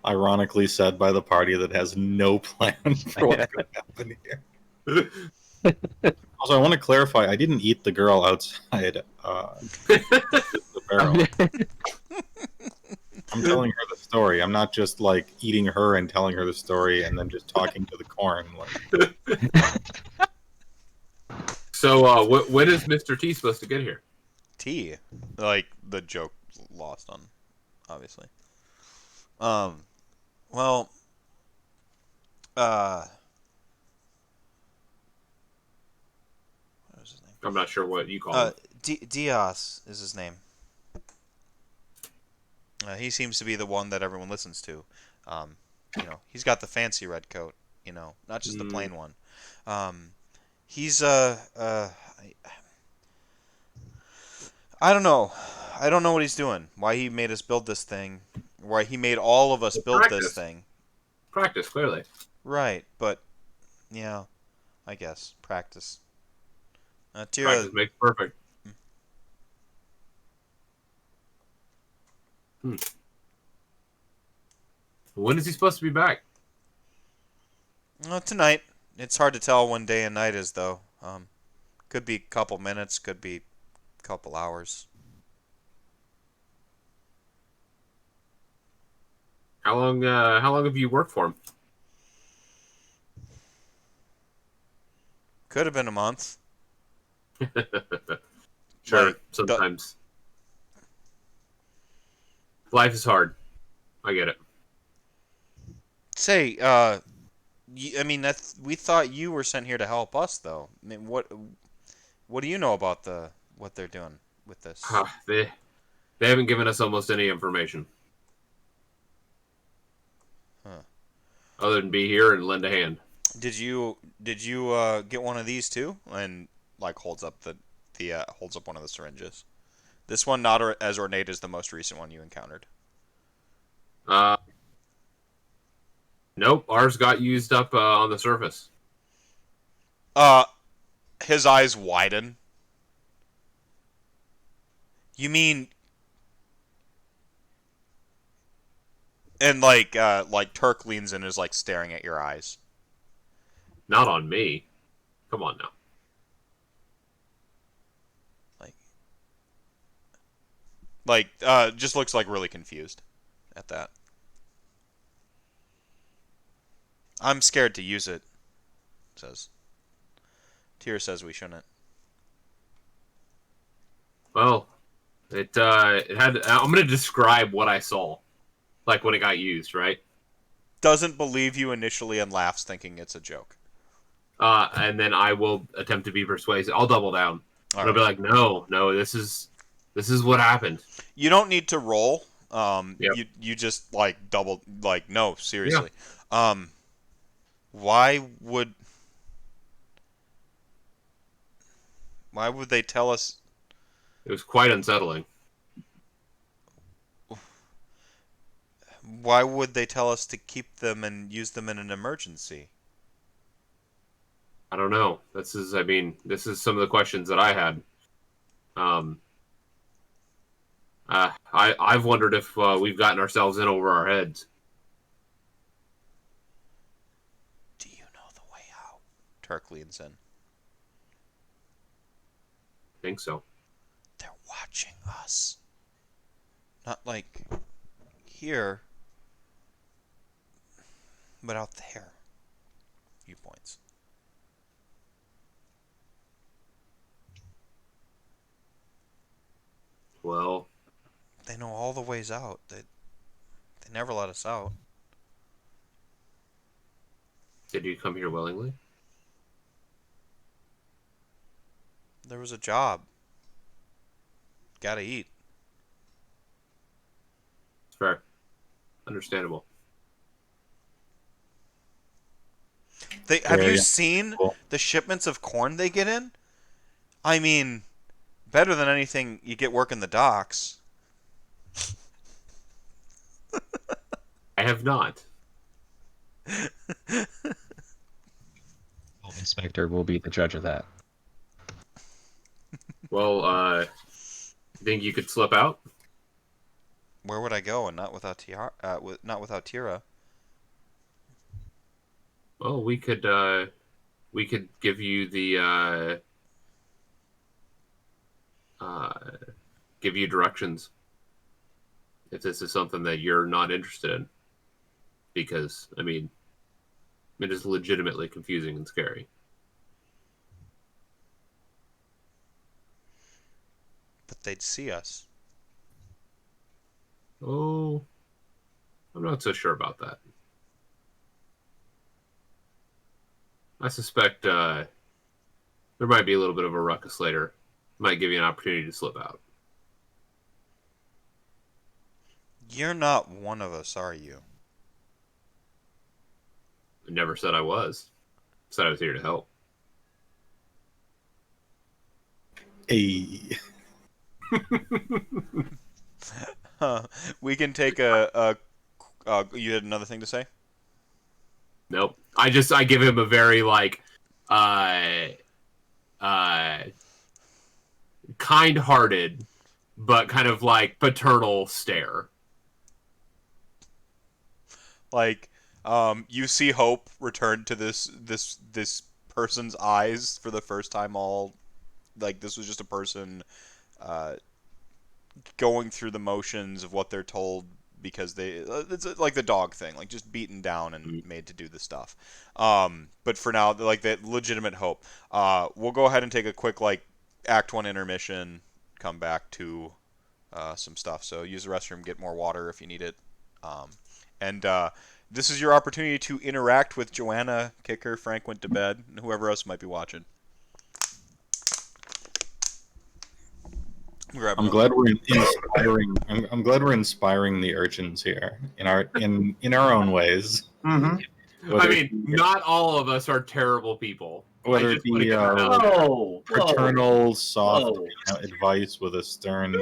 Ironically said by the party that has no plan for what's going to happen here. Also, I want to clarify, I didn't eat the girl outside the barrel. I'm telling her the story. I'm not just, like, eating her and telling her the story and then just talking to the corn. Like. So, when is Mr. T supposed to get here? T, like the joke lost on, obviously. Well, what was his name? I'm not sure what you call him. Diaz is his name. He seems to be the one that everyone listens to. You know, he's got the fancy red coat. You know, not just the plain one. He's I don't know. I don't know what he's doing. Why he made us build this thing. Why he made all of us build this thing. Practice, clearly. Right, but yeah, I guess practice. Tira, Practice makes perfect. When is he supposed to be back? tonight. It's hard to tell when day and night is, though. Could be a couple minutes, could be a couple hours. How long have you worked for him? Could have been a month. Sure, Like, sometimes. Life is hard. I get it. Say, I mean, we thought you were sent here to help us, though. I mean, what do you know about what they're doing with this? They haven't given us almost any information. Huh. Other than be here and lend a hand. Did you get one of these too? And like holds up holds up one of the syringes. This one not as ornate as the most recent one you encountered. Nope, ours got used up on the surface. His eyes widen. You mean? And like Turk leans in and is like staring at your eyes. Not on me. Come on now. Just looks like really confused at that. I'm scared to use it, says. Tyr says we shouldn't. Well, it had. I'm gonna describe what I saw, like when it got used, right? Doesn't believe you initially and laughs, thinking it's a joke. And then I will attempt to be persuasive. I'll double down. I'll be like, no, this is what happened. You don't need to roll. Yep. You just like double no, seriously. Yeah. Why would they tell us? It was quite unsettling. Why would they tell us to keep them and use them in an emergency? I don't know. This is some of the questions that I had. I've wondered if we've gotten ourselves in over our heads. Do you know the way out? Turk leans in. Think so. They're watching us. Not like here, but out there. Few points. Well, they know all the ways out. They never let us out. Did you come here willingly? There was a job. Gotta eat. Fair. Understandable. Have you seen the shipments of corn they get in? I mean, better than anything you get working the docks. I have not. Inspector will be the judge of that. Well, you think you could slip out? Where would I go, and not without not without Tira? Well, we could give you the give you directions if this is something that you're not interested in, because I mean, it is legitimately confusing and scary. But they'd see us. Oh, I'm not so sure about that. I suspect there might be a little bit of a ruckus later. Might give you an opportunity to slip out. You're not one of us, are you? I never said I was. I said I was here to help. Hey. We can take a you had another thing to say? Nope. I give him a very like kind-hearted but kind of like paternal stare. Like, you see hope return to this person's eyes for the first time. All like this was just a person going through the motions of what they're told because it's like the dog thing, like just beaten down and made to do the stuff. But for now, like that legitimate hope. We'll go ahead and take a quick like Act 1 intermission. Come back to some stuff. So use the restroom, get more water if you need it. And this is your opportunity to interact with Joanna, Kicker, Frank went to bed, and whoever else might be watching. I'm glad we're inspiring. I'm glad we're inspiring the urchins here in our own ways. Mm-hmm. I mean, not all of us are terrible people. Whether it be paternal, soft advice with a stern,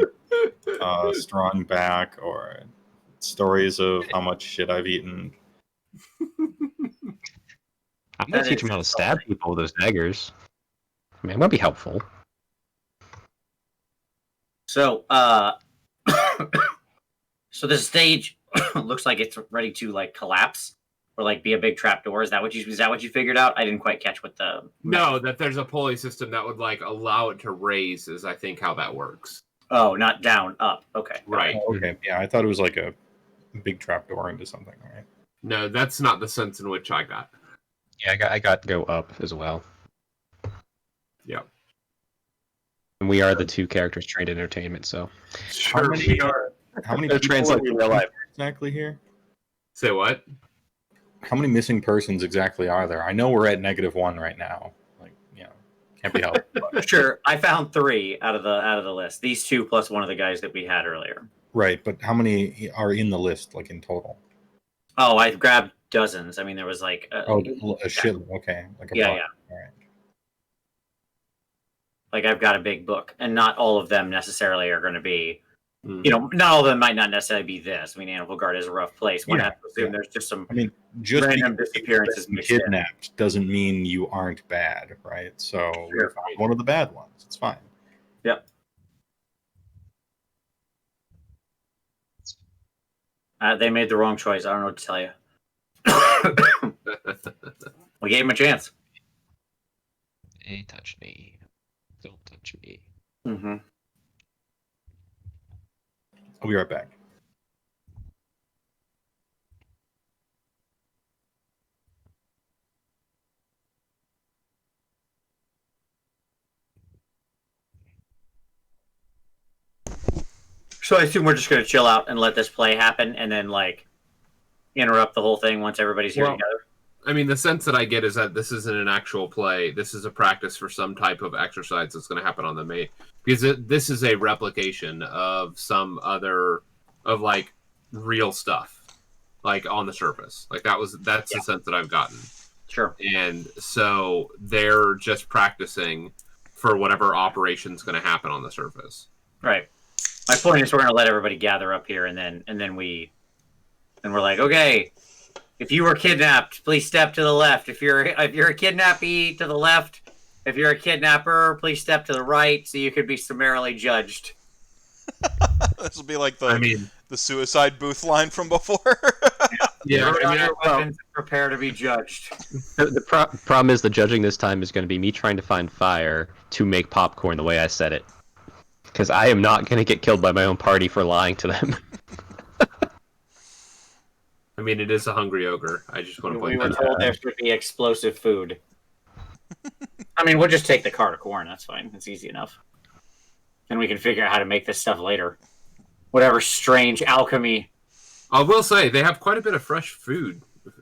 strong back, or stories of how much shit I've eaten. I'm gonna teach them how to stab people with those daggers. I mean, it might be helpful. So, so the stage looks like it's ready to like collapse or like be a big trapdoor. Is that what you figured out? I didn't quite catch what the that there's a pulley system that would like allow it to raise is I think how that works. Oh, not down, up. Okay. Right. Okay. Yeah, I thought it was like a big trapdoor into something, right? No, that's not the sense in which I got. Yeah, I got go up as well. Yeah. And we are the two characters trained in entertainment, so How many people translate are to real life. exactly here? Say what? How many missing persons exactly are there? I know we're at -1 right now. Like, can't be helped. Sure, I found 3 out of the list. These 2 plus one of the guys that we had earlier. Right, but how many are in the list, like in total? Oh, I grabbed dozens. I mean, there was like a shit. Okay, like a yeah, bunch. yeah. All right. Like I've got a big book, and not all of them necessarily are going to be. Not all of them might not necessarily be this. I mean, Anvilgard is a rough place. One has to assume there's just some. I mean, just random disappearances mixed in. kidnapped doesn't mean you aren't bad, right? So we found one of the bad ones. It's fine. Yep. They made the wrong choice. I don't know what to tell you. We gave him a chance. Hey, touch me. Don't touch me. Mm-hmm. I'll be right back. So I assume we're just going to chill out and let this play happen, and then like interrupt the whole thing once everybody's here together. I mean, the sense that I get is that this isn't an actual play. This is a practice for some type of exercise that's going to happen on the main. Because this is a replication of some other, of like real stuff, like on the surface. Like that's the sense that I've gotten. Sure. And so they're just practicing for whatever operation's going to happen on the surface. Right. My point is we're going to let everybody gather up here, and then we And we're like, okay, if you were kidnapped, please step to the left. If you're a kidnappee, to the left. If you're a kidnapper, please step to the right, so you could be summarily judged. This will be like the suicide booth line from before. Yeah, Throw down your weapons and prepare to be judged. The problem is the judging this time is going to be me trying to find fire to make popcorn the way I said it. Because I am not going to get killed by my own party for lying to them. I mean, it is a hungry ogre. I just want to point We were that told out. there should be explosive food. I mean, we'll just take the cart of corn. That's fine. It's easy enough. And we can figure out how to make this stuff later. Whatever strange alchemy. I will say they have quite a bit of fresh food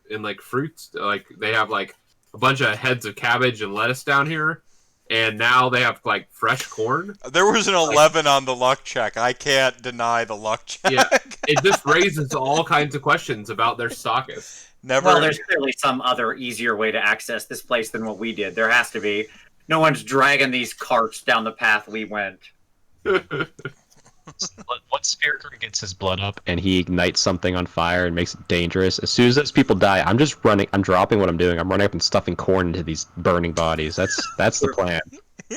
and like fruits. Like they have like a bunch of heads of cabbage and lettuce down here, and now they have like fresh corn. There was an 11 on the luck check. I can't deny the luck check. Yeah, it just raises all kinds of questions about their stockist. Never. Well, there's clearly some other easier way to access this place than what we did. There has to be. No one's dragging these carts down the path we went. Once Fyrgrim gets his blood up and he ignites something on fire and makes it dangerous, as soon as those people die, I'm just running. I'm dropping what I'm doing. I'm running up and stuffing corn into these burning bodies. That's the plan.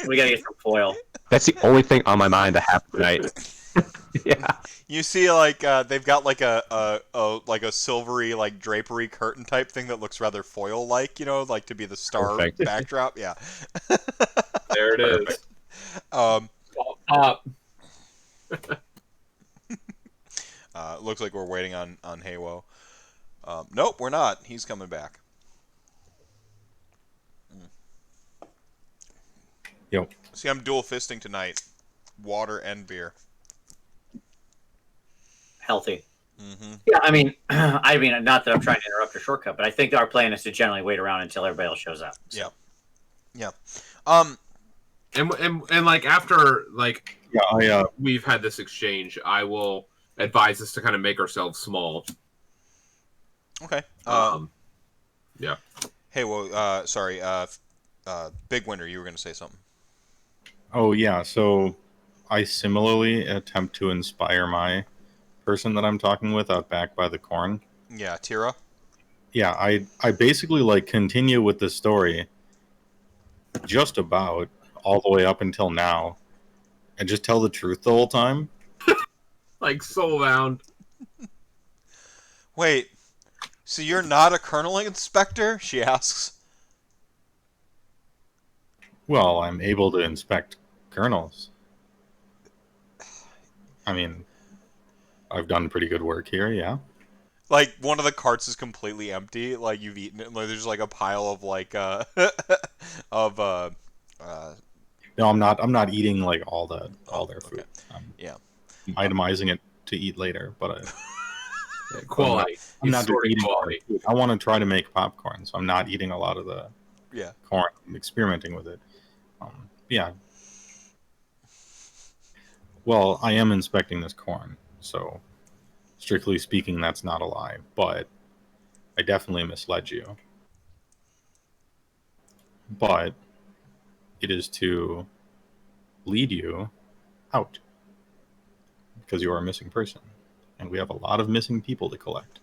We gotta get some foil. That's the only thing on my mind to happen tonight. Yeah. You see, like they've got like a silvery like drapery curtain type thing that looks rather foil-like, like to be the star Perfect. backdrop. Yeah. There it is. Looks like we're waiting on Heywoah. Nope, we're not. He's coming back. Yep. See, I'm dual fisting tonight, water and beer. Healthy. Mm-hmm. Yeah, I mean, not that I'm trying to interrupt your shortcut, but I think our plan is to generally wait around until everybody else shows up. So. Yeah. And like after like Yeah, we've had this exchange, I will advise us to kind of make ourselves small. Okay. Yeah. Hey, sorry. Bigwinter, you were going to say something. Oh yeah, so I similarly attempt to inspire my person that I'm talking with out back by the corn. Yeah, Tira. Yeah, I basically like continue with the story just about all the way up until now and just tell the truth the whole time. Like Soulbound. Wait, so you're not a Colonel Inspector? She asks. Well, I'm able to inspect kernels. I mean, I've done pretty good work here, yeah. Like, one of the carts is completely empty, like, you've eaten it, and like, there's, like, a pile of, like, No, I'm not eating, like, all their food. Okay. Yeah. I'm itemizing it to eat later, but Quality. I'm not just eating quality. food. I want to try to make popcorn, so I'm not eating a lot of the corn. I'm experimenting with it. Yeah. Well, I am inspecting this corn, so strictly speaking, that's not a lie, but I definitely misled you. But it is to lead you out because you are a missing person, and we have a lot of missing people to collect.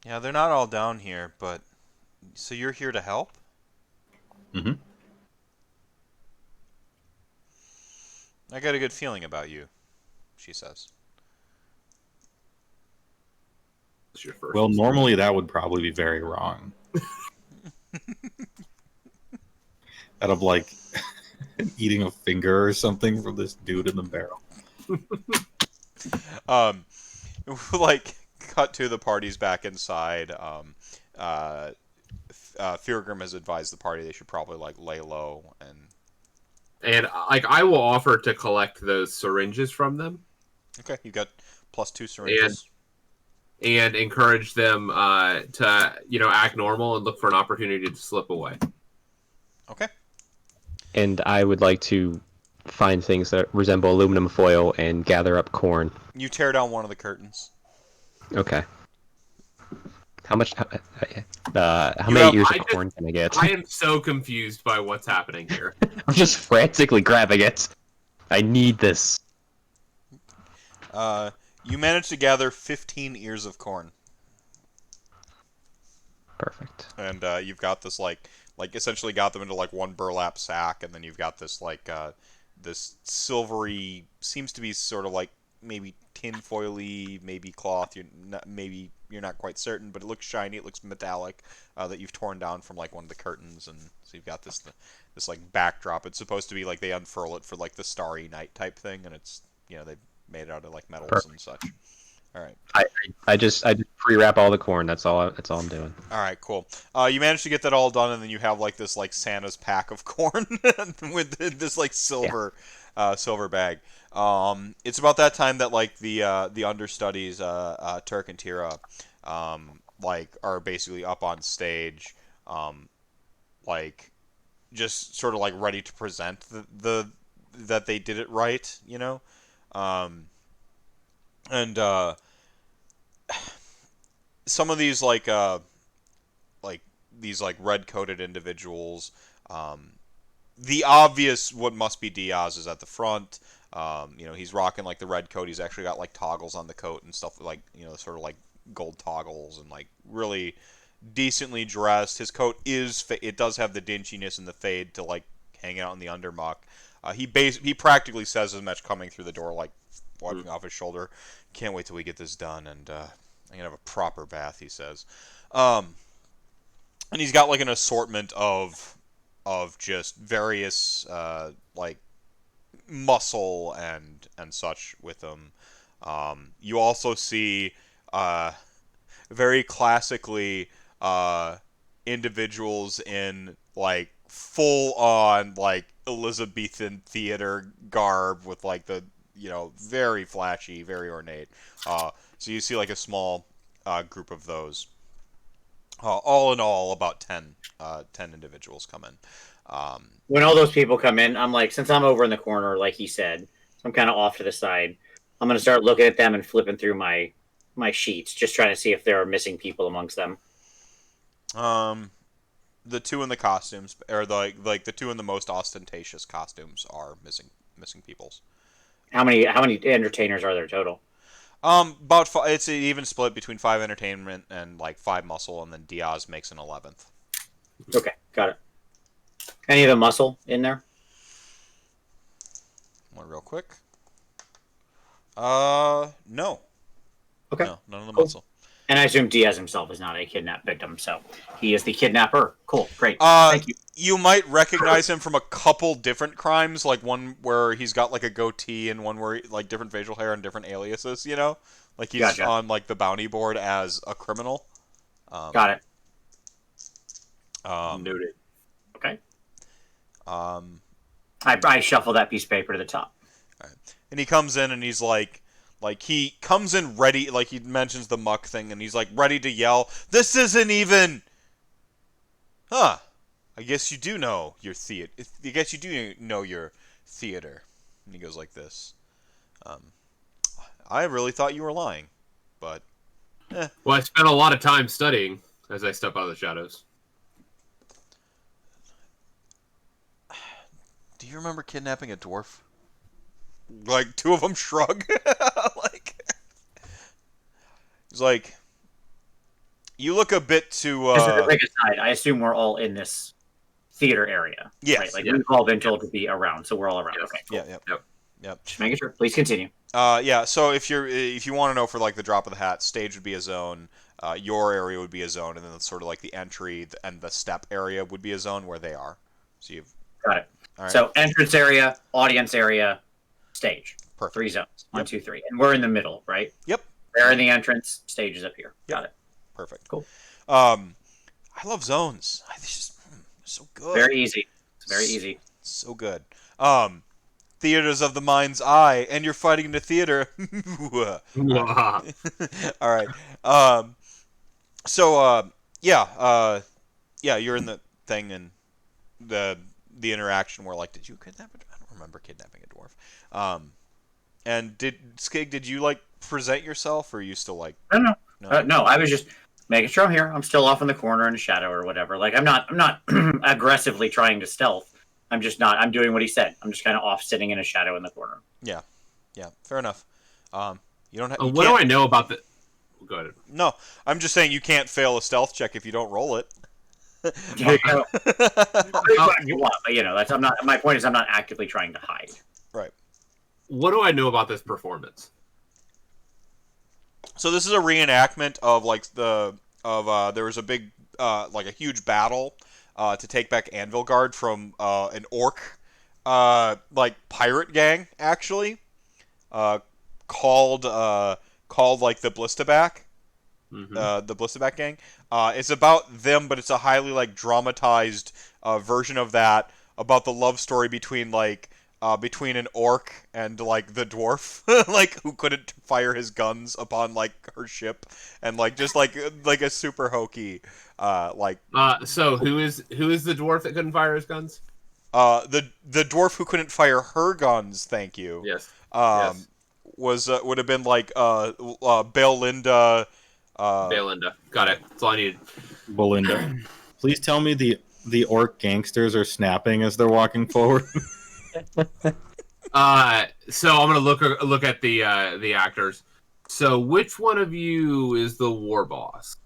Yeah, they're not all down here, but... So you're here to help? Mm-hmm. I got a good feeling about you, she says. It's your first Well, normally that would probably be very wrong. Out of like eating a finger or something from this dude in the barrel. Like, cut to the party's back inside. Fyrgrim has advised the party they should probably, like, lay low And like I will offer to collect those syringes from them. Okay, you got +2 syringes. And encourage them to, act normal and look for an opportunity to slip away. Okay. And I would like to find things that resemble aluminum foil and gather up corn. You tear down one of the curtains. Okay. How many ears of corn can I get? I am so confused by what's happening here. I'm just frantically grabbing it. I need this. You managed to gather 15 ears of corn. Perfect. And you've got this like essentially got them into like one burlap sack, and then you've got this like this silvery, seems to be sort of like maybe tinfoily, maybe cloth. Maybe you're not quite certain, but it looks shiny. It looks metallic. That you've torn down from like one of the curtains, and so you've got this like backdrop. It's supposed to be like they unfurl it for like the Starry Night type thing, and it's they made it out of like metals Perfect. and such. All right. I just pre-wrap all the corn. That's all I'm doing. All right, cool. You managed to get that all done, and then you have like this like Santa's pack of corn with this like silver bag. It's about that time that like the understudies, Turk and Tira, like are basically up on stage, like just sort of like ready to present that they did it right, and some of these like these like red-coated individuals, the obvious what must be Diaz is at the front. He's rocking like the red coat. He's actually got like toggles on the coat and stuff, like sort of like gold toggles, and like really decently dressed. His coat it does have the dinginess and the fade to like hang out in the undermuck. He practically says as much coming through the door, like wiping off his shoulder. Can't wait till we get this done, and I'm gonna have a proper bath, he says. And he's got like an assortment of just various like muscle and such with him. You also see very classically individuals in like full on like Elizabethan theater garb with like the very flashy, very ornate. So you see like a small group of those. All in all, about 10 individuals come in. When all those people come in, I'm like, since I'm over in the corner, like he said, so I'm kind of off to the side. I'm going to start looking at them and flipping through my sheets, just trying to see if there are missing people amongst them. The two in the costumes, or like the two in the most ostentatious costumes, are missing peoples. How many entertainers are there total? About it's an even split between 5 entertainment and like 5 muscle, and then Diaz makes an 11th. Okay, got it. Any of the muscle in there? One real quick. No. Okay. No, none of the Cool. muscle. And I assume Diaz himself is not a kidnapped victim, so he is the kidnapper. Cool, great. Thank you. You might recognize him from a couple different crimes, like one where he's got like a goatee and one where like different facial hair and different aliases, Like he's Gotcha. on like the bounty board as a criminal. Got it. Noted. Okay. I shuffle that piece of paper to the top. And he comes in and he's like he comes in ready, like he mentions the muck thing, and he's like ready to yell, "This isn't even, huh? I guess you do know your theater. I guess you do know your theater." And he goes like this. I really thought you were lying, but Well, I spent a lot of time studying as I step out of the shadows. Do you remember kidnapping a dwarf? Like, two of them shrug. He's like, you look a bit too. Just as a quick aside, I assume we're all in this theater area. Yes. Right? Like we've all been told to be around, so we're all around. Yes. Okay. Cool. Yep. Just making sure. Please continue. Yeah. So if you want to know for like the drop of the hat, stage would be a zone. Your area would be a zone, and then sort of like the entry and the step area would be a zone where they are. So you've Got it. all right. So entrance area, audience area, stage. Perfect. 3 zones. One, Yep. 2, 3, and we're in the middle, right? Yep. They're in the entrance. Stage is up here. Yep. Got it. Perfect. Cool. I love zones. It's just so good. Very easy. It's very easy. So good. Theaters of the mind's eye, and you're fighting in the theater. All right. Yeah, you're in the thing, and the interaction where like, did you kidnap a dwarf? I don't remember kidnapping a dwarf. And Skig, did you like present yourself, or are you still like? No. No. No, I was just making sure I'm here. I'm still off in the corner in the shadow or whatever. Like I'm not aggressively trying to stealth. I'm just not. I'm doing what he said. I'm just kind of off, sitting in a shadow in the corner. Yeah. Fair enough. You don't have. What do I know about the? go ahead. No, I'm just saying you can't fail a stealth check if you don't roll it. You know, you want, but that's I'm not. My point is, I'm not actively trying to hide. Right. What do I know about this performance? So this is a reenactment of there was a big like a huge battle to take back Anvilgard from an orc like pirate gang actually called like the Blistaback. The Blistaback gang. It's about them, but it's a highly like dramatized version of that about the love story between between an orc and like the dwarf, like who couldn't fire his guns upon like her ship, and like just like a super hokey like. So who is the dwarf that couldn't fire his guns? The dwarf who couldn't fire her guns. Thank you. Yes. Yes. Would have been like Belinda. Belinda. Got it. That's all I needed. Belinda. Please tell me the orc gangsters are snapping as they're walking forward. So I'm gonna look at the actors. So which one of you is the war boss?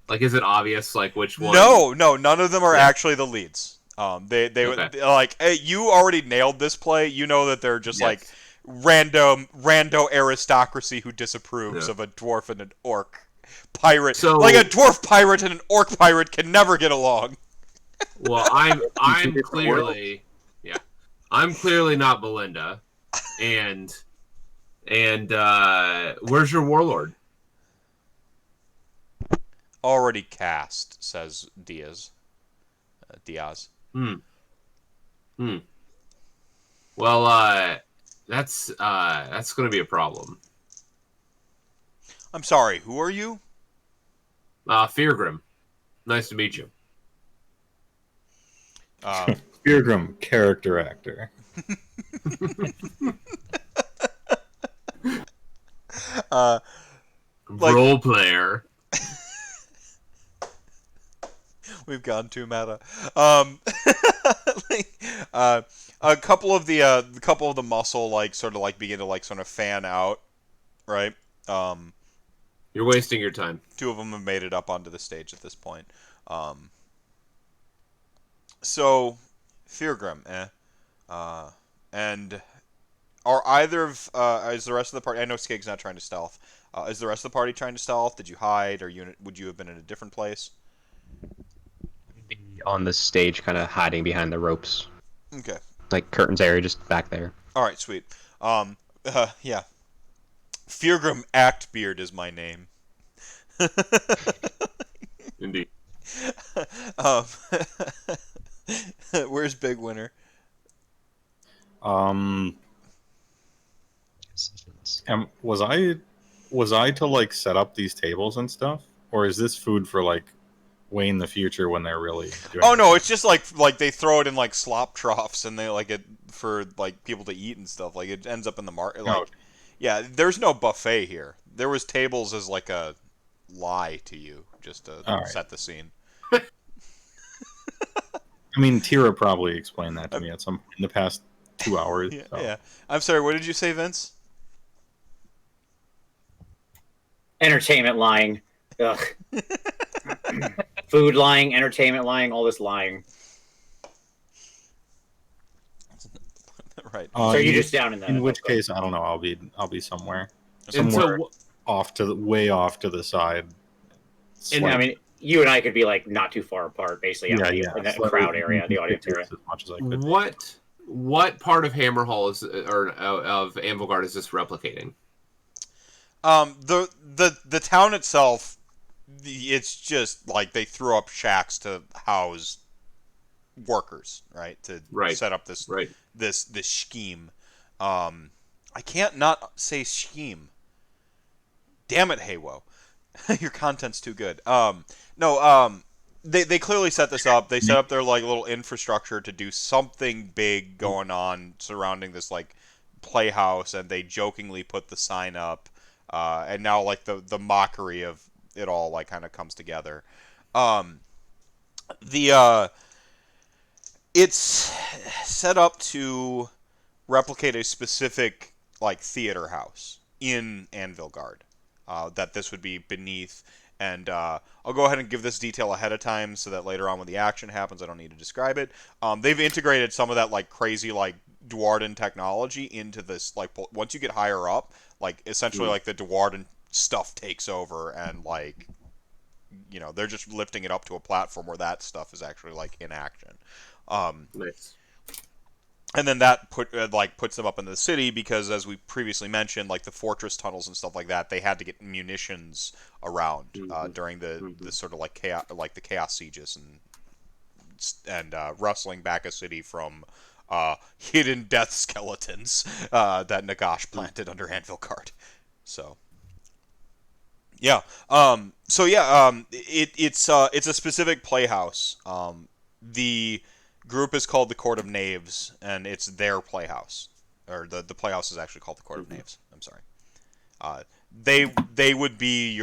Like, is it obvious? Like, which one? No, none of them are actually the leads. They Okay. like hey, you already nailed this play. You know that they're just like rando aristocracy who disapproves of a dwarf and an orc pirate. So, like a dwarf pirate and an orc pirate can never get along. Well, I'm clearly I'm clearly not Belinda, and where's your warlord? Already cast, says Diaz. Well, that's going to be a problem. I'm sorry. Who are you? Fyrgrim. Nice to meet you. Fyrgrim, character actor. Role player. We've gone too meta. A couple of the muscle like sort of like begin to like sort of fan out, right? You're wasting your time. Two of them have made it up onto the stage at this point. So, Fyrgrim, and are either of is the rest of the party? I know Skig's not trying to stealth. Is the rest of the party trying to stealth? Did you hide, or would you have been in a different place? On the stage, kind of hiding behind the ropes. Okay. Like curtains area, just back there. All right, sweet. Yeah. Fyrgrim Actbeard is my name. Indeed. Where's Bigwinter? Was I to like set up these tables and stuff, or is this food for like way in the future when they're really doing Oh no, it's just like they throw it in like slop troughs and they like it for like people to eat and stuff. Like it ends up in the market. Like, yeah, there's no buffet here. There was tables as like a lie to you, just to set the scene. I mean, Tira probably explained that to me at some point in the past 2 hours. Yeah, so. yeah. I'm sorry. What did you say, Vince? Entertainment lying. Ugh. Food lying, entertainment lying, all this lying. Right. So you're just down in the. In which case, I don't know. I'll be somewhere way off to the side. And I mean, you and I could be like not too far apart, basically, in that crowd area, the audience area. As much as I could. What part of Hammerhall of Anvilgard is this replicating? The town itself, it's just like they threw up shacks to house workers, right? To set up this scheme. I can't not say scheme. Damn it, Heywoah. Your content's too good. They clearly set this up. They set up their like little infrastructure to do something big going on surrounding this like playhouse, and they jokingly put the sign up. And now like the mockery of it all like kind of comes together. It's set up to replicate a specific like theater house in Anvilgard. that this would be beneath. And I'll go ahead and give this detail ahead of time so that later on when the action happens, I don't need to describe it. They've integrated some of that like crazy like Dwarden technology into this. Like once you get higher up, like essentially like the Dwarden stuff takes over, and like they're just lifting it up to a platform where that stuff is actually like in action. Nice. And then that puts them up in the city because, as we previously mentioned, like the fortress tunnels and stuff like that, they had to get munitions around during the sort of like the chaos sieges and wrestling back a city from hidden death skeletons that Nagash planted under Anvilgard. So yeah, it's a specific playhouse. The group is called the Court of Knaves, and it's their playhouse, or the playhouse is actually called the Court of Knaves. I'm sorry. They would be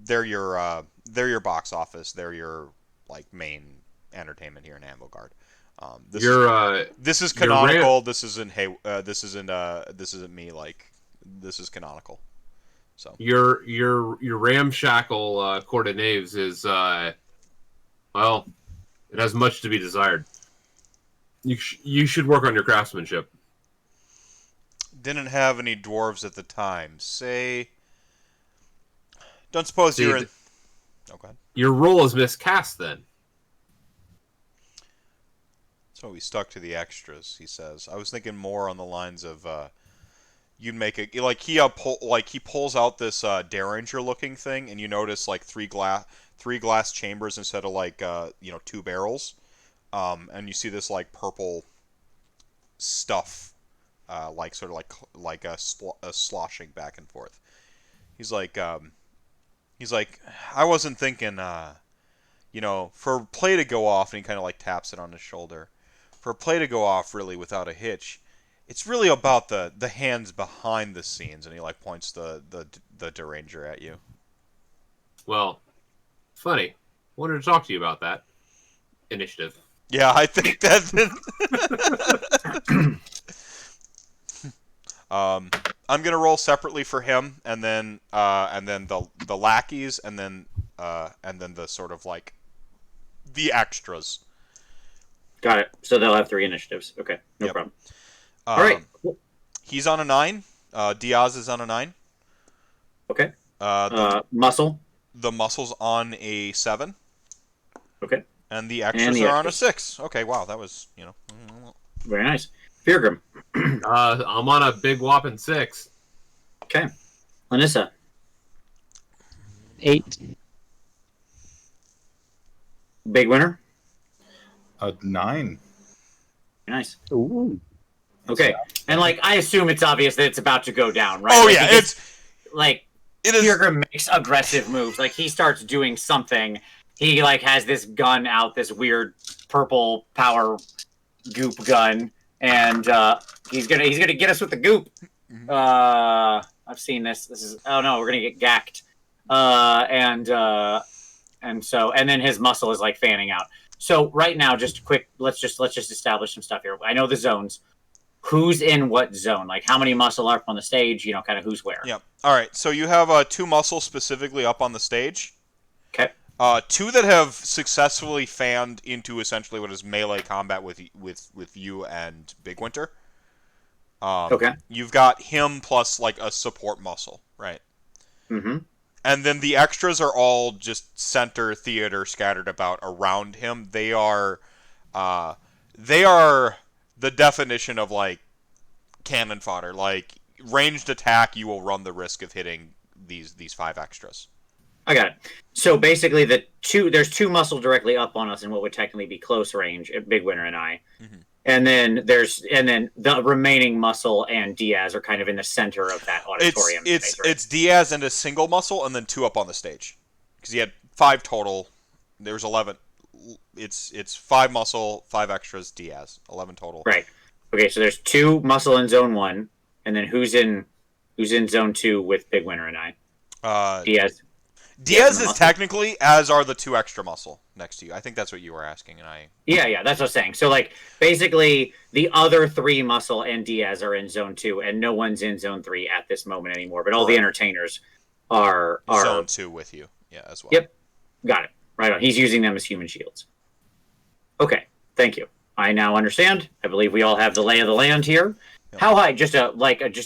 they're your box office. They're your like main entertainment here in Anvilgard. This is canonical. This isn't this isn't me. Like this is canonical. So your ramshackle Court of Knaves is well, it has much to be desired. You should work on your craftsmanship. Didn't have any dwarves at the time. Don't suppose you're in... Oh, go ahead. Your role is miscast, then. So we stuck to the extras, he says. I was thinking more on the lines of... you'd make it... Like, he pulls out this Derringer-looking thing, and you notice, like, three glass chambers instead of, like, 2 barrels. And you see this like purple stuff, like sort of like a sloshing back and forth. He's like, I wasn't thinking, for play to go off, and he kind of like taps it on his shoulder. For play to go off really without a hitch, it's really about the hands behind the scenes, and he like points the Deranger at you. Well, funny. Wanted to talk to you about that initiative. Yeah, I think that. I'm gonna roll separately for him, and then the lackeys, and then the sort of like the extras. Got it. So they'll have 3 initiatives. Okay, no problem. All right. Cool. He's on a 9. Diaz is on a 9. Okay. Muscle. The muscle's on a 7. Okay. And the extras are on a 6. Okay, wow, that was, Very nice. Fyrgrim. I'm on a big whopping 6. Okay. Lanissa. 8. Bigwinter. 9. Very nice. Ooh. Okay. And, like, I assume it's obvious that it's about to go down, right? Oh, like, yeah, it is. Fyrgrim makes aggressive moves. Like, he starts doing something. He like has this gun out, this weird purple power goop gun, and he's gonna get us with the goop. I've seen this. This is we're gonna get gacked. And then his muscle is like fanning out. So right now, just quick, let's just establish some stuff here. I know the zones. Who's in what zone? Like how many muscle are up on the stage? Kind of who's where. Yeah. All right. So you have 2 muscle specifically up on the stage. Okay. 2 that have successfully fanned into essentially what is melee combat with you and Bigwinter. Okay. You've got him plus like a support muscle, right? Mm-hmm. And then the extras are all just center theater scattered about around him. They are the definition of like cannon fodder. Like ranged attack, you will run the risk of hitting these 5 extras. I got it. So basically, there's 2 muscle directly up on us in what would technically be close range, Bigwinter and I, and then the remaining muscle and Diaz are kind of in the center of that auditorium. It's Diaz and a single muscle, and then 2 up on the stage, because he had 5 total. There's 11. It's 5 muscle, 5 extras, Diaz, 11 total. Right. Okay, so there's 2 muscle in zone 1, and then who's in zone 2 with Bigwinter and I? Diaz. Diaz is technically, as are the 2 extra muscle next to you. I think that's what you were asking, and I... Yeah, that's what I'm saying. So, like, basically, the other 3 muscle and Diaz are in Zone 2, and no one's in Zone 3 at this moment anymore, but all the entertainers are Zone 2 with you, yeah, as well. Yep, got it. Right on. He's using them as human shields. Okay, thank you. I now understand. I believe we all have the lay of the land here. Yep. How high? Just a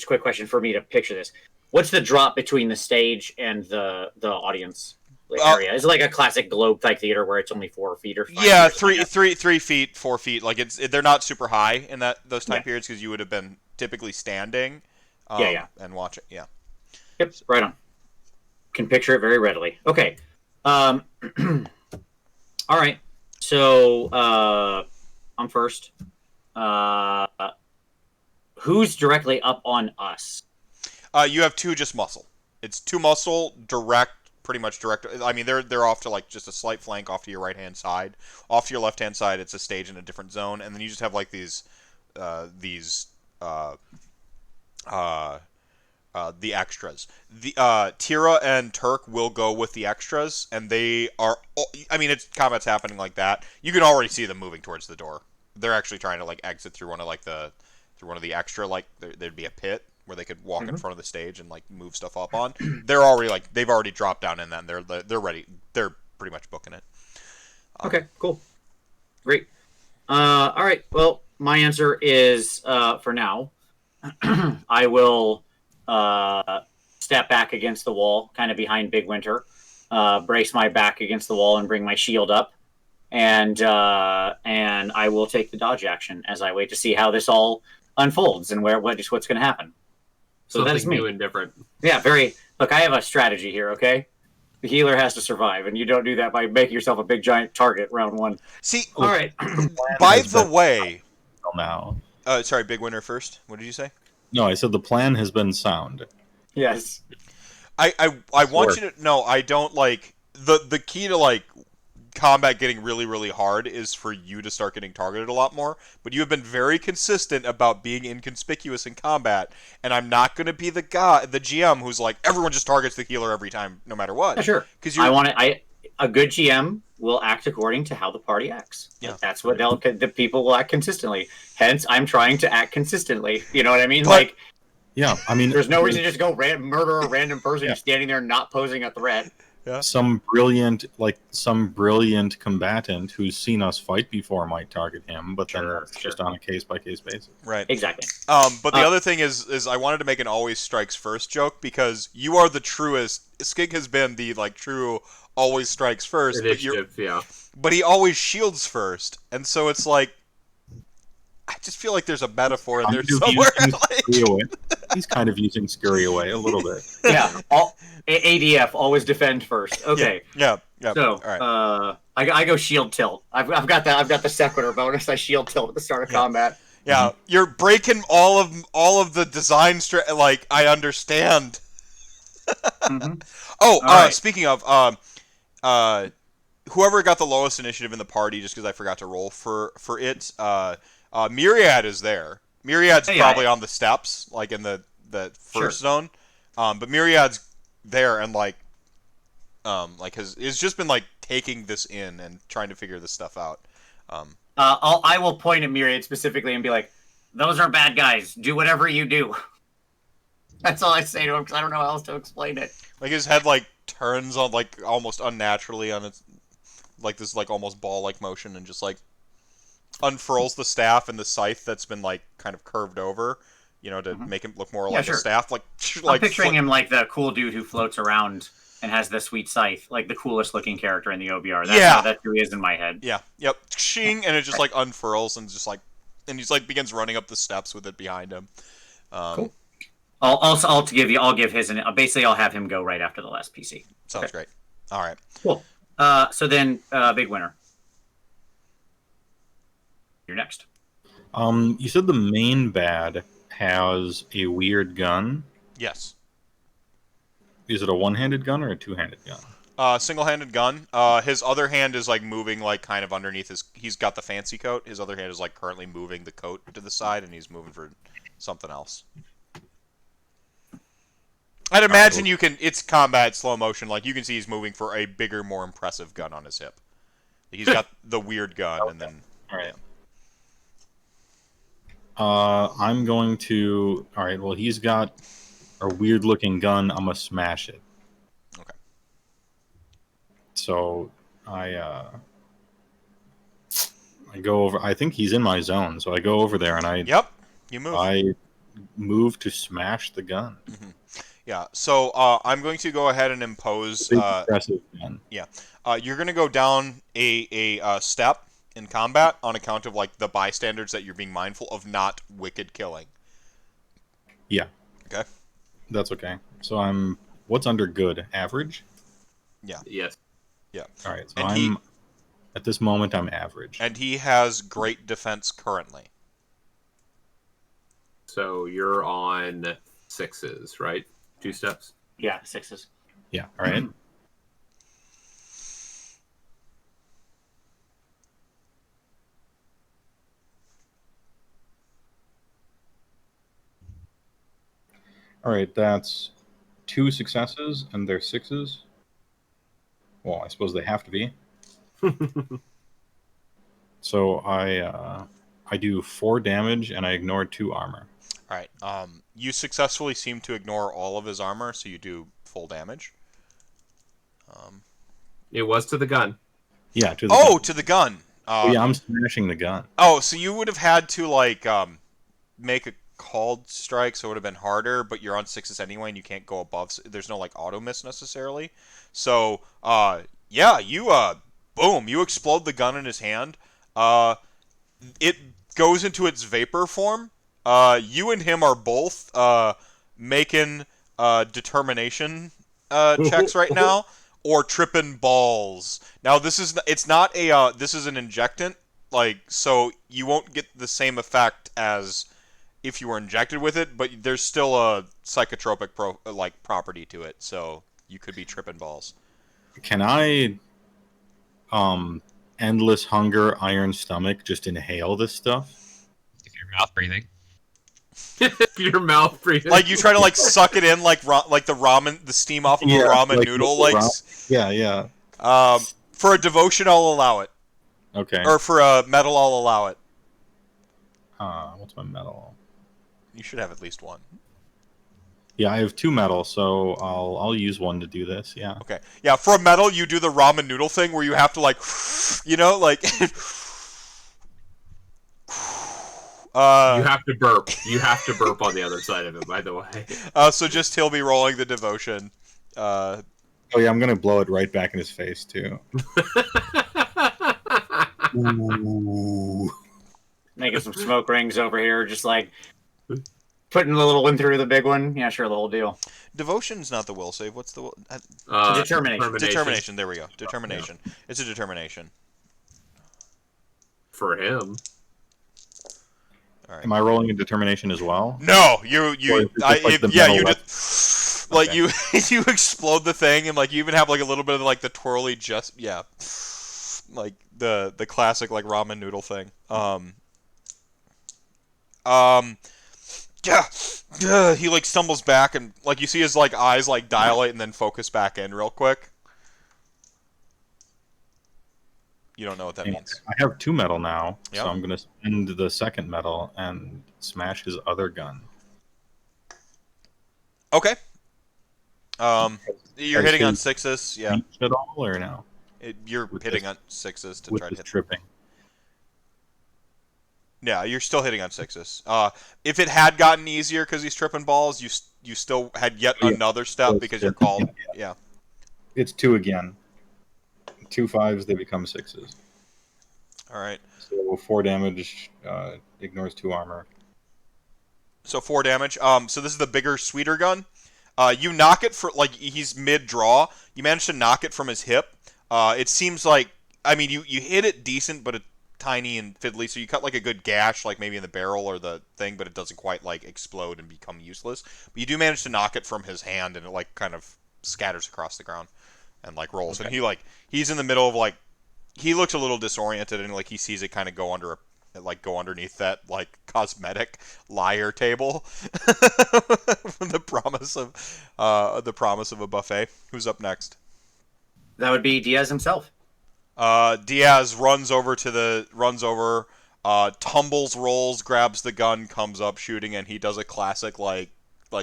quick question for me to picture this. What's the drop between the stage and the audience area? Is it like a classic globe-type theater where it's only 4 feet or 5 Yeah, feet? 3 feet, 4 feet. Like they're not super high in those time periods because you would have been typically standing. And watching. Yeah. Yep. Right on. Can picture it very readily. Okay. All right. So I'm first. Who's directly up on us? You have 2 just muscle. It's 2 muscle direct, pretty much direct. I mean, they're off to like just a slight flank off to your right hand side. Off to your left hand side, it's a stage in a different zone, and then you just have like these the extras. The Tira and Turk will go with the extras, and they are. I mean, it's combat's happening like that. You can already see them moving towards the door. They're actually trying to like exit through one of the extra, like there'd be a pit where they could walk in front of the stage and like move stuff up on. They're already they've already dropped down in that. And they're ready. They're pretty much booking it. Okay, cool, great. All right. Well, my answer is for now. I will step back against the wall, kind of behind Bigwinter, brace my back against the wall, and bring my shield up, and I will take the dodge action as I wait to see how this all unfolds and what's going to happen. So that's me. New and different. Yeah, very. Look, I have a strategy here. Okay, the healer has to survive, and you don't do that by making yourself a big giant target round 1. See, all right. By the way, now. Sorry, Bigwinter first. What did you say? No, I said the plan has been sound. Yes. I want you to know I don't like the key to like combat getting really, really hard is for you to start getting targeted a lot more, but you have been very consistent about being inconspicuous in combat, and I'm not going to be the GM who's like, everyone just targets the healer every time, no matter what. Yeah, sure. Because a good GM will act according to how the party acts. Yeah. Like, that's what the people will act consistently. Hence, I'm trying to act consistently. You know what I mean? Yeah, I mean, there's no reason to just go murder a random person who's standing there not posing a threat. Yeah. Some brilliant combatant who's seen us fight before might target him, but then that's just on a case-by-case basis. Right. Exactly. But the other thing is I wanted to make an always strikes first joke because you are the truest. Skig has been the true always strikes first, but he always shields first, and so it's like I just feel like there's a metaphor in there somewhere. He's kind of using scurry away a little bit. Yeah. ADF, always defend first. Okay. Yeah. So, all right. I go shield tilt. I've got the sequitur bonus. I shield tilt at the start of combat. Yeah, you're breaking all of the design I understand. Right. Speaking of whoever got the lowest initiative in the party, just because I forgot to roll for it, Myriad is there. Myriad's probably on the steps, like in the first zone. But Myriad's there and has just been taking this in and trying to figure this stuff out. I will point at Myriad specifically and be like, "Those are bad guys. Do whatever you do." That's all I say to him because I don't know how else to explain it. His head turns on almost unnaturally on its this almost ball motion and just unfurls the staff and the scythe that's been kind of curved over, to make him look more like a staff. I'm picturing him like the cool dude who floats around and has the sweet scythe, like the coolest looking character in the OBR. That's who he is in my head. Yeah. Yep. Shing, and it just unfurls and just and he's begins running up the steps with it behind him. Cool. I'll give his, and basically I'll have him go right after the last PC. Sounds great. All right. Cool. So then, Bigwinter, you're next. You said the main bad has a weird gun. Yes. Is it a one-handed gun or a two-handed gun? Single-handed gun. His other hand is moving kind of underneath his. He's got the fancy coat. His other hand is currently moving the coat to the side, and he's moving for something else. I'd imagine you can. It's combat slow motion. You can see he's moving for a bigger, more impressive gun on his hip. He's got the weird gun, and then. All right. I'm going to. All right. Well, he's got a weird-looking gun. I'm gonna smash it. So I go over. I think he's in my zone, so I go over there and Yep, you move. I move to smash the gun. Yeah, so I'm going to go ahead and impose. Big aggressive gun. Yeah, you're going to go down a step in combat on account of like the bystanders that you're being mindful of not wicked killing. Yeah. Okay. That's okay. So I'm. What's under good? Average. Yeah. Yes. Yeah. All right. So And at this moment I'm average. And he has great defense currently. So you're on 6s, right? 2 steps. Yeah, 6s. Yeah. All right. All right. That's 2 successes, and they're 6s. Well, I suppose they have to be. So I do 4 damage, and I ignore 2 armor. All right. You successfully seem to ignore all of his armor, so you do full damage. It was to the gun. Yeah. To the Oh, gun. to the gun. Yeah, I'm smashing the gun. Oh, so you would have had to like make a called strike, so it would have been harder. But you're on 6s anyway, and you can't go above. There's no like auto miss necessarily. So yeah, you boom, you explode the gun in his hand. It goes into its vapor form. You and him are both making determination checks right now, or tripping balls. Now this is it's not a this is an injectant, like, so you won't get the same effect as if you were injected with it, but there's still a psychotropic property to it, so you could be tripping balls. Can I endless hunger, iron stomach, just inhale this stuff? If you're mouth breathing. Your mouth breathing. Like you try to like suck it in like the ramen, the steam off of a ramen noodle, like yeah. For a devotion, I'll allow it. Okay. Or for a metal, I'll allow it. What's my metal? You should have at least one. Yeah, I have 2 metal, so I'll use 1 to do this. Yeah. Okay. Yeah, for a metal, you do the ramen noodle thing where you have to like, you know, like. You have to burp. You have to burp on the other side of it, by the way. So just he'll be rolling the devotion. Oh yeah, I'm gonna blow it right back in his face too. Ooh. Making some smoke rings over here, just like putting the little one through the big one. Yeah, sure, the whole deal. Devotion's not the will save. What's the will? Determination. Determination. There we go. Determination. Yeah. It's a determination. For him. All right. Am I rolling a determination as well? No, you just like you you explode the thing, and like you even have like a little bit of like the twirly like the classic like ramen noodle thing. Yeah, he like stumbles back, and like you see his like eyes like dilate and then focus back in real quick. You don't know what that means. I have 2 metal now, Yep. so I'm gonna spend the 2nd metal and smash his other gun. Okay. You're hitting on 6s, yeah. At all or no? You're With hitting this- on 6s to With try to this hit. tripping. Yeah, you're still hitting on 6s. If it had gotten easier because he's tripping balls, you still had yet another step because you're called. Yeah. It's 2 again. 2 5s, they become 6s. All right. So 4 damage, ignores 2 armor. So 4 damage. So this is the bigger, sweeter gun. You knock it for like he's mid draw. You manage to knock it from his hip. It seems like you hit it decent, but it's tiny and fiddly. So you cut like a good gash, like maybe in the barrel or the thing, but it doesn't quite like explode and become useless. But you do manage to knock it from his hand, and it like kind of scatters across the ground and like rolls. Okay. And he's in the middle of like he looks a little disoriented, and like he sees it kind of go underneath that like cosmetic liar table. the promise of a buffet. Who's up next? That would be Diaz himself. Diaz runs over, tumbles, rolls, grabs the gun, comes up shooting, and he does a classic like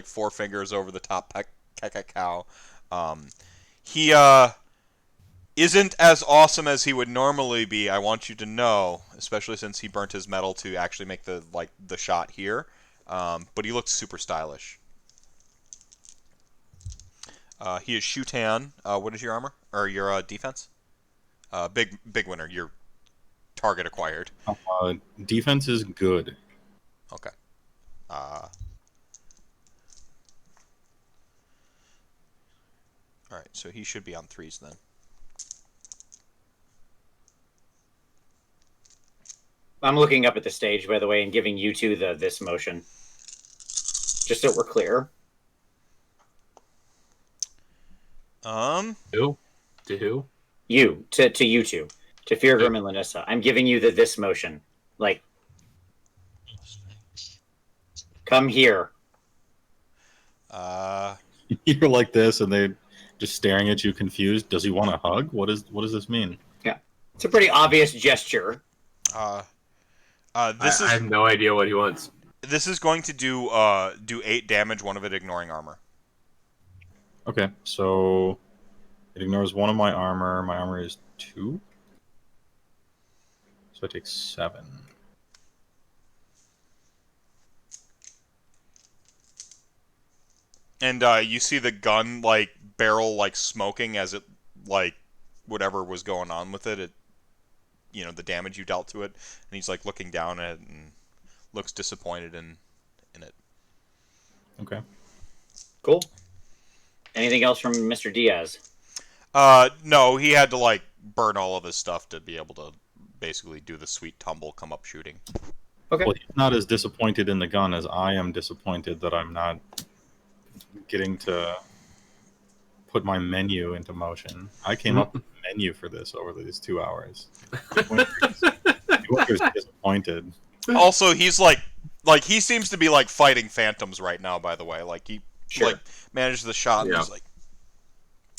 4 fingers over the top cow. He isn't as awesome as he would normally be. I want you to know, especially since he burnt his metal to actually make the shot here. But he looks super stylish. He is Shutan. What is your armor or your defense? Bigwinter. Your target acquired. Defense is good. Okay. All right, so he should be on 3s then. I'm looking up at the stage, by the way, and giving you two this motion. Just so we're clear. Who? To who? You. To you two. To Fyrgrim and Lanissa. I'm giving you this motion. Like, come here. You're like this, and they're just staring at you, confused. Does he want a hug? What does this mean? Yeah, it's a pretty obvious gesture. I have no idea what he wants. This is going to do 8 damage, one of it ignoring armor. Okay, so it ignores one of my armor. My armor is 2. So I take 7. And you see the gun barrel smoking as it whatever was going on with it. The damage you dealt to it, and he's looking down at it and looks disappointed in it. Okay. Cool. Anything else from Mr. Diaz? No, he had to burn all of his stuff to be able to basically do the sweet tumble come up shooting. Okay. Well, he's not as disappointed in the gun as I am disappointed that I'm not getting to put my menu into motion. I came up with a menu for this over these 2 hours. Winter's disappointed. Also, he's he seems to be fighting phantoms right now. By the way, he managed the shot. Yeah.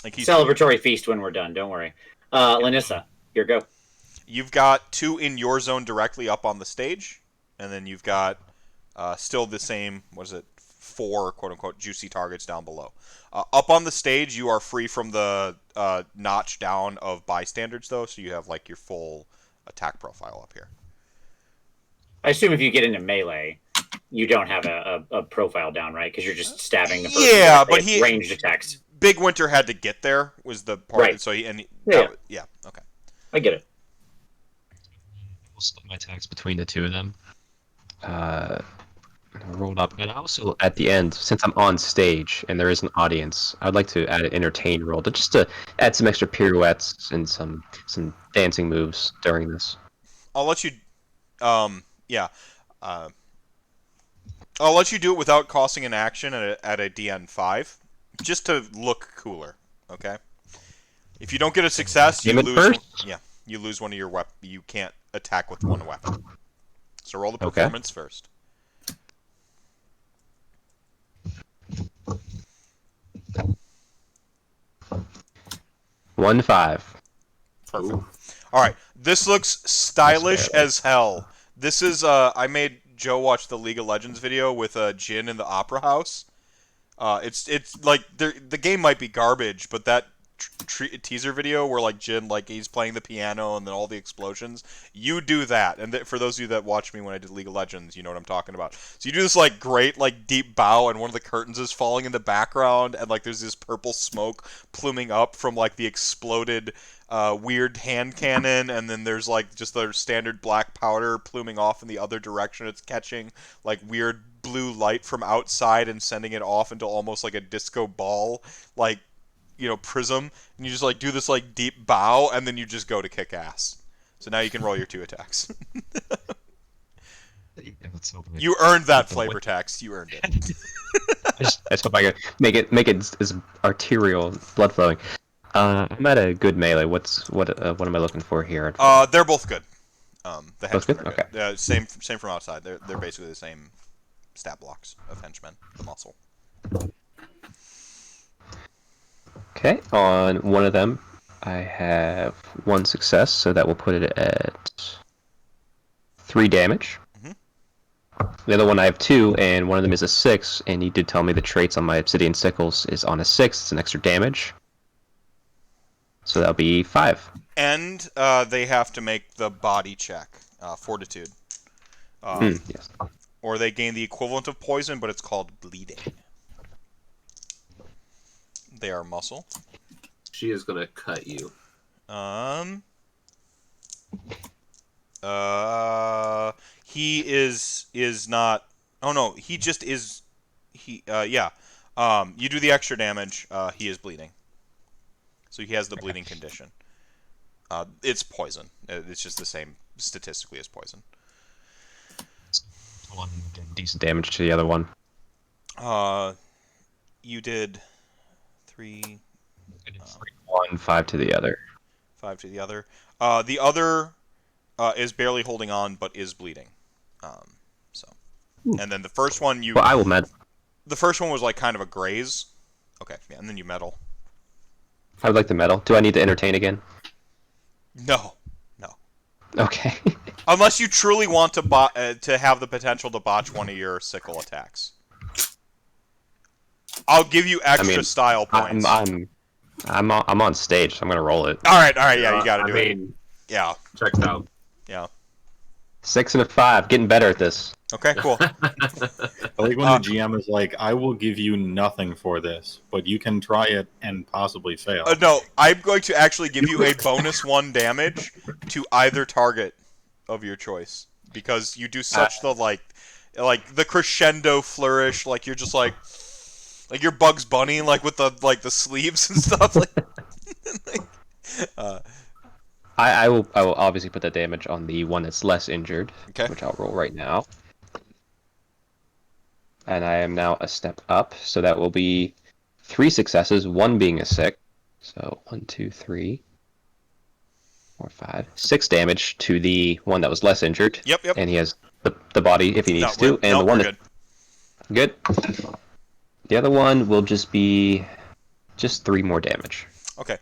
And he's Celebratory feast when we're done. Don't worry. Lanissa, your go. You've got 2 in your zone directly up on the stage, and then you've got still the same. What is it? 4 quote unquote juicy targets down below. Up on the stage, you are free from the notch down of bystanders, though, so you have your full attack profile up here. I assume if you get into melee, you don't have a profile down, right? Because you're just stabbing the person. Yeah, but he ranged attacks. Bigwinter had to get there was the part. Right. So Yeah. Okay. I get it. We'll split my attacks between the 2 of them. Rolled up, and also at the end, since I'm on stage and there is an audience, I'd like to add an entertain roll to add some extra pirouettes and some dancing moves during this. I'll let you. I'll let you do it without costing an action at a DN5, just to look cooler. Okay. If you don't get a success, you lose. First? You lose one of your weapons. You can't attack with one weapon. So roll the performance first. 1-5. Perfect. All right, this looks stylish as hell. This is I made Joe watch the League of Legends video with Jin in the Opera House. It's the game might be garbage, but that teaser video where Jin he's playing the piano and then all the explosions, you do that. And for those of you that watched me when I did League of Legends, you know what I'm talking about. So you do this great deep bow, and one of the curtains is falling in the background, and there's this purple smoke pluming up from the exploded weird hand cannon, and then there's just the standard black powder pluming off in the other direction. It's catching weird blue light from outside and sending it off into almost a disco ball prism, and you just do this deep bow, and then you just go to kick ass. So now you can roll your 2 attacks. You earned that flavor text. You earned it. I just hope I can make it as arterial, blood flowing. I'm at a good melee. What am I looking for here? They're both good. The henchmen good? are good. Okay. Same from outside. They're basically the same stat blocks of henchmen. The muscle. Okay, on one of them, I have 1 success, so that will put it at 3 damage. Mm-hmm. The other one I have 2, and one of them is a 6, and you did tell me the traits on my Obsidian Sickles is on a 6, it's an extra damage. So that'll be 5. And they have to make the body check, fortitude. Yes. Or they gain the equivalent of poison, but it's called bleeding. They are muscle. She is gonna cut you. He is not. Oh no, he just is. Yeah. You do the extra damage. He is bleeding. So he has the bleeding condition. It's poison. It's just the same statistically as poison. One did decent damage to the other one. You did 3. I did 1, 5 to the other. 5 to the other. The other is barely holding on, but is bleeding. And then the first one you. Well, I will med. The first one was like kind of a graze. Okay, yeah, and then you meddle. I would like the medal. Do I need to entertain again? No. Okay. Unless you truly want to have the potential to botch one of your sickle attacks. I'll give you extra style points. I'm on stage, so I'm gonna roll it. All right, yeah, you gotta do it. Yeah. Checks out. Yeah. 6 and a 5, getting better at this. Okay, cool. I like when the GM is like, I will give you nothing for this, but you can try it and possibly fail. No, I'm going to actually give you a bonus 1 damage to either target of your choice. Because you do such the, like the crescendo flourish, like you're just like you're Bugs Bunny, like with the sleeves and stuff. I will obviously put that damage on the one that's less injured, Okay. which I'll roll right now. And I am now a step up, so that will be 3 successes, 1 being a 6. So 1, 2, 3, 4, 5, 6 damage to the one that was less injured. Yep. And he has the body if he needs to, and the one we're good. The other one will just be 3 more damage. Okay.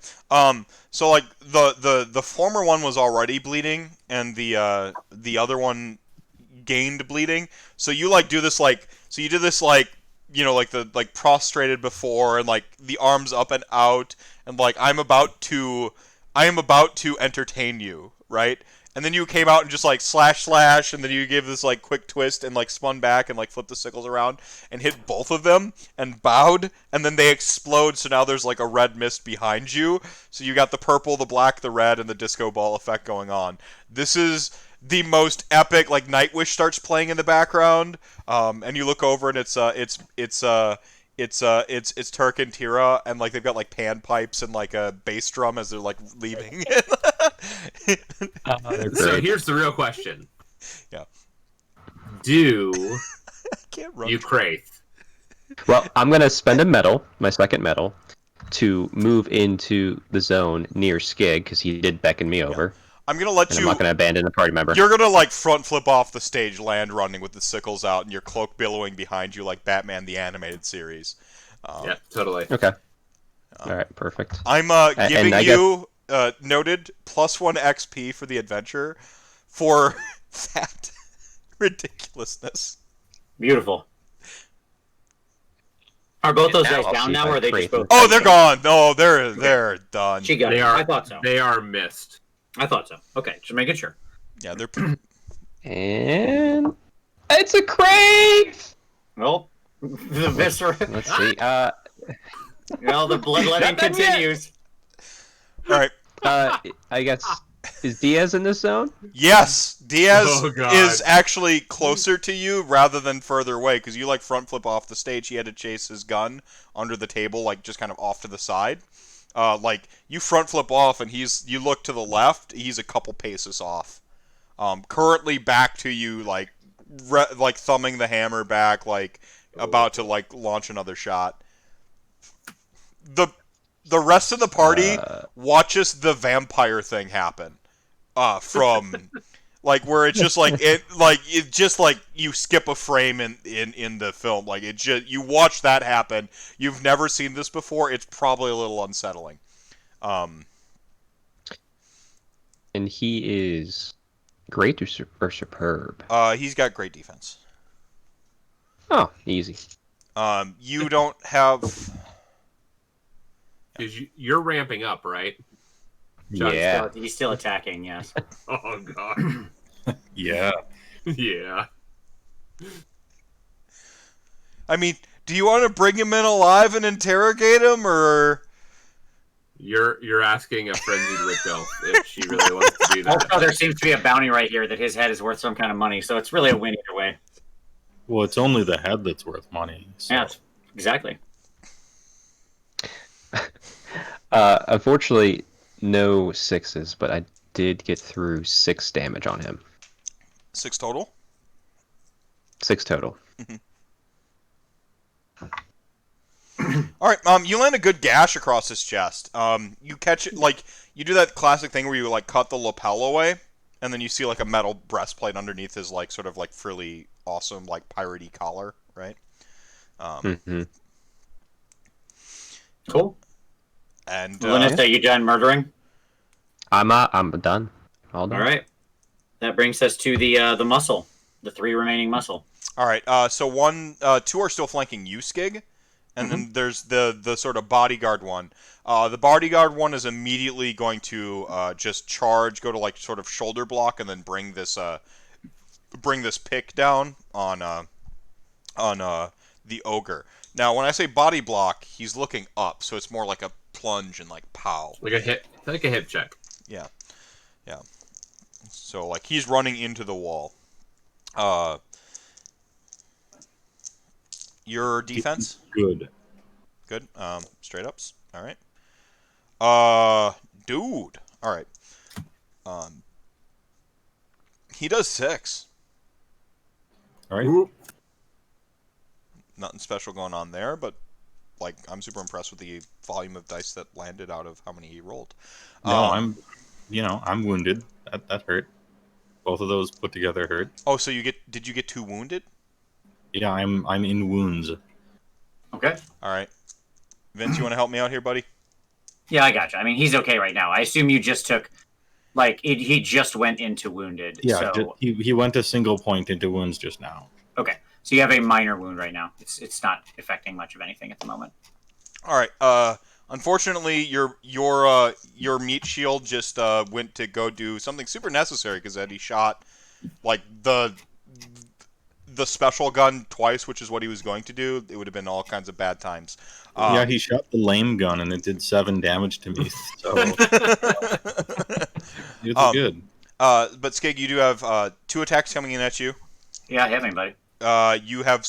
So like the former one was already bleeding, and the other one gained bleeding. So you do this you did this the prostrated before, and the arms up and out, and I am about to entertain you, right? And then you came out and just slash, and then you gave this quick twist and spun back and flipped the sickles around and hit both of them and bowed, and then they explode. So now there's a red mist behind you. So you got the purple, the black, the red, and the disco ball effect going on. This is the most epic. Nightwish starts playing in the background, and you look over and it's Turk and Tira, and they've got pan pipes and a bass drum as they're leaving. So here's the real question. Yeah. Do Can't run. you Kraith? Well, I'm gonna spend a medal, my second medal, to move into the zone near Skig because he did beckon me over. I'm gonna let And you. I'm not gonna abandon a party member. You're gonna front flip off the stage, land running with the sickles out, and your cloak billowing behind you like Batman the Animated Series. Yeah, totally. Okay. All right, perfect. I'm giving you noted +1 XP for the adventure for that ridiculousness. Beautiful. Are both those guys I'll down see now, if or I are they just create both? Oh, they're gone. No, they're done. She got They it. are. I thought so. They are missed. I thought so. Okay, just making sure. Yeah, they're. And it's a crave. Well, the viscera. Let's see. Well, the bloodletting continues. All right. I guess is Diaz in this zone? Yes, Diaz Oh, God. is actually closer to you rather than further away, because you front flip off the stage. He had to chase his gun under the table, just kind of off to the side. You front flip off, and you look to the left. He's a couple paces off. Currently back to you, thumbing the hammer back, about to launch another shot. The rest of the party watches the vampire thing happen. From where it's just you skip a frame in the film. You watch that happen. You've never seen this before. It's probably a little unsettling. And he is great or superb? He's got great defense. Oh, easy. You don't have. Because you're ramping up, right? Yeah. He's still attacking, yes. Oh god. Yeah. Yeah. I mean, do you want to bring him in alive and interrogate him, or? You're asking a frenzied witch elf if she really wants to do that. Also, there seems to be a bounty right here that his head is worth some kind of money, so it's really a win either way. Well, it's only the head that's worth money. So. Yeah, exactly. Unfortunately, no sixes, but I did get through 6 damage on him. 6 total? 6 total. All right, you land a good gash across his chest. You catch it, like, you do that classic thing where you, like, cut the lapel away, and then you see, like, a metal breastplate underneath his, like, sort of, like, frilly, awesome, like, piratey collar, right? Cool. And, Lanissa, you done murdering? I'm done. All done. All right. That brings us to the muscle. The 3 remaining muscle. all right, so 2 are still flanking you, Skig, and then there's the sort of bodyguard one. The bodyguard one is immediately going to just charge, go to, like, sort of shoulder block, and then bring this pick down on the ogre. Now, when I say body block, he's looking up, so it's more like a plunge and, like, pow. Like a hip check. Yeah. So, like, he's running into the wall. Your defense? Good. Good. Straight ups. All right. Dude. All right. He does 6. All right. Nothing special going on there, but, like, I'm super impressed with the volume of dice that landed out of how many he rolled. No, I'm wounded. That hurt. Both of those put together hurt. Oh, so did you get 2 wounded? Yeah, I'm in wounds. Okay. All right. Vince, you want to help me out here, buddy? Yeah, I gotcha. I mean, he's okay right now. I assume you just took, like, he just went into wounded. Yeah, So... he went a single point into wounds just now. Okay. So you have a minor wound right now. It's not affecting much of anything at the moment. All right. Unfortunately, your meat shield just went to go do something super necessary because Eddie shot, like, the special gun twice, which is what he was going to do. It would have been all kinds of bad times. Yeah, he shot the lame gun and it did 7 damage to me. So it was good. But Skig, you do have 2 attacks coming in at you. Yeah, I have anybody. You have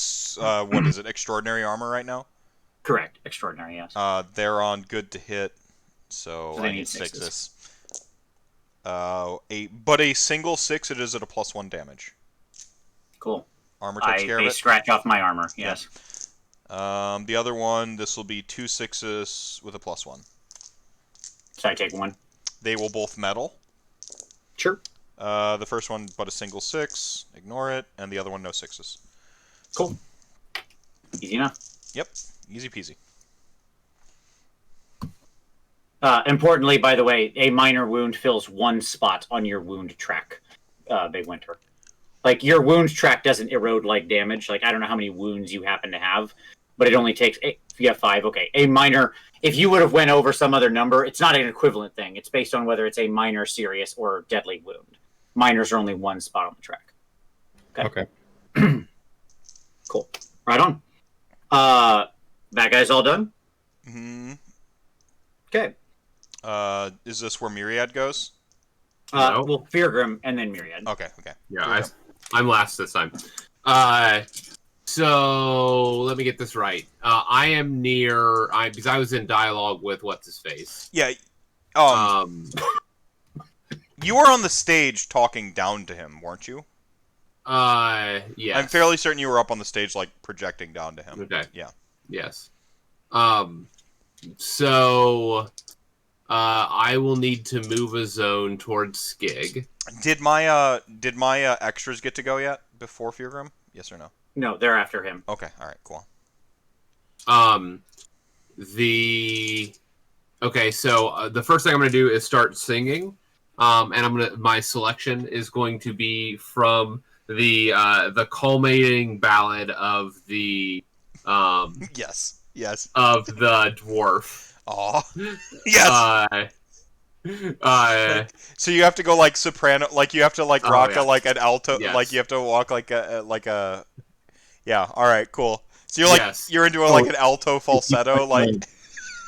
what is it? Extraordinary armor right now. Correct. Extraordinary, yes. They're on good to hit, so they I need need 6s. 6s. But a single 6, it is at a +1 damage. Cool. Armor takes care of They it. scratch off my armor, yes. The other one, this will be 2 6s with a +1. So I take 1. They will both metal. Sure. The first one, but a single 6, ignore it, and the other one, no 6s. Cool. Easy enough. Yep, easy peasy. Importantly, by the way, a minor wound fills 1 spot on your wound track, Bigwinter. Like, your wound track doesn't erode like damage. Like, I don't know how many wounds you happen to have, but it only takes... If you have 5, okay. A minor... If you would have went over some other number, it's not an equivalent thing. It's based on whether it's a minor, serious, or deadly wound. Minors are only 1 spot on the track. Okay. Cool. Right on. That guy's all done? Mm-hmm. Okay. Is this where Myriad goes? No. Well, Fyrgrim and then Myriad. Okay. Yeah, I'm last this time. So let me get this right. I am near. Because I was in dialogue with what's his face. Yeah. You were on the stage talking down to him, weren't you? Yeah. I'm fairly certain you were up on the stage, like, projecting down to him. Okay. Yeah. Yes. So I will need to move a zone towards Skig. Did my extras get to go yet before Fyrgrim? Yes or no? No, they're after him. Okay. All right. Cool. Okay, so the first thing I'm going to do is start singing, and my selection is going to be from the culminating ballad of the Yes. of the dwarf. Aw. Yes. So you have to go like soprano, like you have to like Oh, rock yeah. like an alto, Yes. like you have to walk like a. Yeah. All right. Cool. So you're like Yes. you're into like an alto falsetto, like.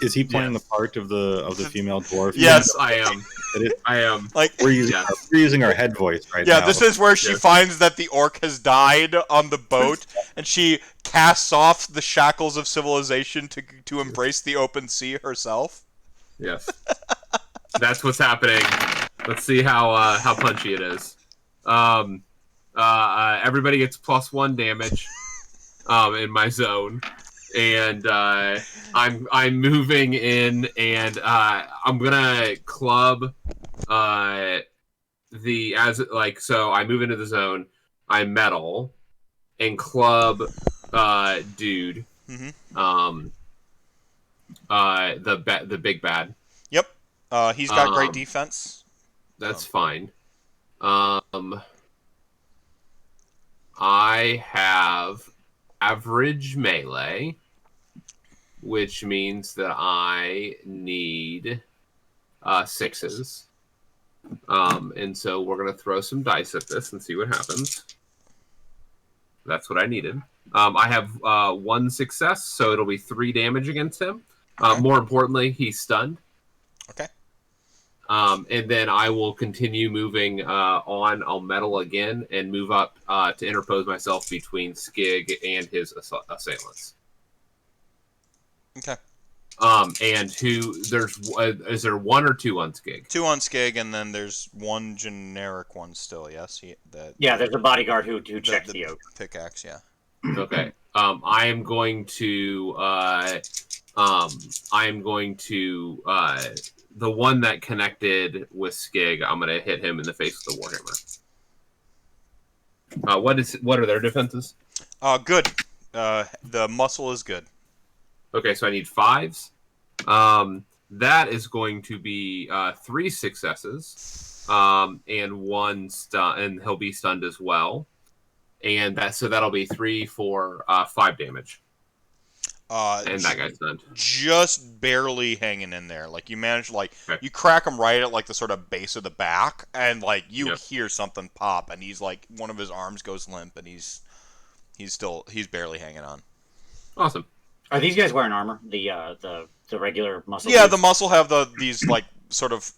Is he playing Yes. the part of the female dwarf? Yes. I am. I am. Like We're using our head voice right now. yeah, this is where she Yes. finds that the orc has died on the boat, and she casts off the shackles of civilization to embrace the open sea herself. Yes. That's what's happening. Let's see how punchy it is. Everybody gets +1 damage in my zone, and I'm moving in, and I'm gonna club so I move into the zone. I metal and club dude. Mm-hmm. The big bad. Yep. He's got great defense. That's fine. I have average melee, which means that I need 6s. And so we're going to throw some dice at this and see what happens. That's what I needed. I have 1 success, so it'll be 3 damage against him. Okay. More importantly, he's stunned. Okay. And then I will continue moving on. I'll metal again and move up to interpose myself between Skig and his assailants. Okay. And is there 1 or 2 on Skig? 2 on Skig, and then there's 1 generic one still. Yes. Yeah, there's a bodyguard who checks the oak. Pickaxe. Yeah. Okay. I am going to the one that connected with Skig, I'm gonna hit him in the face with the Warhammer. What are their defenses? Good. The muscle is good. Okay, so I need 5s. That is going to be 3 successes, and 1 stun, and he'll be stunned as well. And that'll be 3 for 5 damage. And that guy's stunned. Just barely hanging in there. Like you manage, Okay. you crack him right at like the sort of base of the back, and like you Yep. hear something pop, and he's like one of his arms goes limp, and he's barely hanging on. Awesome. Are these guys wearing armor? The regular muscle? Yeah, boots? the muscle have these like sort of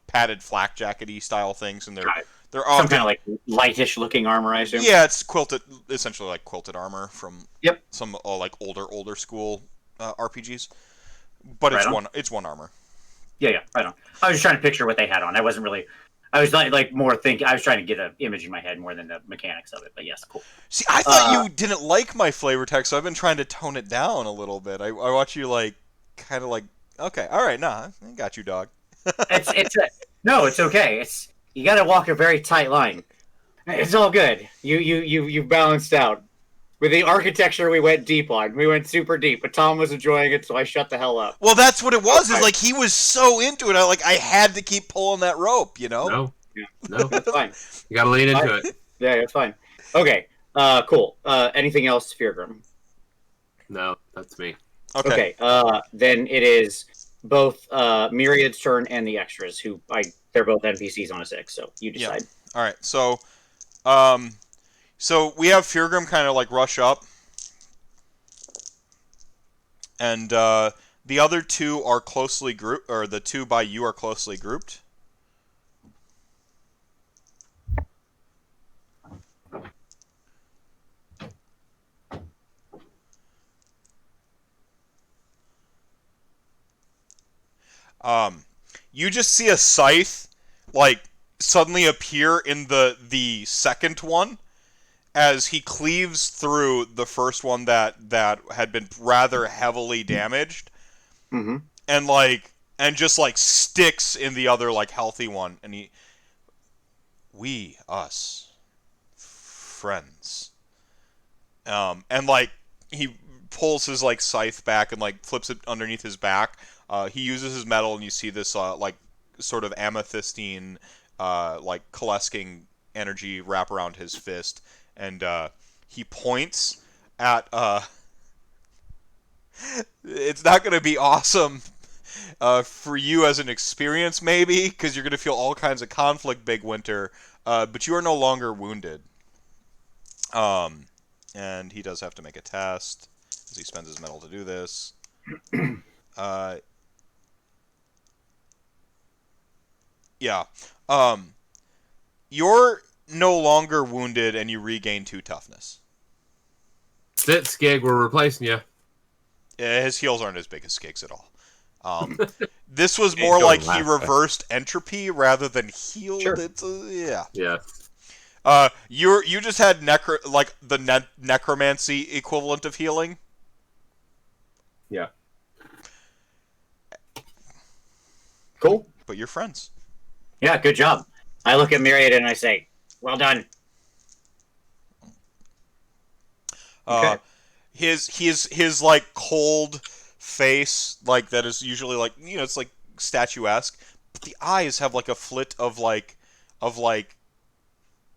padded flak jackety style things, and they're Got it. they're Some often kind of like lightish looking armor, I assume. yeah, it's quilted, essentially like quilted armor from Yep. some like older school RPGs, but Right on. it's one armor. Yeah, right on. I was just trying to picture what they had on. I wasn't really. I was like more thinking. I was trying to get an image in my head more than the mechanics of it. But yes, cool. See, I thought you didn't like my flavor text, so I've been trying to tone it down a little bit. I watch you like kind of like okay, all right, nah, I got you, dog. No, it's okay. You got to walk a very tight line. It's all good. You balanced out. With the architecture, we went deep on. We went super deep, but Tom was enjoying it, so I shut the hell up. Well, that's what it was. Is like he was so into it. I had to keep pulling that rope, you know. No, Yeah. no, That's fine. you gotta lean into it. Yeah, it's fine. Okay. Cool. Anything else, Fyrgrim? No, that's me. Okay. Then it is both Myriad's turn and the extras, they're both NPCs on a 6, so you decide. All right. So, so we have Fyrgrim kind of like rush up, and the other 2 are closely grouped, or the 2 by you are closely grouped. You just see a scythe like suddenly appear in the second one as he cleaves through the first one that had been rather heavily damaged, Mm-hmm. and just like sticks in the other like healthy one, and us friends, and like he pulls his like scythe back and like flips it underneath his back. He uses his metal, and you see this like sort of amethystine, like coalescing energy wrap around his fist, and he points at. It's not going to be awesome, For you as an experience, maybe, because you're going to feel all kinds of conflict, Bigwinter, but you are no longer wounded. And he does have to make a test, as he spends his metal to do this. Yeah. You're no longer wounded, and you regain 2 toughness. That's it, Skig. We're replacing you. His heals aren't as big as Skig's at all. This was more like he reversed entropy rather than healed. Sure. It's yeah. Yeah. You just had the necromancy equivalent of healing. Yeah. Cool. But you're friends. Yeah, good job. I look at Myriad and I say, well done. Okay. His like cold face, like that is usually like, it's like statuesque, but the eyes have like a flit of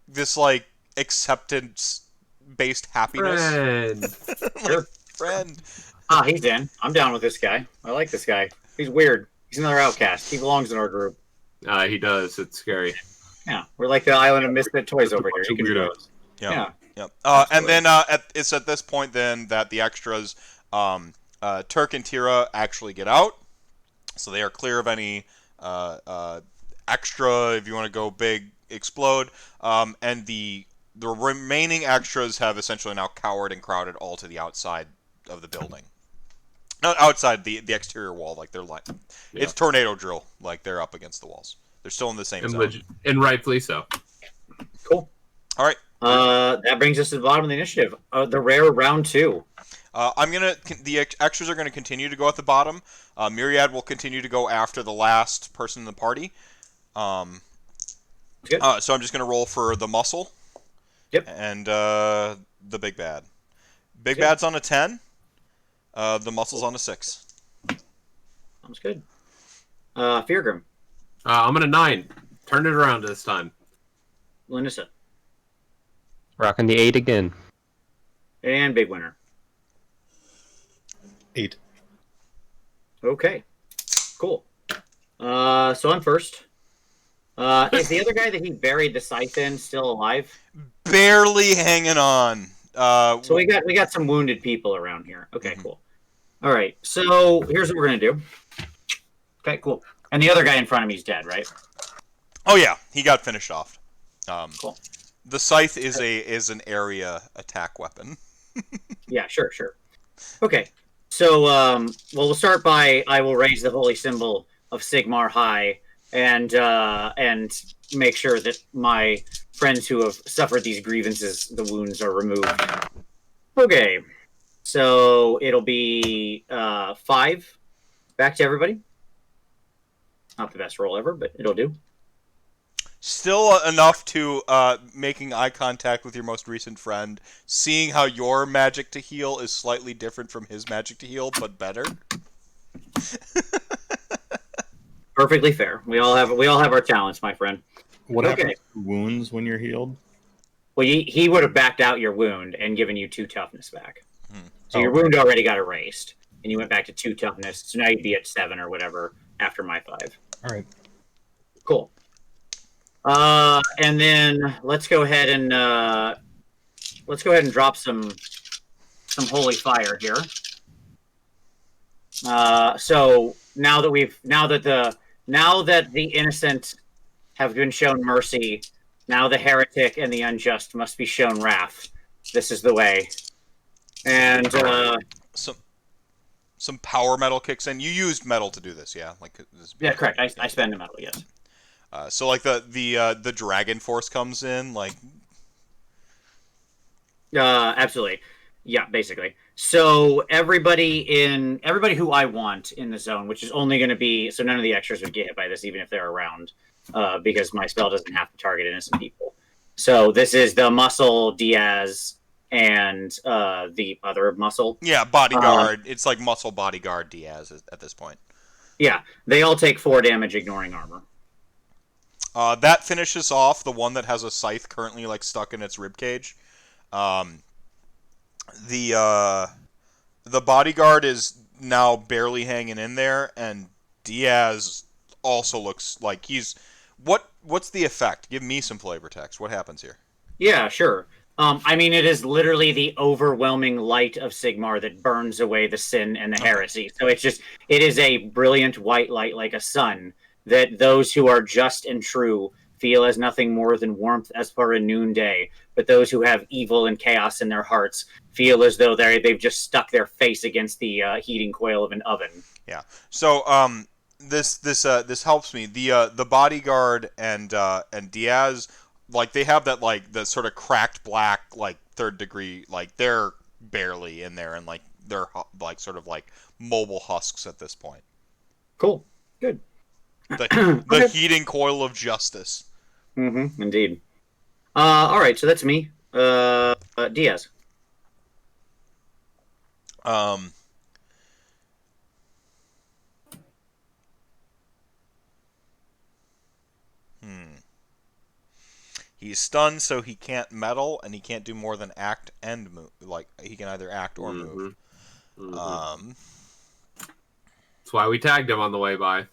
this like acceptance based happiness. Friend. Sure. Friend. Ah, he's in. I'm down with this guy. I like this guy. He's weird. He's another outcast. He belongs in our group. He does. It's scary. Yeah, we're like the island of misfit toys over here. Two weirdos. Yeah. Yeah. And then it's at this point then that the extras, Turk and Tira, actually get out, so they are clear of any extra. If you want to go big, explode. And the remaining extras have essentially now cowered and crowded all to the outside of the building. Not outside the exterior wall, like they're like it's tornado drill, like they're up against the walls. They're still in the same zone. And rightfully so. Cool. All right. That brings us to the bottom of the initiative. The rare round 2. The extras are gonna continue to go at the bottom. Myriad will continue to go after the last person in the party. Good. So I'm just gonna roll for the muscle. Yep. And the big bad. Big bad's on a 10. The muscle's on a 6. Sounds good. Fyrgrim. I'm at a 9. Turned it around this time. Lanissa. Rocking the 8 again. And Bigwinter. 8. Okay. Cool. So I'm first. Is the other guy that he buried the scythe in still alive? Barely hanging on. So we got some wounded people around here. Okay, cool. All right. So here's what we're gonna do. Okay, cool. And the other guy in front of me is dead, right? Oh yeah, he got finished off. Cool. The scythe is an area attack weapon. Yeah, sure. Okay. So we'll start by I will raise the holy symbol of Sigmar high and make sure that my friends who have suffered these grievances, the wounds are removed. Okay. So it'll be 5 back to everybody. Not the best roll ever, but it'll do. Still enough to making eye contact with your most recent friend, seeing how your magic to heal is slightly different from his magic to heal, but better. Perfectly fair. We all have our talents, my friend. What happens to wounds when you're healed? Well, he would have backed out your wound and given you 2 toughness back. So your wound already got erased, and you went back to 2 toughness. So now you'd be at 7 or whatever after my 5. All right. Cool. And then let's go ahead and drop some holy fire here. So now that the innocent have been shown mercy, now the heretic and the unjust must be shown wrath. This is the way. And some power metal kicks in. You used metal to do this, yeah? Yeah, correct. I spend the metal, yes. So like the dragon force comes in, like. Absolutely, yeah, basically. So everybody who I want in the zone, which is only going to be, so none of the extras would get hit by this, even if they're around, because my spell doesn't have to target innocent people. So this is the muscle Diaz and the other muscle. Yeah, bodyguard. It's like muscle bodyguard Diaz at this point. Yeah, they all take 4 damage, ignoring armor. That finishes off the one that has a scythe currently like stuck in its ribcage. The bodyguard is now barely hanging in there, and Diaz also looks like he's... What's the effect? Give me some flavor text. What happens here? Yeah, sure. I mean, it is literally the overwhelming light of Sigmar that burns away the sin and the heresy. So it is a brilliant white light like a sun that those who are just and true feel as nothing more than warmth as for a noonday. But those who have evil and chaos in their hearts feel as though they've just stuck their face against the heating coil of an oven. Yeah. So this helps me. The bodyguard and Diaz, like, they have that, like, the sort of cracked black, like, third degree, like, they're barely in there, and, like, they're like sort of like mobile husks at this point. Cool. Good. The heating coil of justice. Mm-hmm. Indeed. All right. So that's me. Diaz. He's stunned, so he can't meddle, and he can't do more than act and move. Like, he can either act or move. That's why we tagged him on the way by.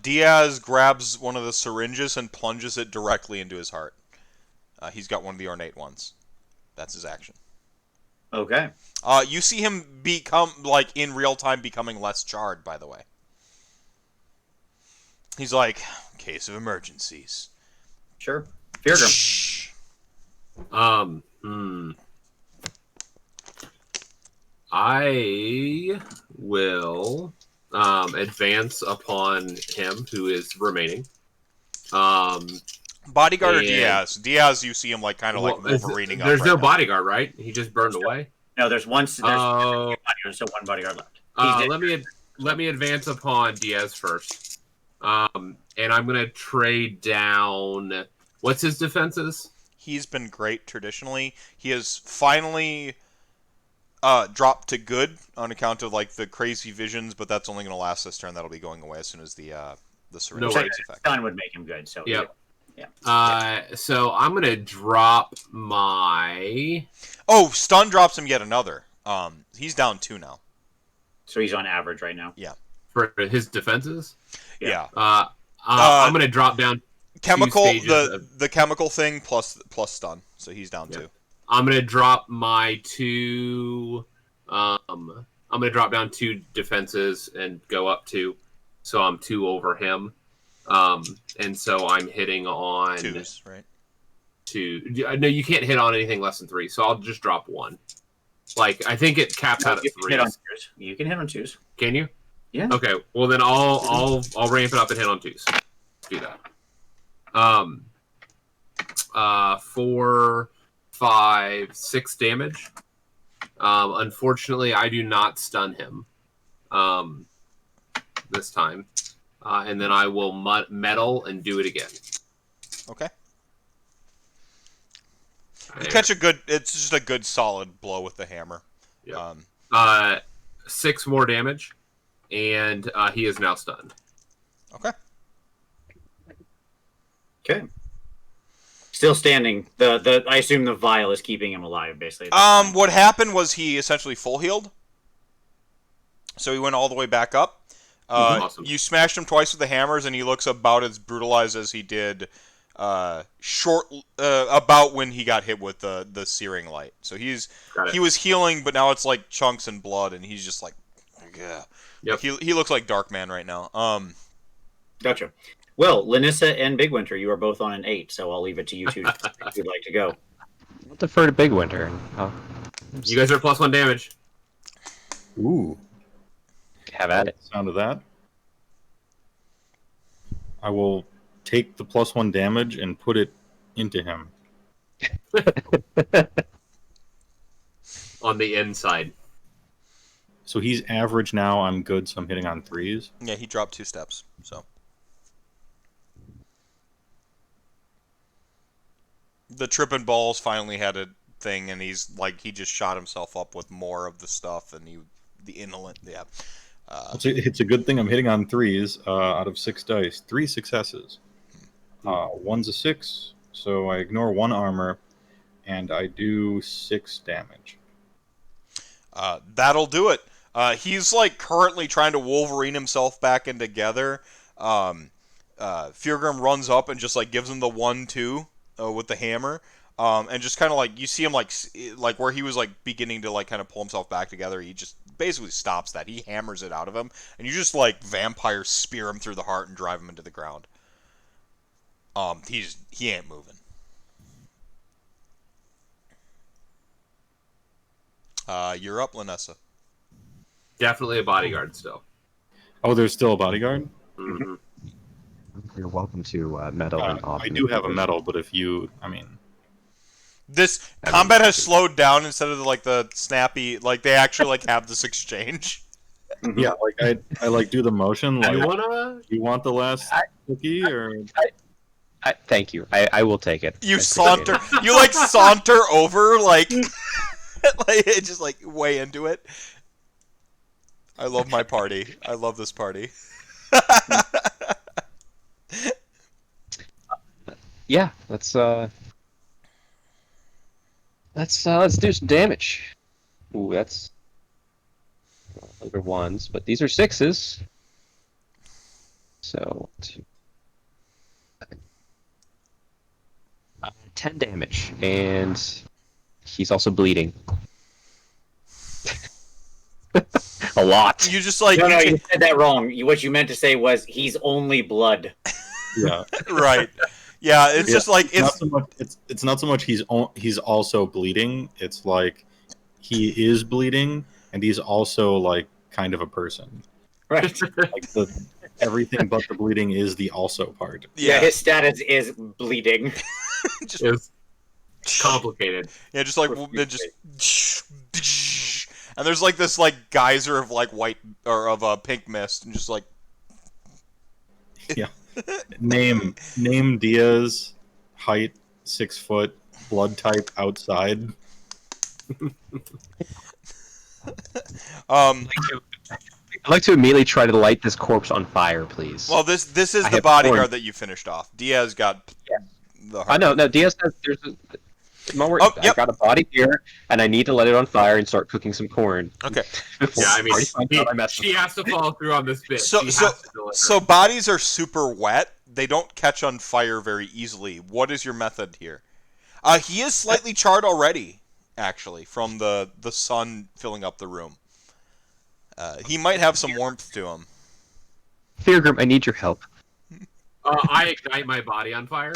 Diaz grabs one of the syringes and plunges it directly into his heart. He's got one of the ornate ones. That's his action. Okay. You see him become, like, in real time, becoming less charred, by the way. He's like, case of emergencies. Sure. Fyrgrim. I will advance upon him who is remaining. Bodyguard or Diaz? Diaz, you see him, like, kind of like Wolverining up. There's no now. bodyguard, right? He just burned away. No, there's one. There's one bodyguard left. Let me advance upon Diaz first. And I'm gonna trade down. What's his defenses? He's been great traditionally. He has finally dropped to good on account of, like, the crazy visions, but that's only going to last this turn. That'll be going away as soon as the syringe takes effect. Stun would make him good. So yep. Yeah. So I'm gonna drop my. Oh, stun drops him yet another. He's down 2 now. So he's on average right now. Yeah. For his defenses. Yeah. I'm gonna drop down. Chemical, the chemical thing plus stun, so he's down 2. I'm gonna drop my 2. I'm gonna drop down 2 defenses and go up 2, so I'm 2 over him. And so I'm hitting on 2s, right? 2. No, you can't hit on anything less than 3, so I'll just drop 1. Like, I think it caps out at 3. You can hit on 2s. Can you? Yeah. Okay. Well, then I'll ramp it up and hit on 2s. Let's do that. 4, 5, 6 damage. Unfortunately, I do not stun him this time. And then I will meddle and do it again. Okay. You catch it's just a good solid blow with the hammer. Yep. 6 more damage, and he is now stunned. Okay. Okay. Still standing. I assume the vial is keeping him alive, basically. What happened was he essentially full healed. So he went all the way back up. Awesome. You smashed him twice with the hammers, and he looks about as brutalized as he did about when he got hit with the searing light. So he was healing, but now it's like chunks and blood, and he's just like, yeah. Yep. He looks like Darkman right now. Gotcha. Well, Lanissa and Bigwinter, you are both on an 8, so I'll leave it to you two if you'd like to go. I'll defer to Bigwinter. You guys are +1 damage. Ooh. Have at it. Sound of that. I will take the +1 damage and put it into him. On the inside. So he's average now. I'm good, so I'm hitting on 3s. Yeah, he dropped 2 steps, so. The tripping balls finally had a thing, and he just shot himself up with more of the stuff, and the indolent, yeah. It's a good thing I'm hitting on 3s out of 6 dice. 3 successes. 1's a 6, so I ignore 1 armor, and I do 6 damage. That'll do it. He's like currently trying to Wolverine himself back in together. Fyrgrim runs up and just like gives him the 1-2 with the hammer. And just kind of like, you see him like where he was like beginning to like kind of pull himself back together. He just basically stops that. He hammers it out of him, and you just like vampire spear him through the heart and drive him into the ground. He ain't moving. You're up, Lanissa. Definitely a bodyguard still. Oh, there's still a bodyguard? Mm-hmm. You're welcome to medal and off. I do have a medal, but if you, This combat has slowed down instead of like the snappy, like they actually like have this exchange. Yeah, like I like do the motion. Like, You want the last cookie or? Thank you. I will take it. You saunter. You like saunter over like, like just like way into it. I love my party. I love this party. Yeah, let's do some damage. Ooh, that's those are 1s, but these are 6s. So 10 damage, and he's also bleeding. A lot. You just like No, you said that wrong. What you meant to say was he's only blood. Yeah. Right. Yeah, it's just like it's not so much he's also bleeding. It's like he is bleeding, and he's also like kind of a person. Right. Like everything but the bleeding is the also part. Yeah, his status is bleeding. just, It's complicated. yeah, just like it just, and there's like this like geyser of like white or of pink mist, and just like Yeah. Name Diaz, height 6 foot, blood type outside. I'd like to immediately try to light this corpse on fire, please. Well, this is I the have bodyguard corn. that you finished off. Diaz got the heart. I know. No, Diaz says there's a. Yep. I got a body here, and I need to let it on fire and start cooking some corn. Okay. Yeah, I mean, messed she has to follow through on this bit. So bodies are super wet. They don't catch on fire very easily. What is your method here? He is slightly charred already, actually, from the sun filling up the room. He might have some warmth to him. Fyrgrim, I need your help. I ignite my body on fire.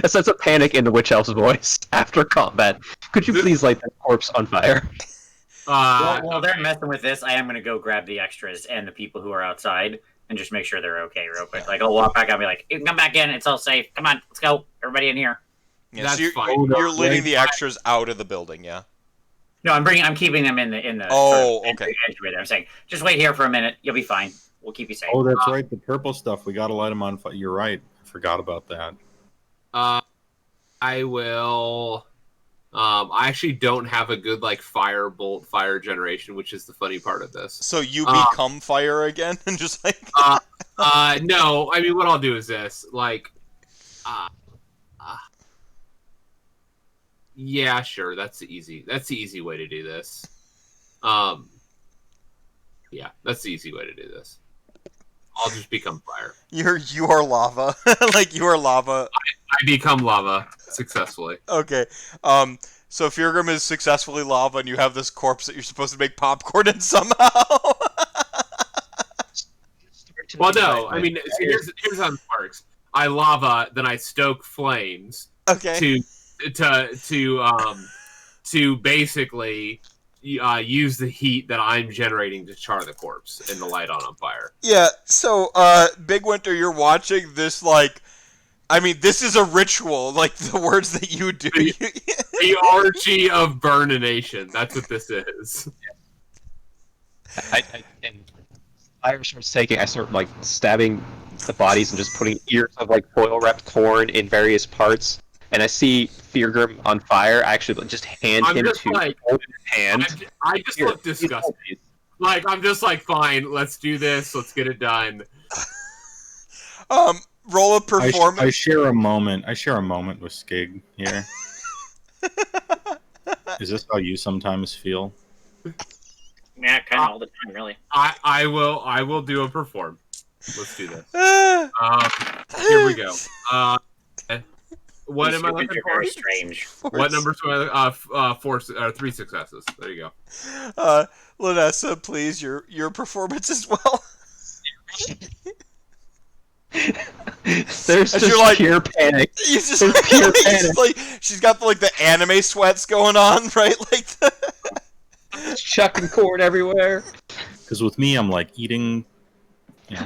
A sense of panic in the witch elf's voice after combat. Could you please light that corpse on fire? While they're messing with this, I am going to go grab the extras and the people who are outside and just make sure they're okay real quick. Like, I'll walk back out and be like, you can come back in. It's all safe. Come on, let's go. Everybody in here. Yeah, That's so you're, fine. you're leading the extras out of the building, yeah? No, I'm keeping them in the Oh, sort of okay. entryway there. I'm saying, just wait here for a minute. You'll be fine. We'll keep you safe. Oh, that's right. The purple stuff. We got to light them on fire. You're right. I forgot about that. I will. I actually don't have a good like firebolt fire generation, which is the funny part of this. So you become fire again, and just like No, I mean what I'll do is this, like, yeah, sure, that's the easy way to do this. Yeah, that's the easy way to do this. I'll just become fire. you are lava, like you are lava. I become lava successfully. Okay. So Fyrgrim is successfully lava, and you have this corpse that you're supposed to make popcorn in somehow. Well, no, I mean, see, here's how it works. I lava, then I stoke flames. Okay. To basically use the heat that I'm generating to char the corpse and the light on fire. Yeah. So, Bigwinter, you're watching this like. I mean, this is a ritual, like the words that you do. The orgy of burnination. That's what this is. And fire starts taking. I start like stabbing the bodies and just putting ears of like foil wrapped corn in various parts. And I see Fyrgrim on fire. I actually just hand him to hold his hand. I just look disgusted. Like I'm just like, fine, let's do this. Let's get it done. Roll a performance. I share a moment. With Skig here. Is this how you sometimes feel? Yeah, kind of all the time, really. I will do a perform. Let's do this. Here we go. What These am I humans looking are for? very strange. What numbers do I? 3 successes. There you go. Lanissa, please, your performance as well. There's just pure panic. There's pure panic. Like, she's got the anime sweats going on, right? Like chucking corn everywhere. Because with me, I'm like eating,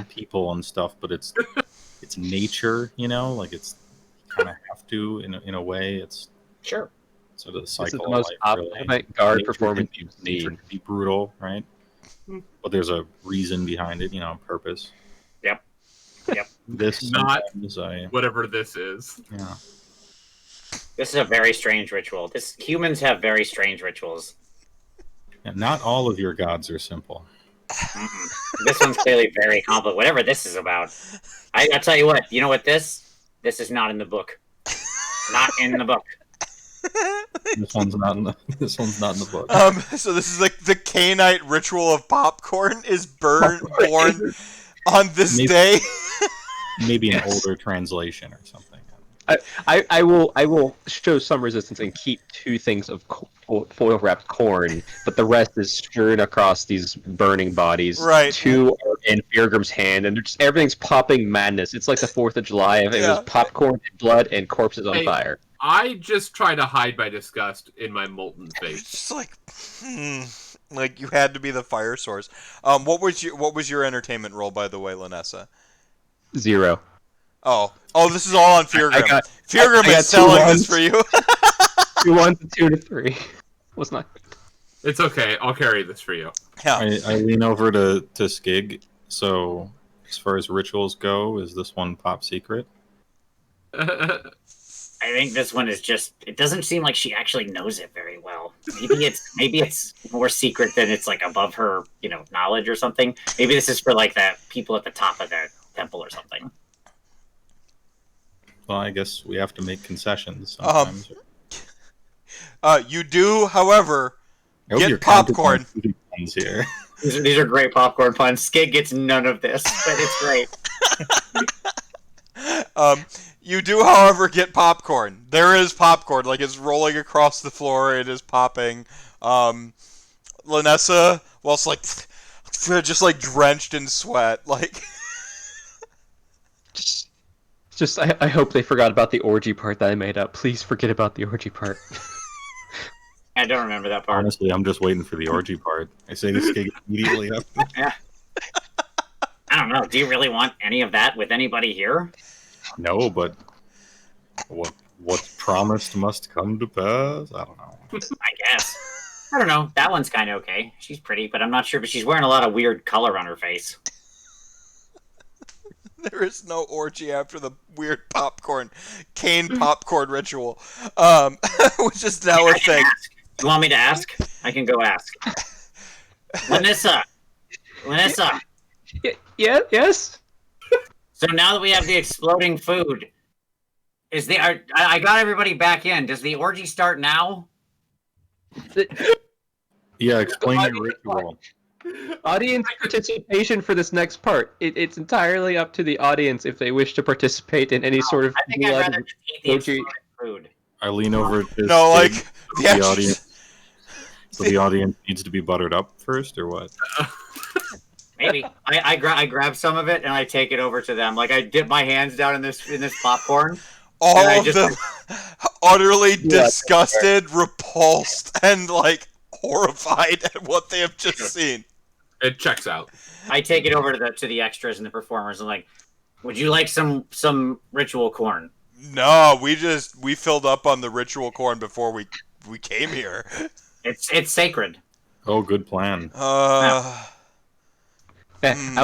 people and stuff, but it's nature, like it's kind of have to in a way. It's sure. Sort of the This is cycle the most of life, really. guard performance Nature can be brutal, right? But there's a reason behind it, purpose. Yep. This not whatever this is. Yeah. This is a very strange ritual. Humans have very strange rituals. And not all of your gods are simple. This one's clearly very complicated. Whatever this is about, I'll tell you what. You know what this is not in the book. Not in the book. This one's not in the book. So this is the Cainite ritual of popcorn is born on this day. Maybe an older translation or something. I will show some resistance and keep 2 things of foil wrapped corn, but the rest is strewn across these burning bodies. Right. 2 are in Fyrgrim's hand, and everything's popping madness. It's like the 4th of July. It was popcorn, blood, and corpses on fire. I just try to hide my disgust in my molten face. It's just like you had to be the fire source. What was your entertainment roll, by the way, Lanissa? 0. Oh, this is all on Fyrgrim. Fyrgrim is selling this for you. 2 1s and 2 to 3. Was not. It's okay. I'll carry this for you. Yeah. I lean over to Skig. So, as far as rituals go, is this one top secret? I think this one is just. It doesn't seem like she actually knows it very well. Maybe it's more secret than it's above her, knowledge or something. Maybe this is for the people at the top of the temple or something. Well, I guess we have to make concessions sometimes. You do, however, get popcorn. Here. These are great popcorn puns. Skig gets none of this, but it's great. You do, however, get popcorn. There is popcorn. It's rolling across the floor. It is popping. Lanissa, whilst just drenched in sweat, Just I hope they forgot about the orgy part that I made up. Please forget about the orgy part. I don't remember that part. Honestly, I'm just waiting for the orgy part. I say this Skig immediately after. Yeah. I don't know. Do you really want any of that with anybody here? No, but what's promised must come to pass. I don't know. I guess. I don't know. That one's kind of okay. She's pretty, but I'm not sure. But she's wearing a lot of weird color on her face. There is no orgy after the weird cane popcorn ritual, which is now a thing. You want me to ask? I can go ask. Lanissa. Yeah. Yes. So now that we have the exploding food, I got everybody back in. Does the orgy start now? Yeah, explain your ritual. Audience participation for this next part. It's entirely up to the audience if they wish to participate in any sort of I think I'd rather just eat the exploding food. I lean over to the audience. So the audience needs to be buttered up first, or what? Maybe I grab some of it and I take it over to them. I dip my hands down in this popcorn. All of them utterly disgusted, repulsed, and horrified at what they have just seen. It checks out. I take it over to the extras and the performers and would you like some ritual corn? No, we filled up on the ritual corn before we came here. It's sacred. Oh, good plan. I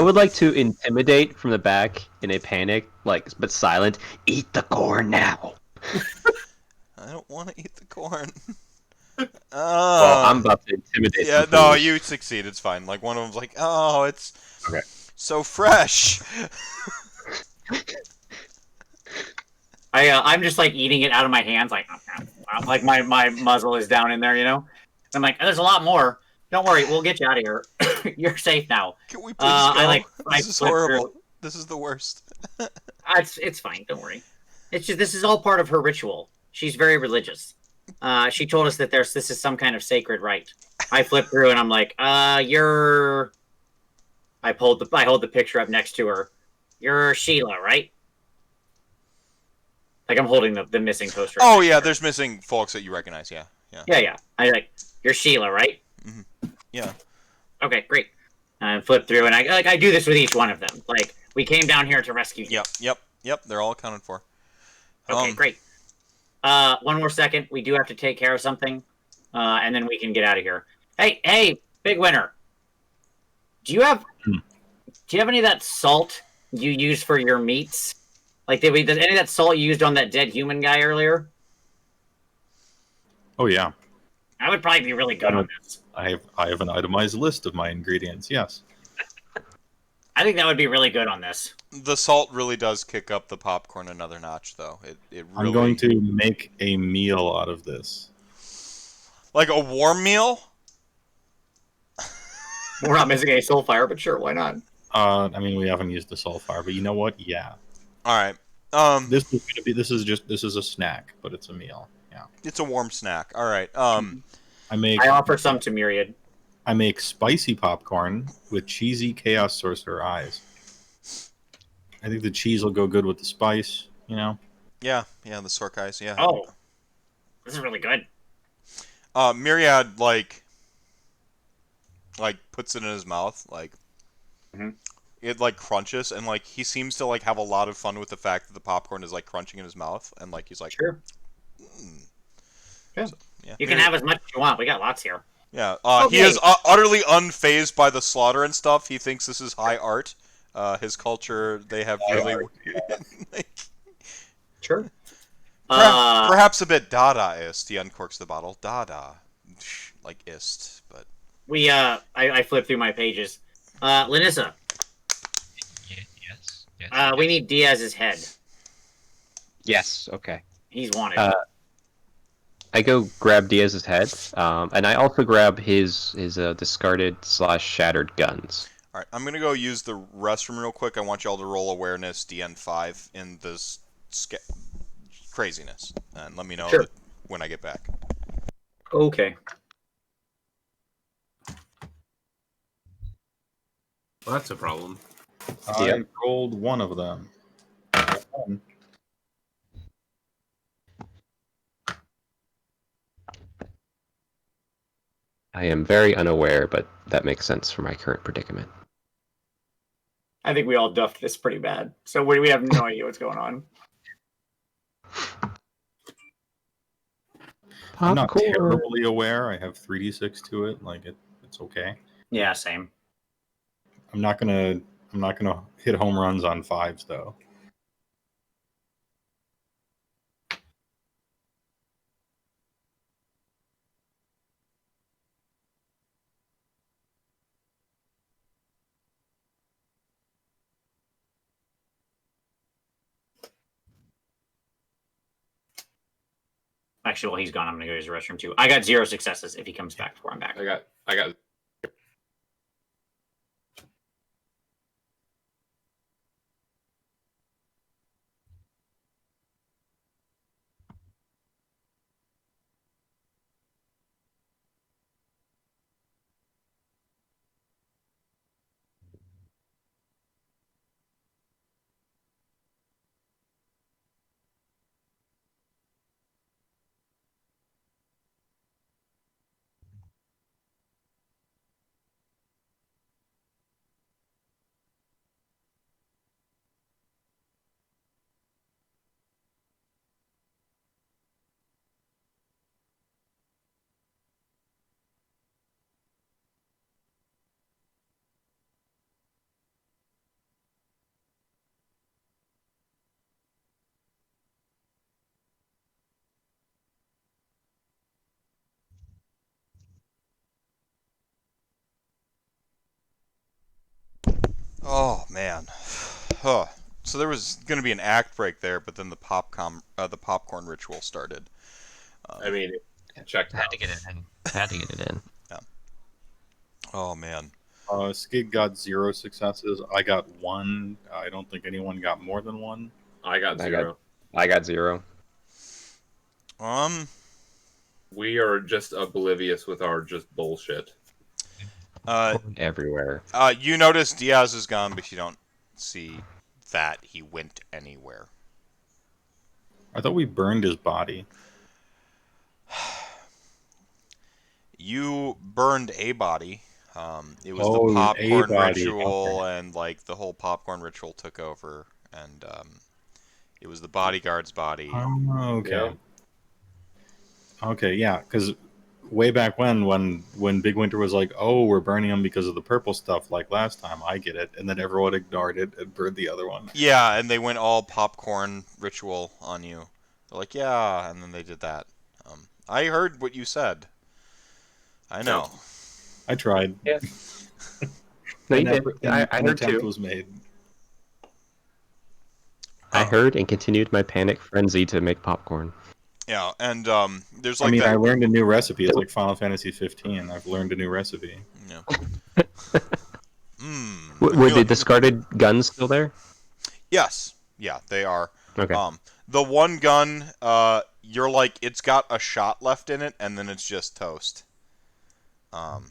would like to intimidate from the back in a panic, but silent. Eat the corn now. I don't want to eat the corn. Well, I'm about to intimidate. Yeah, no, you succeed. It's fine. One of them's oh, it's so fresh. I'm just eating it out of my hands, my muzzle is down in there, I'm there's a lot more. Don't worry, we'll get you out of here. You're safe now. Can we please go? I This is flip horrible. through. This is the worst. It's fine. Don't worry. It's just this is all part of her ritual. She's very religious. She told us that this is some kind of sacred rite. I flip through and I'm like, you're. I hold the picture up next to her. You're Sheila, right? Like I'm holding the missing poster. Oh yeah, there's missing folks that you recognize. Yeah. Yeah. I like you're Sheila, right? Mm-hmm. Yeah. Okay, great. And flip through, and I do this with each one of them. Like we came down here to rescue you. Yep. They're all accounted for. Okay, great. One more second. We do have to take care of something, and then we can get out of here. Hey, Bigwinter. Do you have any of that salt you use for your meats? Like, does any of that salt you used on that dead human guy earlier? Oh yeah, That would probably be really good on this. I have an itemized list of my ingredients. Yes. I think that would be really good on this. The salt really does kick up the popcorn another notch, though. It really. I'm going to make a meal out of this. Like a warm meal. We're not missing any soul fire, but sure, why not? I mean, we haven't used the soulfire, but you know what? Yeah. All right. This is a snack, but it's a meal. Yeah. It's a warm snack. All right. I offer some to Myriad. I make spicy popcorn with cheesy Chaos Sorcerer eyes. I think the cheese will go good with the spice, you know? Yeah, the Sork eyes, yeah. Oh, this is really good. Myriad, like puts it in his mouth, like, it, like, crunches, and, like, he seems to, like, have a lot of fun with the fact that the popcorn is, like, crunching in his mouth, and, like, he's like... Sure. So, yeah. You can have as much as you want. We got lots here. Yeah, Okay. He is utterly unfazed by the slaughter and stuff. He thinks this is high art. His culture, they have really... like, Sure. perhaps a bit Dadaist. He uncorks the bottle. Dada. Like ist, but... I flip through my pages. Lanissa. Yes. We need Diaz's head. Yes. Okay. He's wanted. I go grab Diaz's head, and I also grab his discarded / shattered guns. Alright, I'm gonna go use the restroom real quick. I want y'all to roll awareness DN5 in this craziness. And let me know when I get back. Okay. Well, that's a problem. I rolled one of them. One. I am very unaware, but that makes sense for my current predicament. I think we all duffed this pretty bad. So we have no idea what's going on. I'm not terribly aware. I have 3d6 to it. Like it's okay. Yeah, same. I'm not gonna hit home runs on 5s though. Actually, while he's gone, I'm gonna go use the restroom too. I got 0 successes if he comes back before I'm back. I got. Oh, man. Huh. So there was going to be an act break there, but then the popcorn ritual started. I mean, check. Had to get it in. Yeah. Oh man. Skig got 0 successes. I got 1. I don't think anyone got more than 1. I got 0. I got 0. We are just oblivious with our just bullshit. Everywhere. You notice Diaz is gone, but you don't see that he went anywhere. I thought we burned his body. You burned a body. It was Oh, the a popcorn body. ritual, Okay. and like the whole popcorn ritual took over, and it was the bodyguard's body. Oh, okay. Yeah. Okay, yeah, because way back when Bigwinter was like, "Oh, we're burning him because of the purple stuff," like last time, I get it, and then everyone ignored it and burned the other one. Yeah, and they went all popcorn ritual on you. They're like, yeah, and then they did that. I heard what you said. I know. I tried. Yeah. No, you did. I An heard attempt too. was made. I heard and continued my panic frenzy to make popcorn. Yeah, and there's like I mean, that. I learned a new recipe. It's like Final Fantasy 15. I've learned a new recipe. Yeah. Were the discarded guns still there? Yes. Yeah, they are. Okay. The one gun, you're like, it's got a shot left in it, and then it's just toast. I'll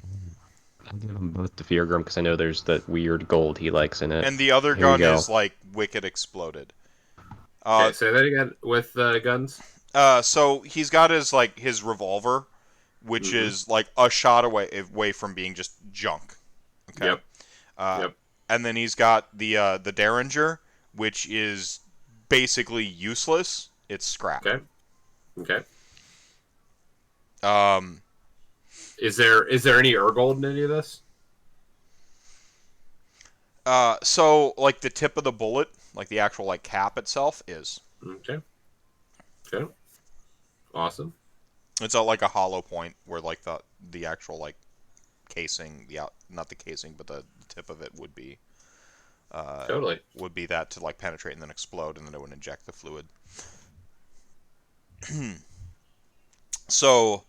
give them both to Fyrgrim because I know there's that weird gold he likes in it. And the other Here we gun go. is like wicked exploded. Okay, say that again with guns. So he's got his revolver, which is like a shot away from being just junk. Okay. Yep. Yep. And then he's got the Derringer, which is basically useless. It's scrap. Okay. Okay. Um. Is there any Urgold in any of this? So like the tip of the bullet, like the actual like cap itself, is. Okay. Okay. Awesome. It's like a hollow point where like the actual like casing, not the casing, but the tip of it would be. Totally. Would be that to like penetrate and then explode, and then it would inject the fluid. So,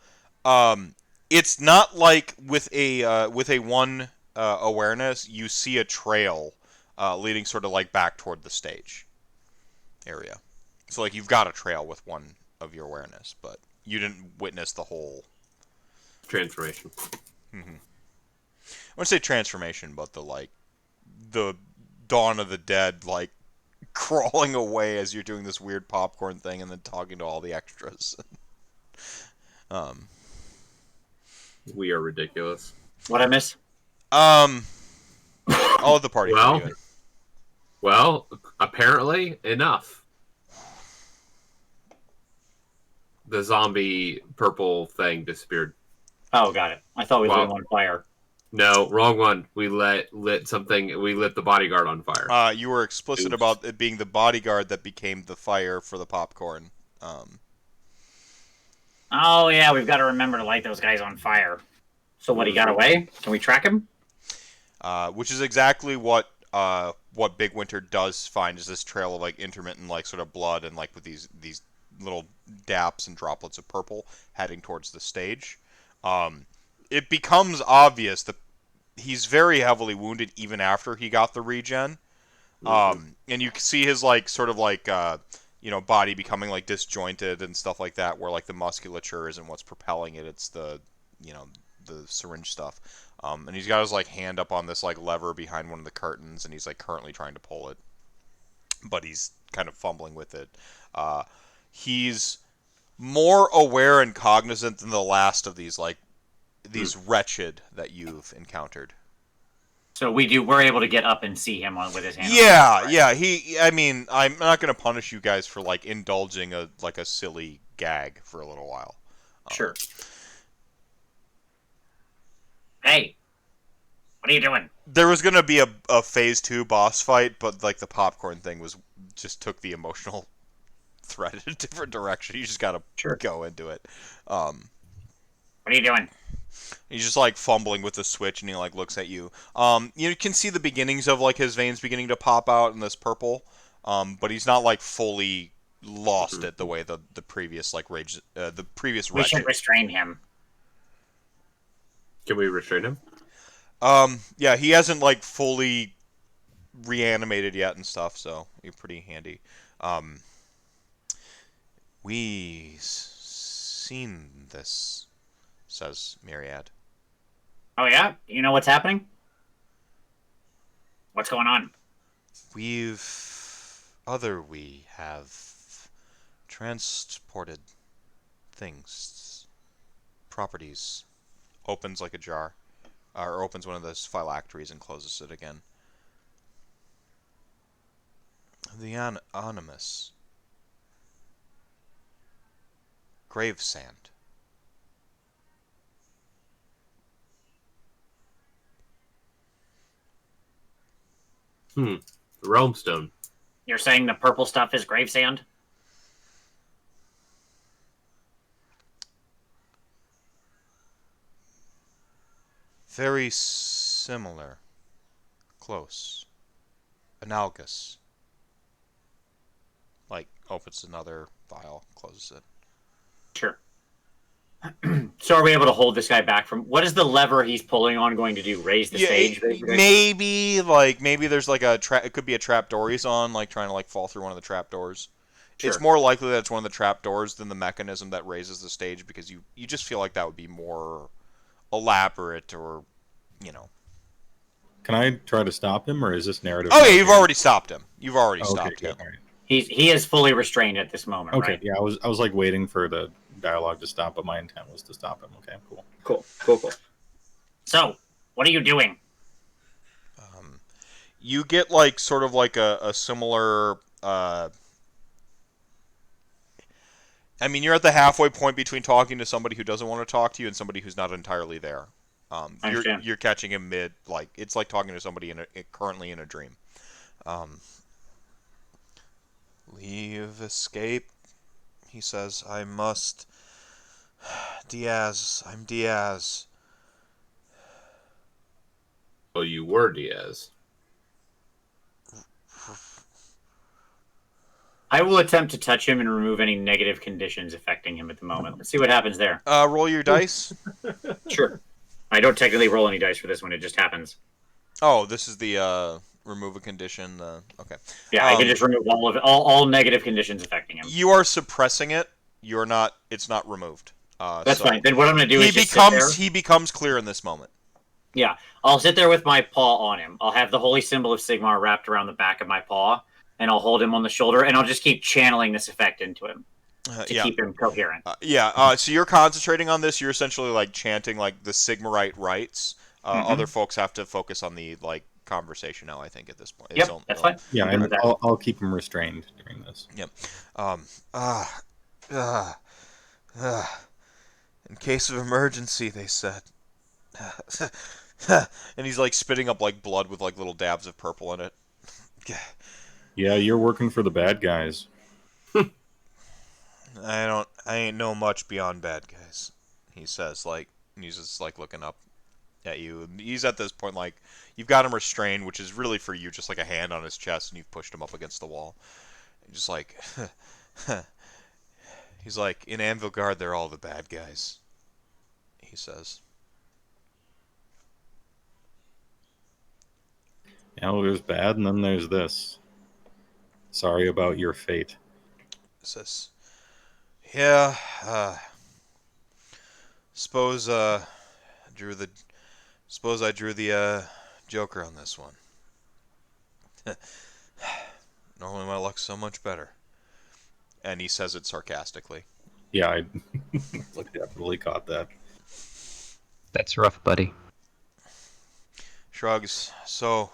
it's not like with a one awareness, you see a trail leading sort of like back toward the stage area. So like you've got a trail with one of your awareness, but you didn't witness the whole transformation. I wouldn't say transformation, but the Dawn of the Dead, like crawling away as you're doing this weird popcorn thing, and then talking to all the extras. We are ridiculous. What I miss? All of the party. Well, apparently enough. The zombie purple thing disappeared. Oh, got it. I thought we lit him on fire. No, wrong one. We lit something. We lit the bodyguard on fire. You were explicit about it being the bodyguard that became the fire for the popcorn. Oh yeah, we've got to remember to light those guys on fire. So what? He got away? Can we track him? Which is exactly what Bigwinter does find, is this trail of like intermittent like sort of blood and like with these little daps and droplets of purple heading towards the stage. It becomes obvious that he's very heavily wounded even after he got the regen. And you can see his like sort of like body becoming like disjointed and stuff like that, where like the musculature isn't what's propelling it, it's the the syringe stuff. And he's got his like hand up on this like lever behind one of the curtains, and he's like currently trying to pull it, but he's kind of fumbling with it. He's more aware and cognizant than the last of these wretched that you've encountered. So we're able to get up and see him with his hand. Yeah, yeah. I mean, I'm not going to punish you guys for like indulging a silly gag for a little while. Sure. Hey, what are you doing? There was going to be a phase 2 boss fight, but like the popcorn thing just took the emotional thread in a different direction. You just got to go into it. What are you doing? He's just like fumbling with the switch, and he like looks at you. You can see the beginnings of like his veins beginning to pop out in this purple, but he's not like fully lost it the way the previous like rage, the previous. We should restrain him. Can we restrain him? Yeah, he hasn't like fully reanimated yet and stuff, so you're pretty handy. We seen this, says Myriad. Oh yeah, you know what's happening? What's going on? We have transported things, properties. Opens like a jar, or opens one of those phylacteries and closes it again. The anonymous grave sand. The realm stone. You're saying the purple stuff is grave sand? Very similar. Close. Analogous. Like, opens another vial, closes it. Sure. So are we able to hold this guy back from... What is the lever he's pulling on going to do? Raise the stage? Maybe there's like it could be a trap door he's on, like trying to like fall through one of the trap doors. Sure. It's more likely that it's one of the trap doors than the mechanism that raises the stage, because you just feel like that would be more elaborate, or, you know. Can I try to stop him, or is this narrative? Oh yeah, you've already stopped him. You've already stopped him. Right. He is fully restrained at this moment, okay, right? Yeah, I was like waiting for the dialogue to stop, but my intent was to stop him. Okay, cool. So, what are you doing? You get like sort of like a similar. I mean, you're at the halfway point between talking to somebody who doesn't want to talk to you and somebody who's not entirely there. You're catching him mid, like it's like talking to somebody currently in a dream. Leave, escape, he says. I must. Diaz, I'm Diaz. Oh, you were Diaz. I will attempt to touch him and remove any negative conditions affecting him at the moment. Let's see what happens there. Roll your dice. Sure. I don't technically roll any dice for this one. It just happens. Oh, this is the remove a condition. Okay. Yeah, I can just remove all negative conditions affecting him. You are suppressing it. You're not. It's not removed. That's fine. Then what I'm going to do is he becomes clear in this moment. Yeah, I'll sit there with my paw on him. I'll have the holy symbol of Sigmar wrapped around the back of my paw, and I'll hold him on the shoulder, and I'll just keep channeling this effect into him to keep him coherent. So you're concentrating on this. You're essentially like chanting like the Sigmarite rites. Other folks have to focus on the like conversation now, I think, at this point. Yep, that's fine. Yeah, and I'll keep him restrained during this. Yep. In case of emergency, they said. And he's like spitting up like blood with like little dabs of purple in it. Yeah, you're working for the bad guys. I ain't know much beyond bad guys, he says, like, and he's just like looking up at you. He's at this point like you've got him restrained, which is really for you just like a hand on his chest, and you've pushed him up against the wall. And just like he's like, in Anvilgard they're all the bad guys, he says. Yeah, well, there's bad, and then there's this. Sorry about your fate. Says, yeah, suppose I drew the Joker on this one. Normally my luck's so much better. And he says it sarcastically. Yeah, I definitely caught that. That's rough, buddy. Shrugs. So,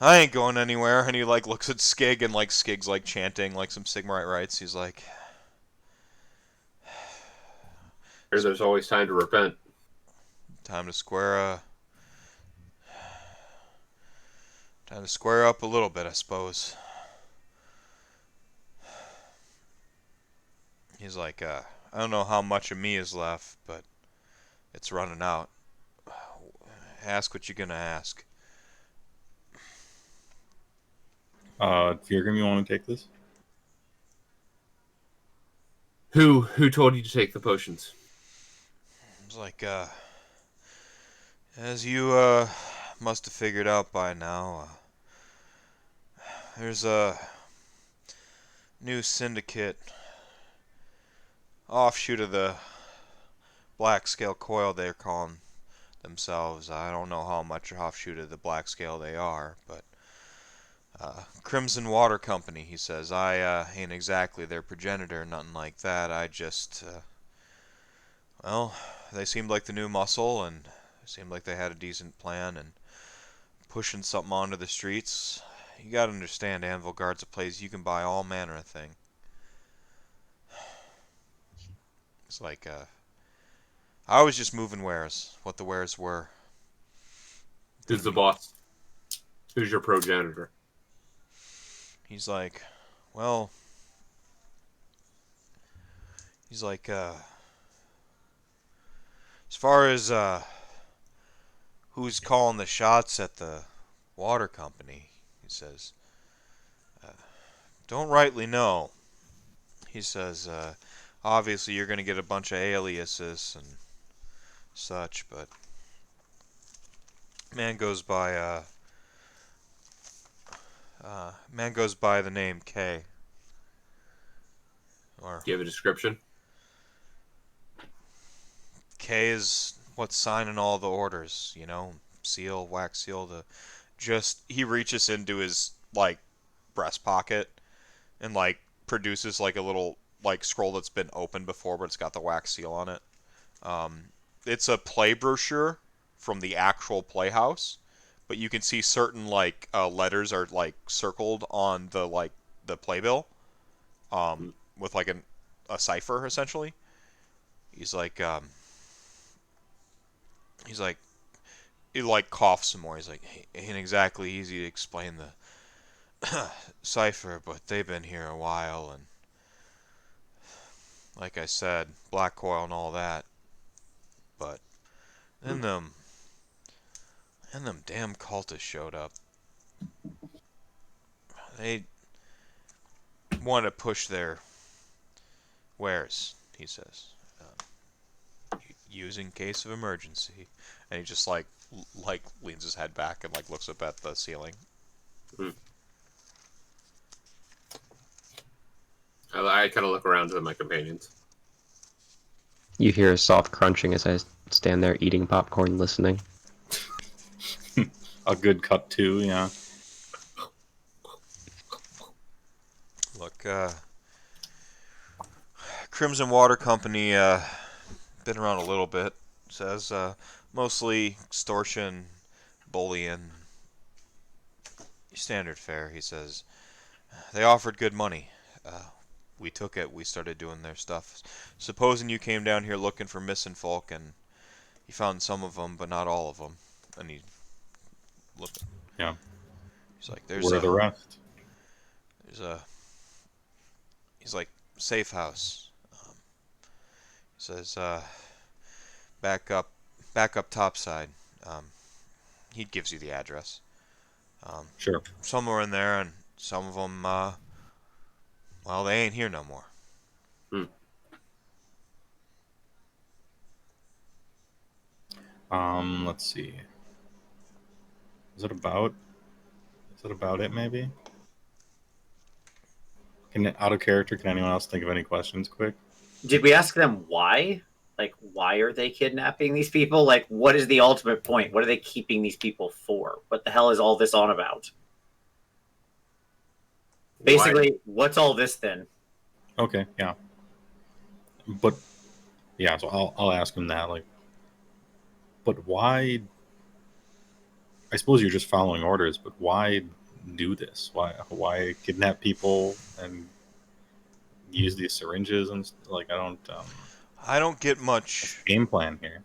I ain't going anywhere. And he like looks at Skig, and like Skig's like chanting like some Sigmarite rites. He's like, There's always time to repent. Time to square up a little bit, I suppose. He's like, I don't know how much of me is left, but it's running out. Ask what you're gonna ask. Fyrgrim, you want to take this? Who told you to take the potions? It's like, As you must have figured out by now, there's a new syndicate offshoot of the Black Scale Coil they're calling themselves. I don't know how much offshoot of the Black Scale they are, but Crimson Water Company, he says. I ain't exactly their progenitor, nothing like that. I just, well, they seemed like the new muscle, and it seemed like they had a decent plan, and pushing something onto the streets. You gotta understand, Anvilgard's a place you can buy all manner of thing. It's like, I was just moving wares, what the wares were. Who's the boss? Who's your progenitor? He's like, well, he's like, as far as, who's calling the shots at the water company, he says, don't rightly know. He says, obviously you're going to get a bunch of aliases and such, but man goes by the name K. Or Do you have a description? K is what's signing all the orders, you know, seal, wax seal. He reaches into his like breast pocket and like produces like a little like scroll that's been opened before, but it's got the wax seal on it. It's a play brochure from the actual playhouse, but you can see certain like letters are like circled on the playbill, with like a cipher essentially. He's like he's like he like coughs some more. He's like, hey, ain't exactly easy to explain the cipher, but they've been here a while, and like I said, black coil and all that. But then them damn cultists showed up. They want to push their wares, he says, using case of emergency. And he just like leans his head back and like looks up at the ceiling. I kind of look around to my companions. You hear a soft crunching as I stand there eating popcorn, listening. A good cut too, yeah. Look, Crimson Water Company, been around a little bit. Says, mostly extortion, bullying, standard fare, he says. They offered good money. We took it, we started doing their stuff. Supposing you came down here looking for missing folk, and you found some of them, but not all of them. And he looked. Yeah. He's like, there's Where are the rest? He's like, safe house. He says, back up topside. He gives you the address. Sure. Some are in there, and some of them, well, they ain't here no more. Let's see. Is it about it, maybe? Out of character, can anyone else think of any questions quick? Did we ask them why? Like, why are they kidnapping these people? Like, what is the ultimate point? What are they keeping these people for? What the hell is all this on about? Basically, what's all this then? Okay, yeah. But, yeah, so I'll ask him that, like, but why... I suppose you're just following orders, but why do this? Why kidnap people and use these syringes and like I don't get much game plan here.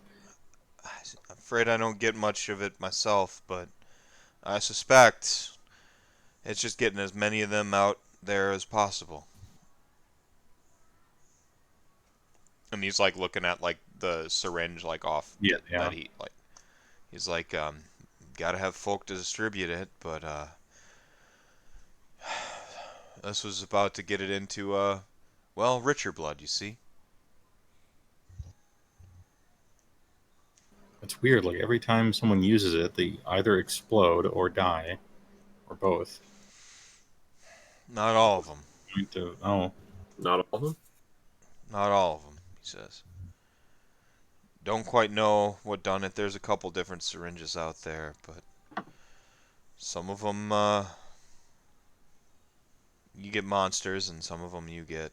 I'm afraid I don't get much of it myself, but I suspect it's just getting as many of them out there as possible. And he's like looking at like the syringe like off that he like. He's like, gotta have folk to distribute it, but this was about to get it into well, richer blood, you see. It's weird. Like every time someone uses it, they either explode or die, or both. Not all of them. Oh, Not all of them. Not all of them, he says. Don't quite know what done it. There's a couple different syringes out there, but some of them you get monsters, and some of them you get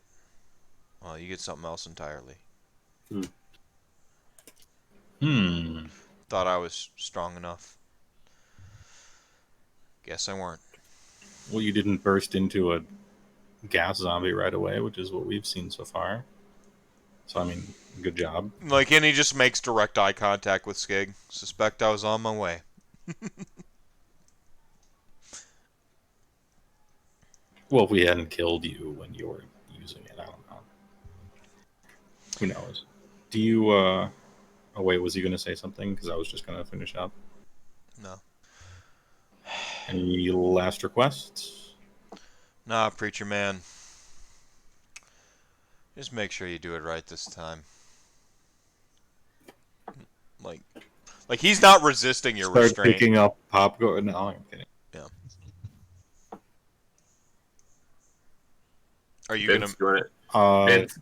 something else entirely. Thought I was strong enough. Guess I weren't. Well, you didn't burst into a gas zombie right away, which is what we've seen so far. So, I mean, good job. Like, and he just makes direct eye contact with Skig. Suspect I was on my way. Well, if we hadn't killed you when you were using it, I don't know. Who knows? Do you, Oh, wait, was he going to say something? Because I was just going to finish up. No. Any last requests? Nah, preacher man. Just make sure you do it right this time. Like he's not resisting your Start restraint. picking up popcorn. No, I'm kidding. Yeah. Are you Vince, gonna? doing it. Vince,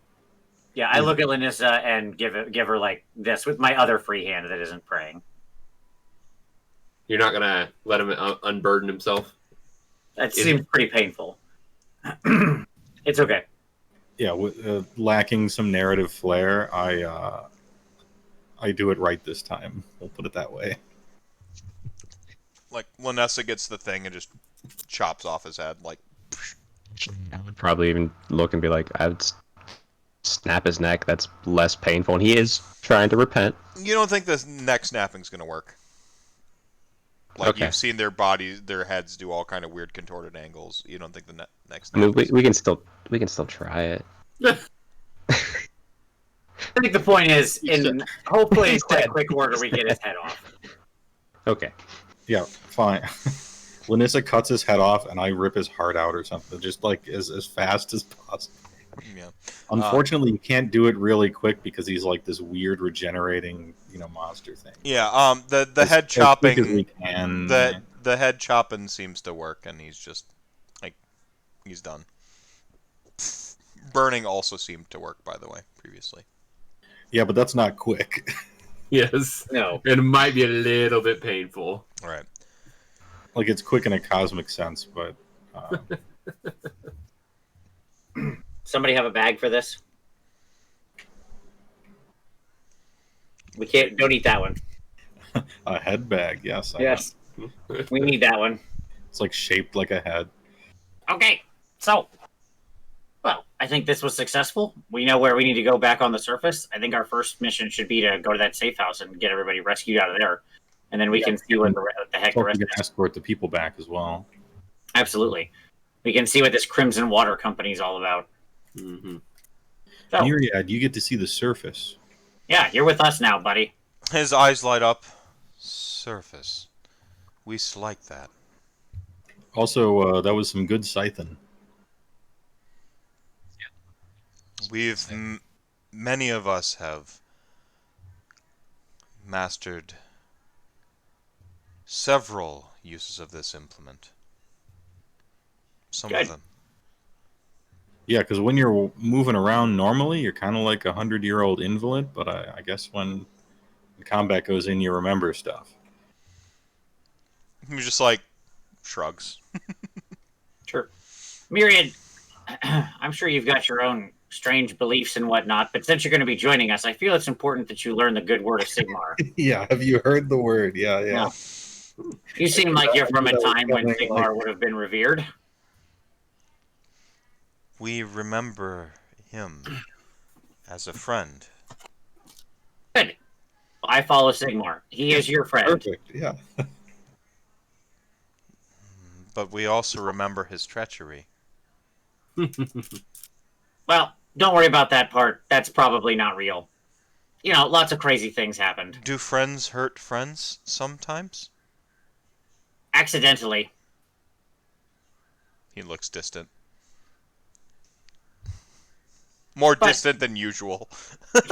Yeah, I look at Lanissa and give her like this with my other free hand that isn't praying. you're not gonna let him unburden himself. That seems pretty painful. It's okay. Yeah, lacking some narrative flair, I do it right this time. We'll put it that way. Like Lanissa gets the thing and just chops off his head. Like, I would probably even look and be like, I would snap his neck. That's less painful, and he is trying to repent. you don't think this neck snapping's gonna work? Like Okay. you've seen their bodies, their heads do all kind of weird contorted angles. You don't think the neck I mean, snapping? we can still try it. I think the point is, hopefully in quite quick order, we get his head off. Okay. Yeah, fine. Lanissa cuts his head off, and I rip his heart out or something, just like as fast as possible. Yeah. Unfortunately, you can't do it really quick because he's like this weird regenerating, monster thing. Yeah. The head As quick as we chopping. can. The head chopping seems to work, and he's just like he's done. Burning also seemed to work, by the way, previously. Yeah, but that's not quick. Yes. No. It might be a little bit painful. All right. Like it's quick in a cosmic sense, but Somebody have a bag for this? We don't eat that one. a head bag, yes. Yes. We need that one. It's like shaped like a head. Okay, so, well, I think this was successful. We know where we need to go back on the surface. I think our first mission should be to go to that safe house and get everybody rescued out of there. And then we can see what the heck the Or rest we can is. escort the people back as well. Absolutely. We can see what this Crimson Water Company is all about. Mm-hmm. So, Myriad, you get to see the surface. yeah, you're with us now, buddy. His eyes light up. Surface. We like that. Also, that was some good scything. We've many of us have mastered several uses of this implement. Some Good. of them. Yeah, because when you're moving around normally, you're kind of like a 100-year-old invalid, but I guess when combat goes in, you remember stuff. He just like shrugs. Sure. Myriad, I'm sure you've got your own strange beliefs and whatnot, but since you're going to be joining us, I feel it's important that you learn the good word of Sigmar. Yeah, have you heard the word? Yeah. Yeah. You seem like you're from a time when Sigmar would have been revered. We remember him as a friend. Good. I follow Sigmar. He is your friend. Perfect, yeah. But we also remember his treachery. Well, don't worry about that part. That's probably not real. Lots of crazy things happened. Do friends hurt friends sometimes? Accidentally. He looks distant. More distant than usual.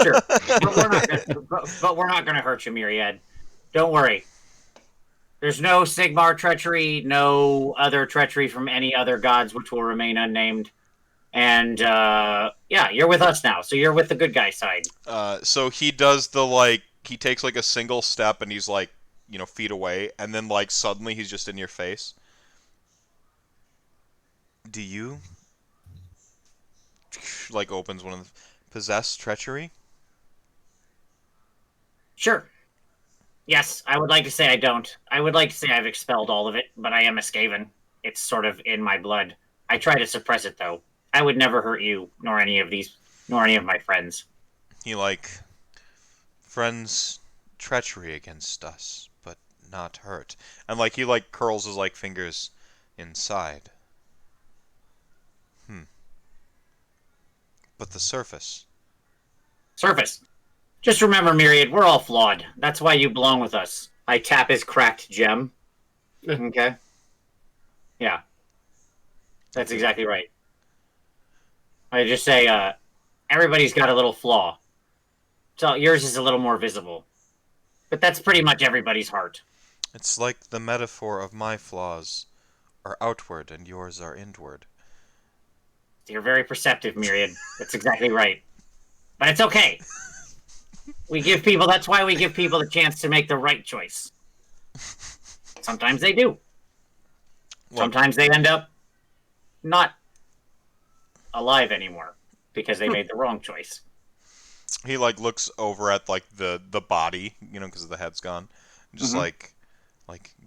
Sure. But we're not going to hurt you, Myriad. Don't worry. There's no Sigmar treachery, no other treachery from any other gods, which will remain unnamed. And, yeah, you're with us now, so you're with the good guy side. So he does the, he takes, a single step, and he's, feet away, and then, suddenly he's just in your face. Do you, opens one of the, possess treachery? Sure. Yes, I would like to say I don't. I would like to say I've expelled all of it, but I am a Skaven. It's sort of in my blood. I try to suppress it, though. I would never hurt you, nor any of my friends. He, friends treachery against us, but not hurt. And, he, curls his, fingers inside. But the surface. Surface. Just remember, Myriad, we're all flawed. That's why you belong with us. I tap his cracked gem. Okay? Yeah. That's exactly right. I just say, everybody's got a little flaw. So yours is a little more visible. But that's pretty much everybody's heart. It's like the metaphor of my flaws are outward and yours are inward. You're very perceptive, Myriad. That's exactly right. But it's okay. That's why we give people the chance to make the right choice. Sometimes they do. Sometimes they end up not alive anymore because they made the wrong choice. He looks over at the body, because the head's gone. Just like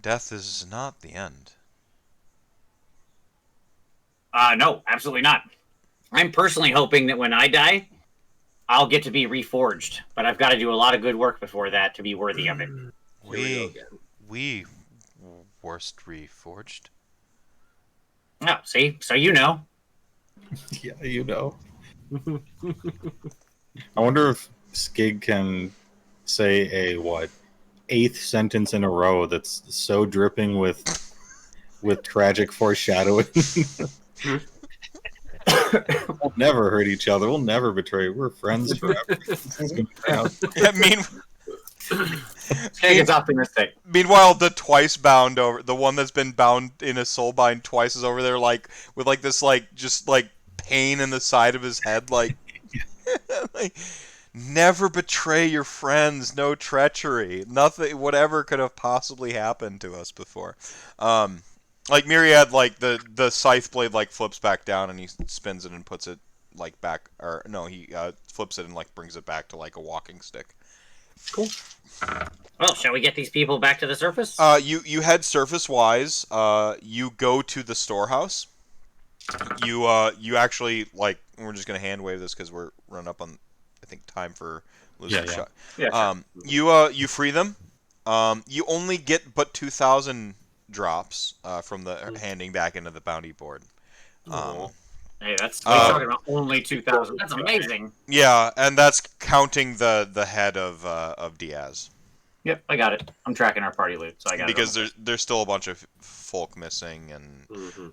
death is not the end. No, absolutely not. I'm personally hoping that when I die, I'll get to be reforged, but I've got to do a lot of good work before that to be worthy of it. We worst reforged. Oh, see? So you know. Yeah, you know. I wonder if Skig can say a, 8th sentence in a row that's so dripping with tragic foreshadowing. We'll never hurt each other. We'll never betray. We're friends forever. I mean, It's optimistic. Meanwhile, the twice bound the one that's been bound in a soulbind twice is over there, with this just pain in the side of his head, never betray your friends, no treachery, nothing, whatever could have possibly happened to us before. Myriad, the scythe blade flips back down and he spins it and puts it back, or no, he flips it and brings it back to a walking stick. Cool. Well, shall we get these people back to the surface? You head surface wise. You go to the storehouse. You actually we're just gonna hand wave this because we're running up on, I think, time for losing shot. Yeah. You free them. You only get but 2,000 drops from the handing back into the bounty board. Hey, we're talking about only 2,000. That's amazing. Yeah, and that's counting the head of Diaz. Yep, I got it. I'm tracking our party loot, so I got it. Because there's still a bunch of folk missing, and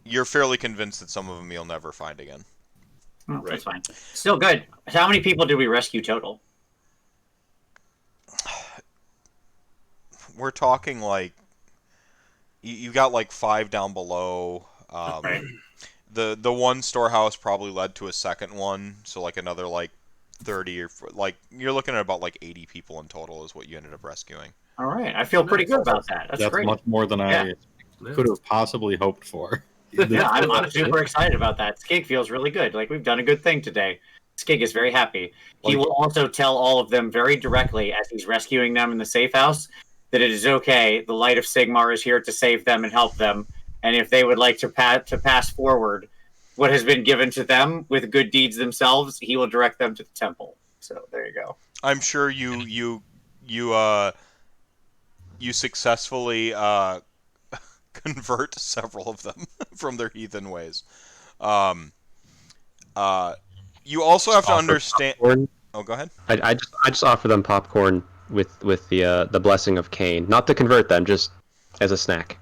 you're fairly convinced that some of them you'll never find again. Oh, right. That's fine. Still good. How many people did we rescue total? We're talking you got 5 down below. Right. The one storehouse probably led to a second one, so another 30 or you're looking at about 80 people in total is what you ended up rescuing. All right, I feel pretty good about that. That's great. Much more than I could have possibly hoped for. Yeah, I'm super excited about that. Skig feels really good. We've done a good thing today. Skig is very happy. He will also tell all of them very directly as he's rescuing them in the safe house that it is okay. The light of Sigmar is here to save them and help them. And if they would like to pass forward what has been given to them with good deeds themselves, he will direct them to the temple. So there you go. I'm sure you successfully convert several of them from their heathen ways. You also have to understand. Popcorn. Oh, go ahead. I just offer them popcorn with the blessing of Cain, not to convert them, just as a snack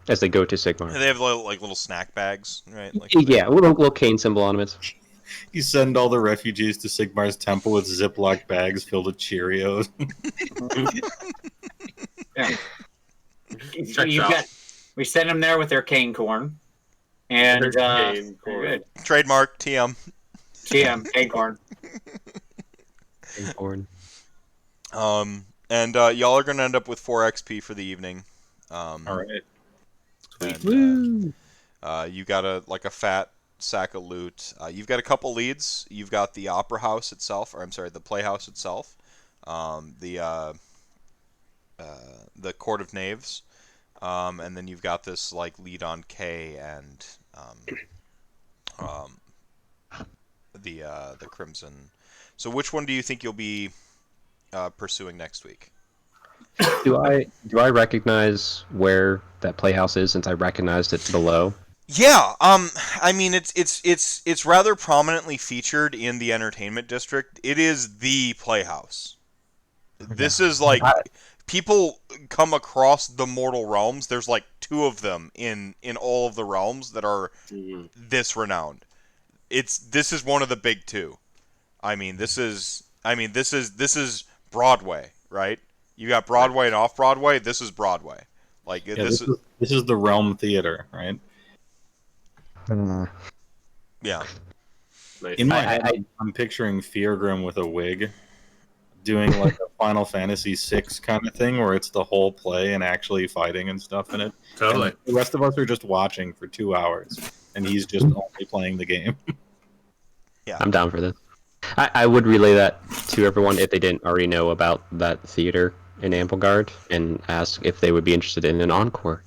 as they go to Sigmar. They have little snack bags, right? Yeah, a little Cain symbol on them. You send all the refugees to Sigmar's temple with Ziploc bags filled with Cheerios. Yeah. Checks out. We send them there with their cane corn. And Their cane corn. good. Trademark TM. TM, cane corn. Born. And y'all are gonna end up with 4 XP for the evening. All right. And, Woo! you got a fat sack of loot. You've got a couple leads. You've got the opera house itself, or I'm sorry, the playhouse itself. The Court of Knaves, and then you've got this like lead on K and the Crimson. So which one do you think you'll be pursuing next week? Do I recognize where that playhouse is since I recognized it below? Yeah, I mean it's rather prominently featured in the entertainment district. It is the playhouse. This is like people come across the mortal realms. There's like 2 of them in all of the realms that are this renowned. This is one of the big 2. I mean, this is Broadway, right? You got Broadway and off Broadway. This is Broadway. Like this is the Realm Theater, right? Yeah. Nice. In my head, I'm picturing Fyrgrim with a wig, doing like a Final Fantasy VI kind of thing, where it's the whole play and actually fighting and stuff in it. Totally. And the rest of us are just watching for 2 hours, and he's just only playing the game. Yeah. I'm down for this. I would relay that to everyone if they didn't already know about that theater in Anvilgard and ask if they would be interested in an encore.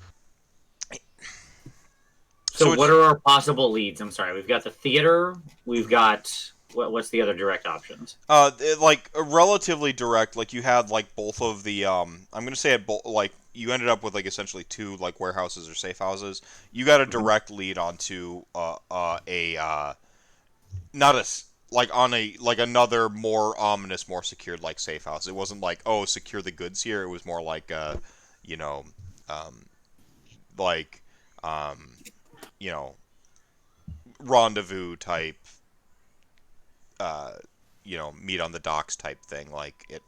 So what are our possible leads? I'm sorry. We've got the theater. We've got what's the other direct options? Like relatively direct. Like you had like both of the I'm gonna say like you ended up with like essentially 2 like warehouses or safe houses. You got a direct lead onto another more ominous, more secured like safe house. It wasn't like, oh, secure the goods here. It was more like rendezvous type, meet on the docks type thing, like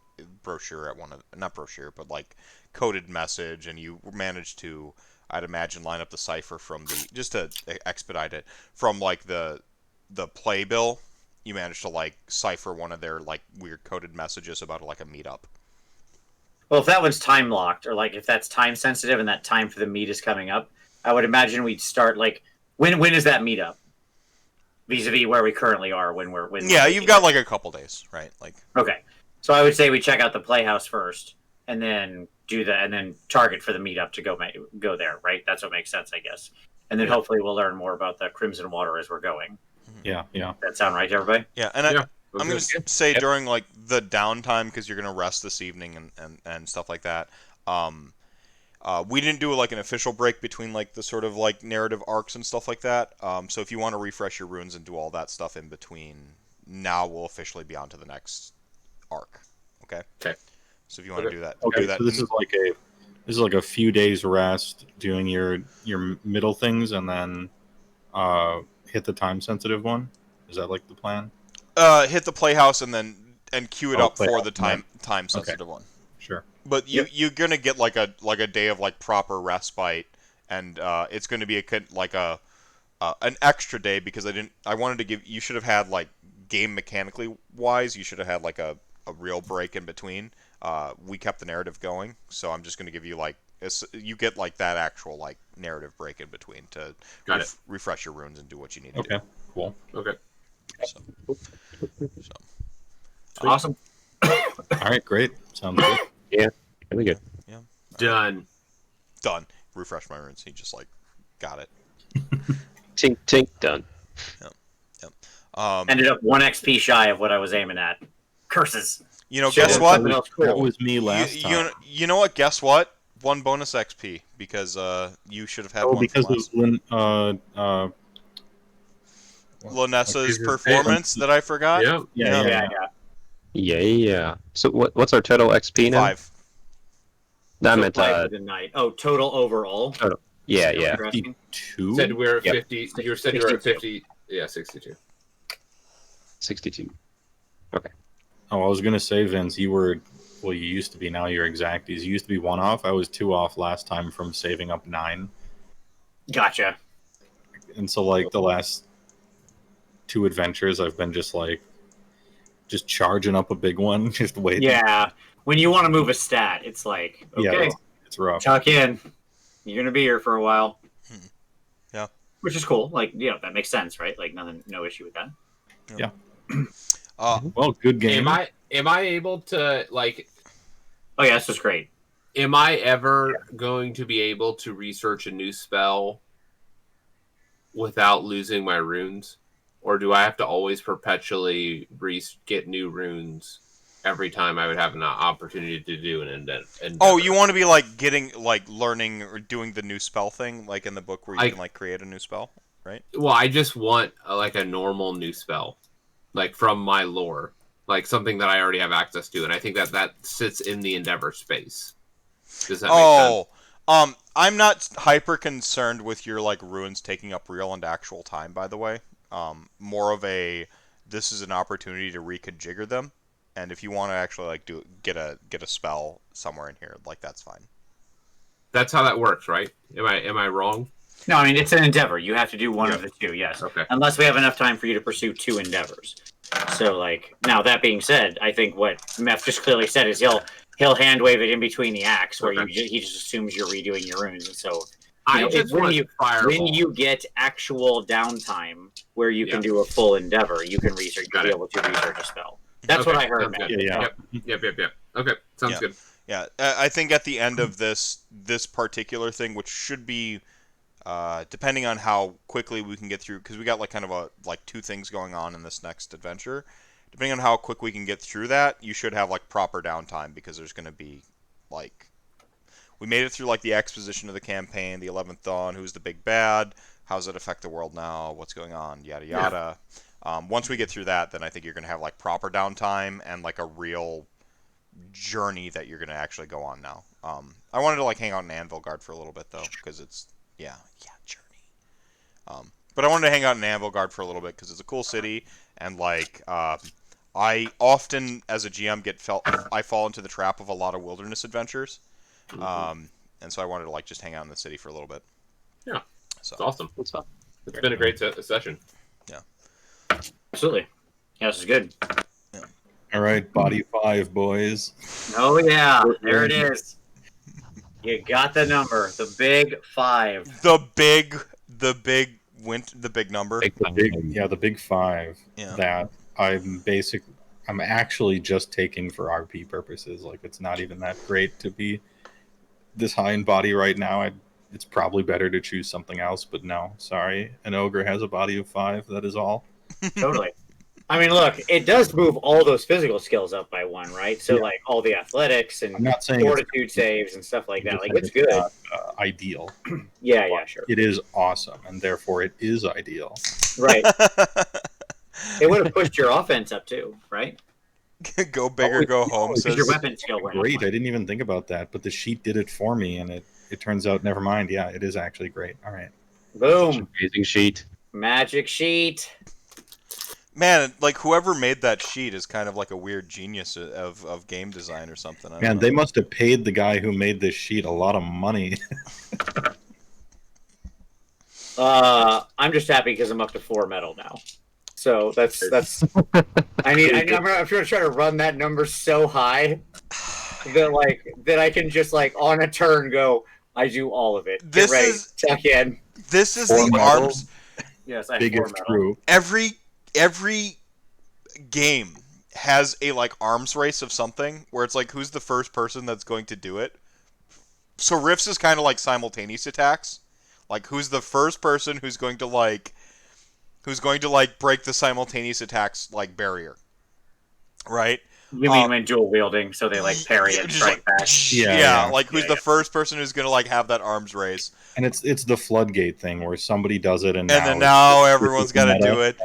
brochure at not brochure, but like coded message, and you managed to, I'd imagine, line up the cipher from just to expedite it, from like the playbill. You managed to like cipher one of their like weird coded messages about like a meetup. Well, if that one's time locked, or like if that's time sensitive and that time for the meet is coming up, I would imagine we'd start like when is that meetup? Vis-a-vis where we currently are Yeah, you've got like a couple days, right? Like okay, so I would say we check out the playhouse first, and then and then target for the meetup to go there, right? That's what makes sense, I guess. And then hopefully we'll learn more about the Crimson Water as we're going. Yeah. That sound right to everybody? Yeah, and I'm going to say during like the downtime, because you're going to rest this evening and stuff like that. We didn't do like an official break between like the sort of like narrative arcs and stuff like that. So if you want to refresh your runes and do all that stuff in between, now we'll officially be on to the next arc. Okay. Okay. So if you want to do that, Okay. do that. So this is like a few days rest, doing your middle things, and then hit the time sensitive one. Is that like the plan? Hit the playhouse and queue it up for the time sensitive one. Sure. But you're gonna get like a day of like proper respite, and it's gonna be an extra day because I wanted to give, you should have had like game mechanically wise, you should have had like a real break in between. We kept the narrative going, so I'm just gonna give you like you get like that actual like narrative break in between to refresh your runes and do what you need to do. Okay. Cool. Okay. So. Awesome. All right. Great. Sounds good. Yeah, really good. Yeah. Done. Refresh my runes. He just like got it. Tink tink done. Yep. Ended up 1 XP shy of what I was aiming at. Curses. Guess what? That was me last time. You know what? Guess what? 1 bonus XP because you should have had one. Because from of Lanissa's performance that I forgot. Yeah. So what's our total XP now? 5. That meant for the night. Oh, total overall. Total. Yeah. 52. Said we're at Yep. 50. You said you were at 50. Yeah, 62. 62. Oh, I was gonna say, Vince, you were well, you used to be, now you're exacties. You used to be 1 off. I was 2 off last time from saving up 9. Gotcha. And so, like, the last 2 adventures, I've been just charging up a big one, just waiting. Yeah. When you want to move a stat, it's like, okay, Yeah, it's rough. tuck in. You're going to be here for a while. Yeah. Which is cool. Like, that makes sense, right? Like, no issue with that. Yeah. Well, good game. Am I able to, like... Oh, yeah, this was great. Am I ever going to be able to research a new spell without losing my runes? Or do I have to always perpetually get new runes every time I would have an opportunity to do an endeavor? Oh, you want to be like learning or doing the new spell thing, like in the book where you can like create a new spell, right? Well, I just want like a normal new spell, like from my lore, like something that I already have access to, and I think that sits in the endeavor space. Does that make sense? I'm not hyper concerned with your like runes taking up real and actual time, by the way. More of this is an opportunity to reconfigure them, and if you want to actually like get a spell somewhere in here, like that's fine. That's how that works, right? Am I wrong? No, I mean, it's an endeavor. You have to do one of the 2, yes. Okay. Unless we have enough time for you to pursue 2 endeavors. So, like, now that being said, I think what Meph just clearly said is he'll hand wave it in between the acts, where he just assumes you're redoing your runes, and so when you get actual downtime where you can do a full endeavor, you can be able to research a spell. That's what I heard, man. Yeah. Yep. Okay, sounds good. Yeah, I think at the end of this particular thing, which should be, depending on how quickly we can get through, because we got like kind of like 2 things going on in this next adventure. Depending on how quick we can get through that, you should have like proper downtime, because there's going to be like, we made it through like the exposition of the campaign, the 11th Dawn, who's the big bad, how does it affect the world now, what's going on, yada yada. Once we get through that, then I think you're going to have like proper downtime and like a real journey that you're going to actually go on now. I wanted to like hang out in Anvilgard for a little bit though, because it's journey. But I wanted to hang out in Anvilgard for a little bit because it's a cool city, and like I often as a GM I fall into the trap of a lot of wilderness adventures. And so I wanted to like just hang out in the city for a little bit. Yeah, so it's awesome. It's fun. It's been a great session. Yeah, Absolutely. Yeah, this is good. Yeah. All right, body 5, boys. Oh yeah, there it is. You got the number, the big 5. the big number. The big 5. Yeah. That I'm actually just taking for RP purposes. Like, it's not even that great to be this high in body right now. It's probably better to choose something else, but no, sorry. An ogre has a body of 5. That is all. Totally. I mean, look, it does move all those physical skills up by 1, right? So, like, all the athletics and I'm not saying fortitude saves and stuff like that. Like, it's good. Not, ideal. Yeah, sure. It is awesome, and therefore it is ideal. Right. It would have pushed your offense up too, right? Go big or go home. Because your weapon skill went Great. up. I didn't even think about that, but the sheet did it for me, and it turns out, never mind. Yeah, it is actually great. All right. Boom. Amazing sheet. Magic sheet. Man, like whoever made that sheet is kind of like a weird genius of game design or something. I don't Man, know. they must have paid the guy who made this sheet a lot of money. I'm just happy because I'm up to 4 metal now. So that's. I'm going to try to run that number so high that I can just like on a turn go. I do all of it. Get ready. Tuck in. This is 4 the metal. arms. Yes, I have Big 4 if metal. true. Every game has a like arms race of something where it's like who's the first person that's going to do it. So Rifts is kind of like simultaneous attacks. Like who's the first person who's going to break the simultaneous attacks like barrier. Right? You mean when dual wielding, so they like parry and strike back? Yeah, like who's the first person who's gonna like have that arms race? And it's the floodgate thing where somebody does it, and then now everyone's got to meta. do it.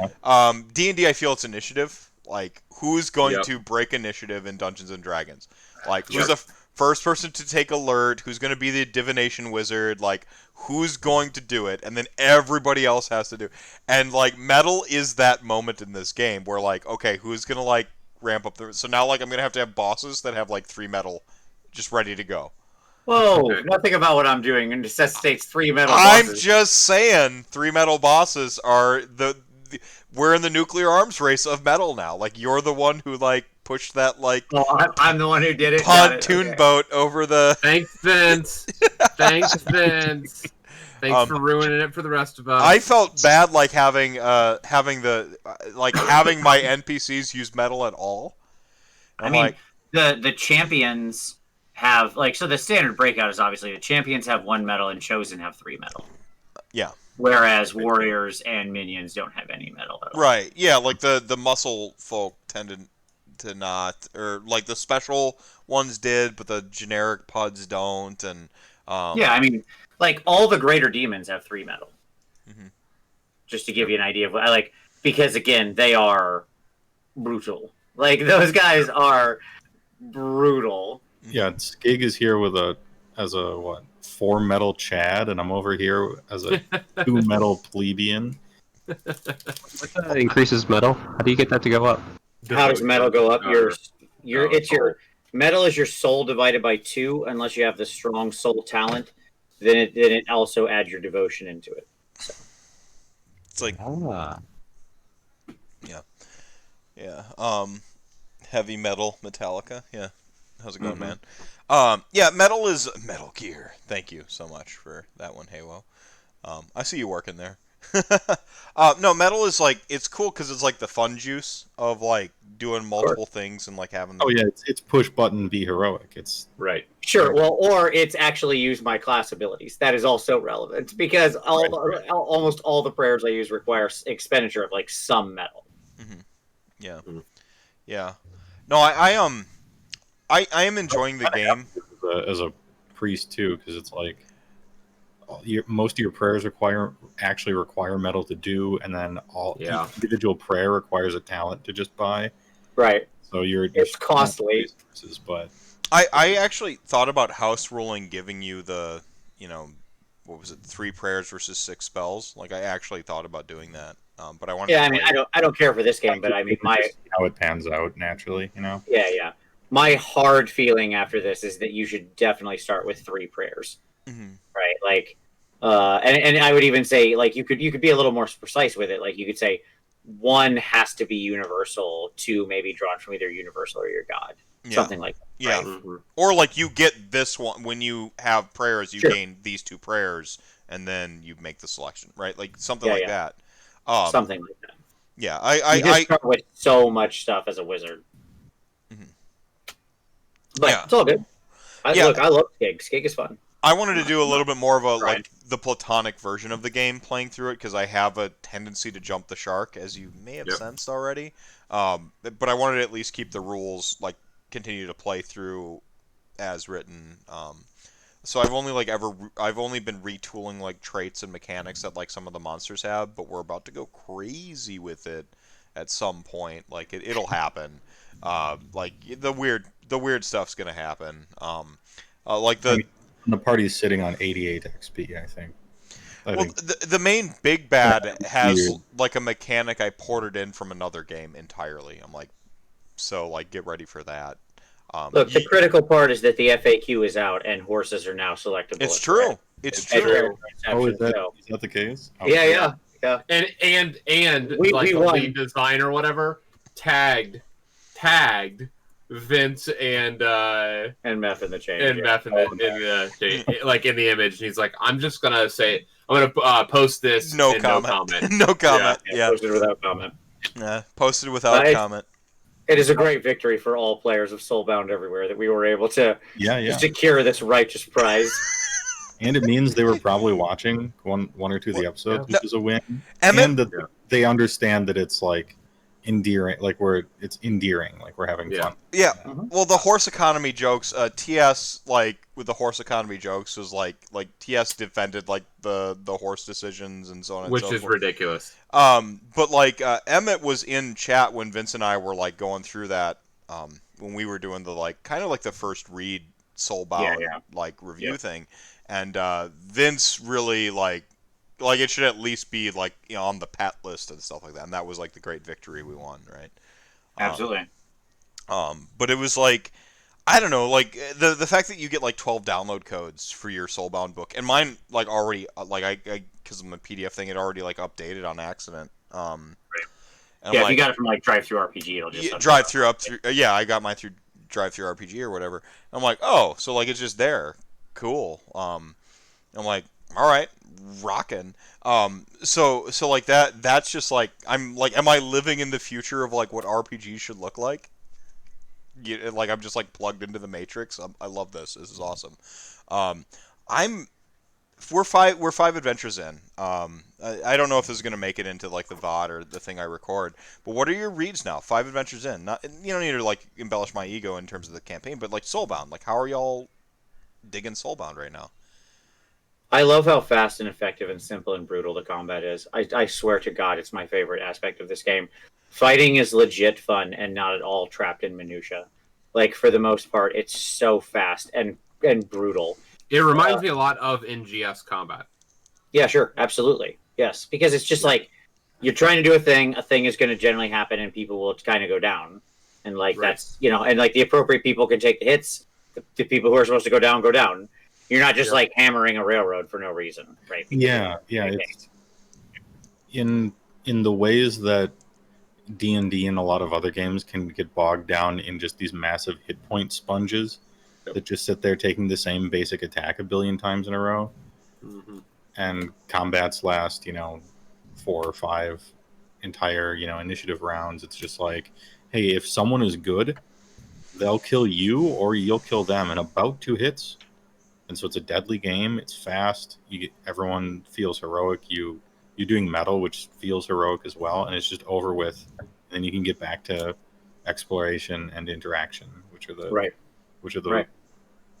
D&D, I feel it's initiative. Like who's going to break initiative in Dungeons and Dragons? Like who's the first person to take alert? Who's going to be the divination wizard? Like who's going to do it? And then everybody else has to do. And like metal is that moment in this game where like okay, who's gonna like ramp up the. So now like I'm gonna have to have bosses that have like 3 metal, just ready to go. Whoa! Okay. Nothing about what I'm doing necessitates 3 metal I'm bosses. just saying, 3 metal bosses are we're in the nuclear arms race of metal now. Like you're the one who like pushed that like Oh, I'm the one who did it. Got it. pontoon Okay. boat over the. Thanks, Vince. Thanks, Vince. Thanks for ruining it for the rest of us. I felt bad like having my NPCs use metal at all. I mean, the champions have so the standard breakout is obviously the champions have 1 metal and chosen have 3 metal. Yeah. Whereas warriors and minions don't have any metal at all. Right. Yeah, like the muscle folk tended to not, or like the special ones did, but the generic puds don't, and yeah, I mean, like all the greater demons have 3 metal. Mm-hmm. Just to give you an idea of what because again, they are brutal. Like those guys are brutal. Yeah, Skig is here as a 4 metal Chad, and I'm over here as a 2 metal plebeian. That increases metal. How do you get that to go up? How does metal go up? Your metal is your soul divided by 2, unless you have the strong soul talent. Then it also adds your devotion into it. So. it's like Ah. yeah, heavy metal Metallica. Yeah, how's it going, man? Yeah, metal is Metal Gear. Thank you so much for that one, Heywoah. I see you working there. No, metal is like it's cool because it's like the fun juice of like doing multiple things and like having. Oh yeah, it's push button, be heroic. It's right. Sure. Well, or it's actually use my class abilities. That is also relevant because almost all the prayers I use require expenditure of like some metal. Mm-hmm. Yeah. Mm-hmm. Yeah. No, I am enjoying the game as a priest too, because it's like most of your prayers actually require metal to do, and then each individual prayer requires a talent to just buy. Right. So it's costly. But I actually thought about house ruling giving you the what was it 3 prayers versus 6 spells. Like I actually thought about doing that. But I wanted. Yeah, I mean, I don't care for this game, but I mean, how it pans out naturally, Yeah. My hard feeling after this is that you should definitely start with 3 prayers, right? Like, and I would even say like you could be a little more precise with it. Like you could say 1 has to be universal, 2 maybe drawn from either universal or your god, something like that. Yeah, right? Mm-hmm. Or like you get this one when you have prayers, you gain these 2 prayers, and then you make the selection, right? Like something like that. Something like that. Yeah, you just start with so much stuff as a wizard. But it's all good. Look, I love Skig. Skig is fun. I wanted to do a little bit more of a like the platonic version of the game playing through it because I have a tendency to jump the shark, as you may have sensed already. But I wanted to at least keep the rules like continue to play through as written. So I've only been retooling like traits and mechanics that like some of the monsters have, but we're about to go crazy with it at some point. Like it'll happen. Like the weird stuff's gonna happen. Like the party's sitting on 88 XP, I think. The main big bad has like a mechanic I ported in from another game entirely. I'm like, so like get ready for that. Look, the critical part is that the FAQ is out and horses are now selectable. It's true. It's true. Oh, is that the case? Oh, yeah. And we the won. lead design or whatever tagged Vince and Meth in the chain. And Meth in the like in the image, and he's like, I'm gonna post this. No comment. No comment. Yeah. Posted without comment. Posted without comment. It is a great victory for all players of Soulbound everywhere that we were able to secure this righteous prize. And it means they were probably watching one or two of the episodes, which is a win. And that they understand that it's like endearing, like it's endearing, like we're having fun. Yeah. Well, the horse economy jokes, TS like with the horse economy jokes was like TS defended like the horse decisions and so on and which so is forth. Ridiculous. But like Emmett was in chat when Vince and I were like going through that when we were doing the like kind of like the first read Soulbound like review thing, and Vince really like it should at least be like on the pet list and stuff like that, and that was like the great victory we won, right? Absolutely. But it was like, I don't know, like the fact that you get like 12 download codes for your Soulbound book, and mine like already like I because of my PDF thing, it already like updated on accident. And Yeah, I'm if you like, got it from like Drive Through RPG, it'll just drive through up through. Yeah, I got mine through Drive Through RPG or whatever. I'm like, oh, so like it's just there. Cool. I'm like, all right, rocking. So like that's just like I'm like, am I living in the future of like what RPGs should look like? Like I'm just like plugged into the Matrix. I love this. This is awesome. I'm we're five adventures in. I don't know if this is gonna make it into like the VOD or the thing I record. But what are your reads now? 5 adventures in. Not, you don't need to like embellish my ego in terms of the campaign, but like Soulbound. Like how are y'all digging Soulbound right now? I love how fast and effective and simple and brutal the combat is. I swear to God, it's my favorite aspect of this game. Fighting is legit fun and not at all trapped in minutia. Like for the most part, it's so fast and brutal. It reminds me a lot of NGS combat. Yeah, sure, absolutely, yes, because it's just like you're trying to do a thing is going to generally happen, and people will kind of go down, and like that's and like the appropriate people can take the hits. The people who are supposed to go down. You're not just like hammering a railroad for no reason, right? Yeah. It's in the ways that D&D and a lot of other games can get bogged down in just these massive hit point sponges that just sit there taking the same basic attack a billion times in a row. Mm-hmm. And combats last, 4 or 5 entire, initiative rounds. It's just like, hey, if someone is good, they'll kill you or you'll kill them in about 2 hits. And so it's a deadly game. It's fast. Everyone feels heroic. You're doing metal, which feels heroic as well, and it's just over with. And then you can get back to exploration and interaction, which are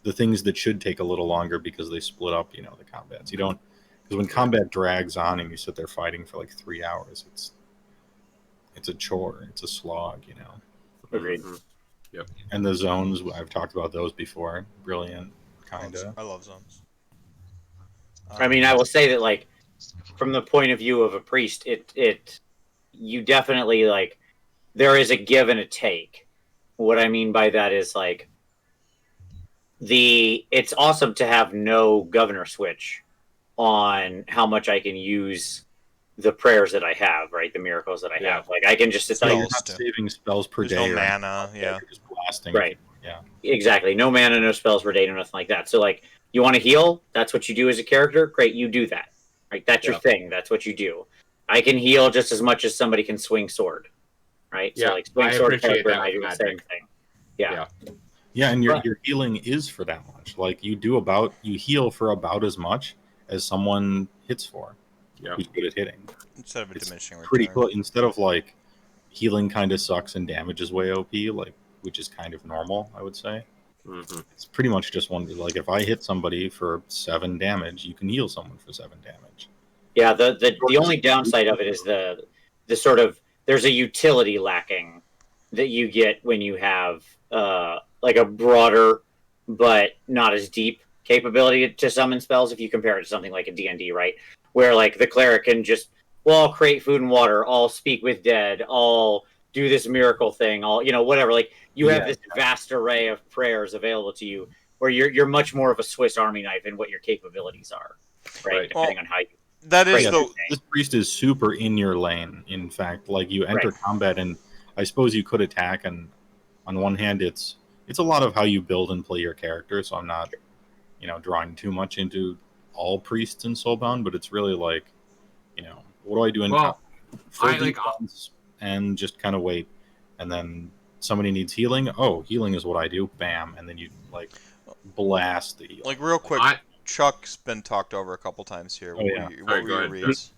the things that should take a little longer because they split up, the combats. You don't, because when combat drags on and you sit there fighting for like 3 hours, it's a chore. It's a slog, Agreed. Mm-hmm. Yep. And the zones, I've talked about those before. Brilliant. Kinda. I love zones. I mean, I will say that, like, from the point of view of a priest, you definitely like there is a give and a take. What I mean by that is like it's awesome to have no governor switch on how much I can use the prayers that I have, right? The miracles that I have. Like I can just you're not saving spells per There's day. no mana, yeah. You're just blasting. Right. Yeah. Exactly. No mana, no spells per day, no nothing like that. So like you want to heal, that's what you do as a character. Great, you do that. Right? That's your thing. That's what you do. I can heal just as much as somebody can swing sword. Right? Yeah, so like swing I sword appreciate character, that I do the with same magic. thing. Yeah. Yeah, and your healing is for that much. Like you heal for about as much as someone hits for. Yeah. Who's good at hitting. Instead of a It's diminishing return. pretty cool. Instead of like healing kind of sucks and damage is way OP, like which is kind of normal, I would say. Mm-hmm. It's pretty much just one. Like if I hit somebody for 7 damage, you can heal someone for 7 damage. Yeah, the only downside of it is the sort of there's a utility lacking that you get when you have like a broader but not as deep capability to summon spells if you compare it to something like a D&D, right? Where like the cleric can just I'll create food and water, I'll speak with dead, I'll do this miracle thing, I'll whatever. Like you have this vast array of prayers available to you where you're much more of a Swiss Army knife in what your capabilities are, right? Depending on how you That is this priest is super in your lane. In fact, like you enter combat, and I suppose you could attack. And on one hand, it's a lot of how you build and play your character. So I'm not, drawing too much into all priests in Soulbound, but it's really like, what do I do in and just kind of wait, and then somebody needs healing. Oh, healing is what I do. Bam, and then you like blast the heal. like real quick. Chuck's been talked over a couple times here. What were your reads?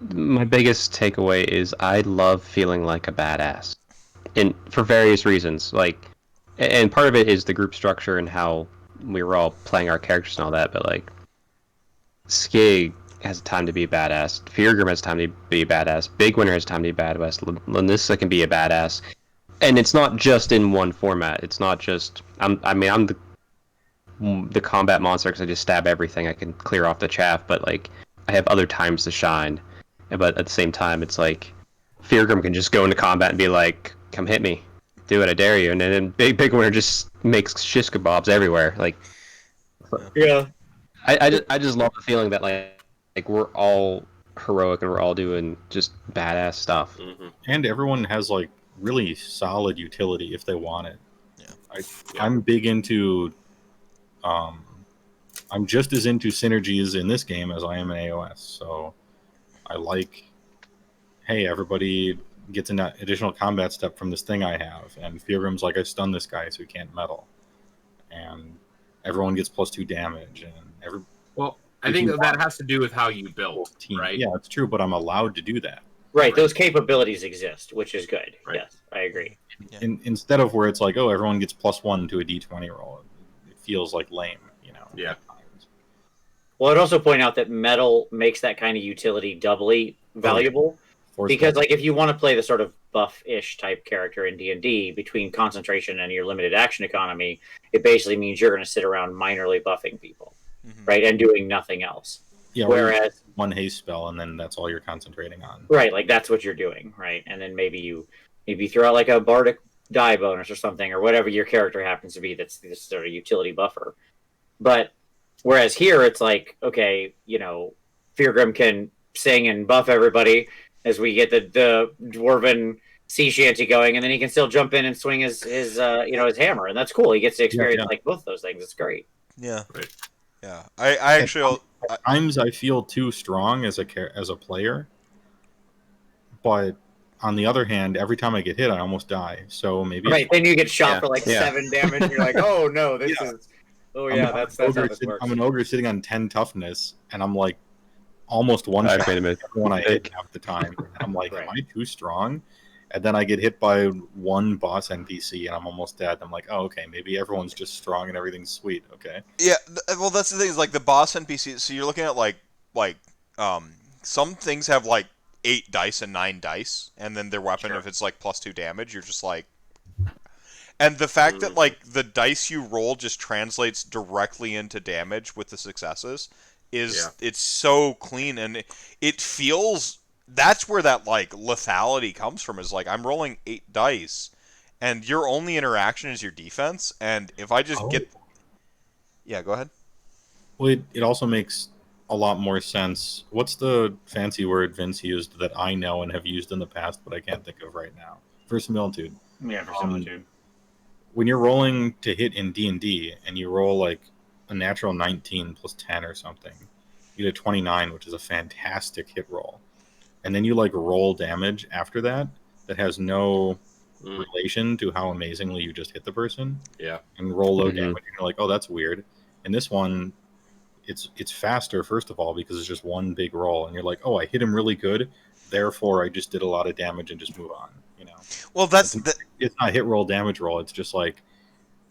My biggest takeaway is I love feeling like a badass, and for various reasons. Like, and part of it is the group structure and how we were all playing our characters and all that. But like, Skig has time to be a badass. Fyrgrim has time to be a badass. Bigwinter has time to be a badass. Lanissa can be a badass, and it's not just in one format. It's not just I'm the combat monster because I just stab everything. I can clear off the chaff, but like I have other times to shine. But at the same time, it's like Fyrgrim can just go into combat and be like, "Come hit me," Do it, I dare you. And then Big Winter just makes shish kebabs everywhere. Like, Yeah. I just love the feeling that like we're all heroic and we're all doing just badass stuff. Mm-hmm. And everyone has like really solid utility if they want it. Yeah. I'm big into I'm just as into synergies in this game as I am in AOS. So I like, hey, everybody gets an additional combat step from this thing I have, and Fyrgrim's like, I stun this guy so he can't meddle, and everyone gets +2 damage, and Well, I think that has to do with how you build, team. right? Yeah, it's true, but I'm allowed to do that. Right, those capabilities exist, which is good. Right. Yes, I agree. Instead of where it's like, oh, everyone gets +1 to a d20 roll, it feels like lame, you know. Yeah. at times. Well, I'd also point out that metal makes that kind of utility doubly valuable. Force Because, metal. like, if you want to play the sort of buff-ish type character in D&D, between concentration and your limited action economy, it basically means you're going to sit around minorly buffing people, right, and doing nothing else. Yeah, Whereas, one haste spell, and then that's all you're concentrating on. right, like that's what you're doing, right, and then maybe you throw out like a bardic die bonus or something, or whatever your character happens to be. That's this sort of utility buffer. But whereas here, it's like, okay, you know, Fyrgrim can sing and buff everybody as we get the dwarven sea shanty going, and then he can still jump in and swing his his hammer, and that's cool. He gets to experience like both those things. It's great. Yeah. Right. Yeah. I actually. At times I feel too strong as a player, but on the other hand, every time I get hit, I almost die. So maybe Right, then you get shot Yeah. for like Yeah. 7 damage, and you're like, oh no, this is. Oh yeah, that's how this works. I'm an ogre sitting on 10 toughness, and I'm like almost one I've shot made a mistake. when I hit half the time. And I'm like, Right. am I too strong? And then I get hit by one boss NPC, and I'm almost dead. I'm like, oh, okay, maybe everyone's just strong and everything's sweet. Okay. Yeah. Well, that's the thing is like the boss NPC. So you're looking at like some things have like 8 dice and 9 dice, and then their weapon, Sure. if it's like +2 damage, you're just like. And the fact that like the dice you roll just translates directly into damage with the successes is it's so clean, and it feels that's where that like lethality comes from. Is like I'm rolling 8 dice, and your only interaction is your defense, and if I just get go ahead. Well, it also makes a lot more sense. What's the fancy word Vince used that I know and have used in the past, but I can't think of right now? Verisimilitude. Yeah, for similitude. When you're rolling to hit in D&D and you roll like a natural 19 + 10 or something, you get a 29, which is a fantastic hit roll. And then you like roll damage after that has no relation to how amazingly you just hit the person. Yeah. And roll low damage, and you're like, oh, that's weird. And this one, it's faster, first of all, because it's just one big roll. And you're like, oh, I hit him really good, therefore I just did a lot of damage and just move on. You know. Well, that's It's not hit roll damage roll. It's just like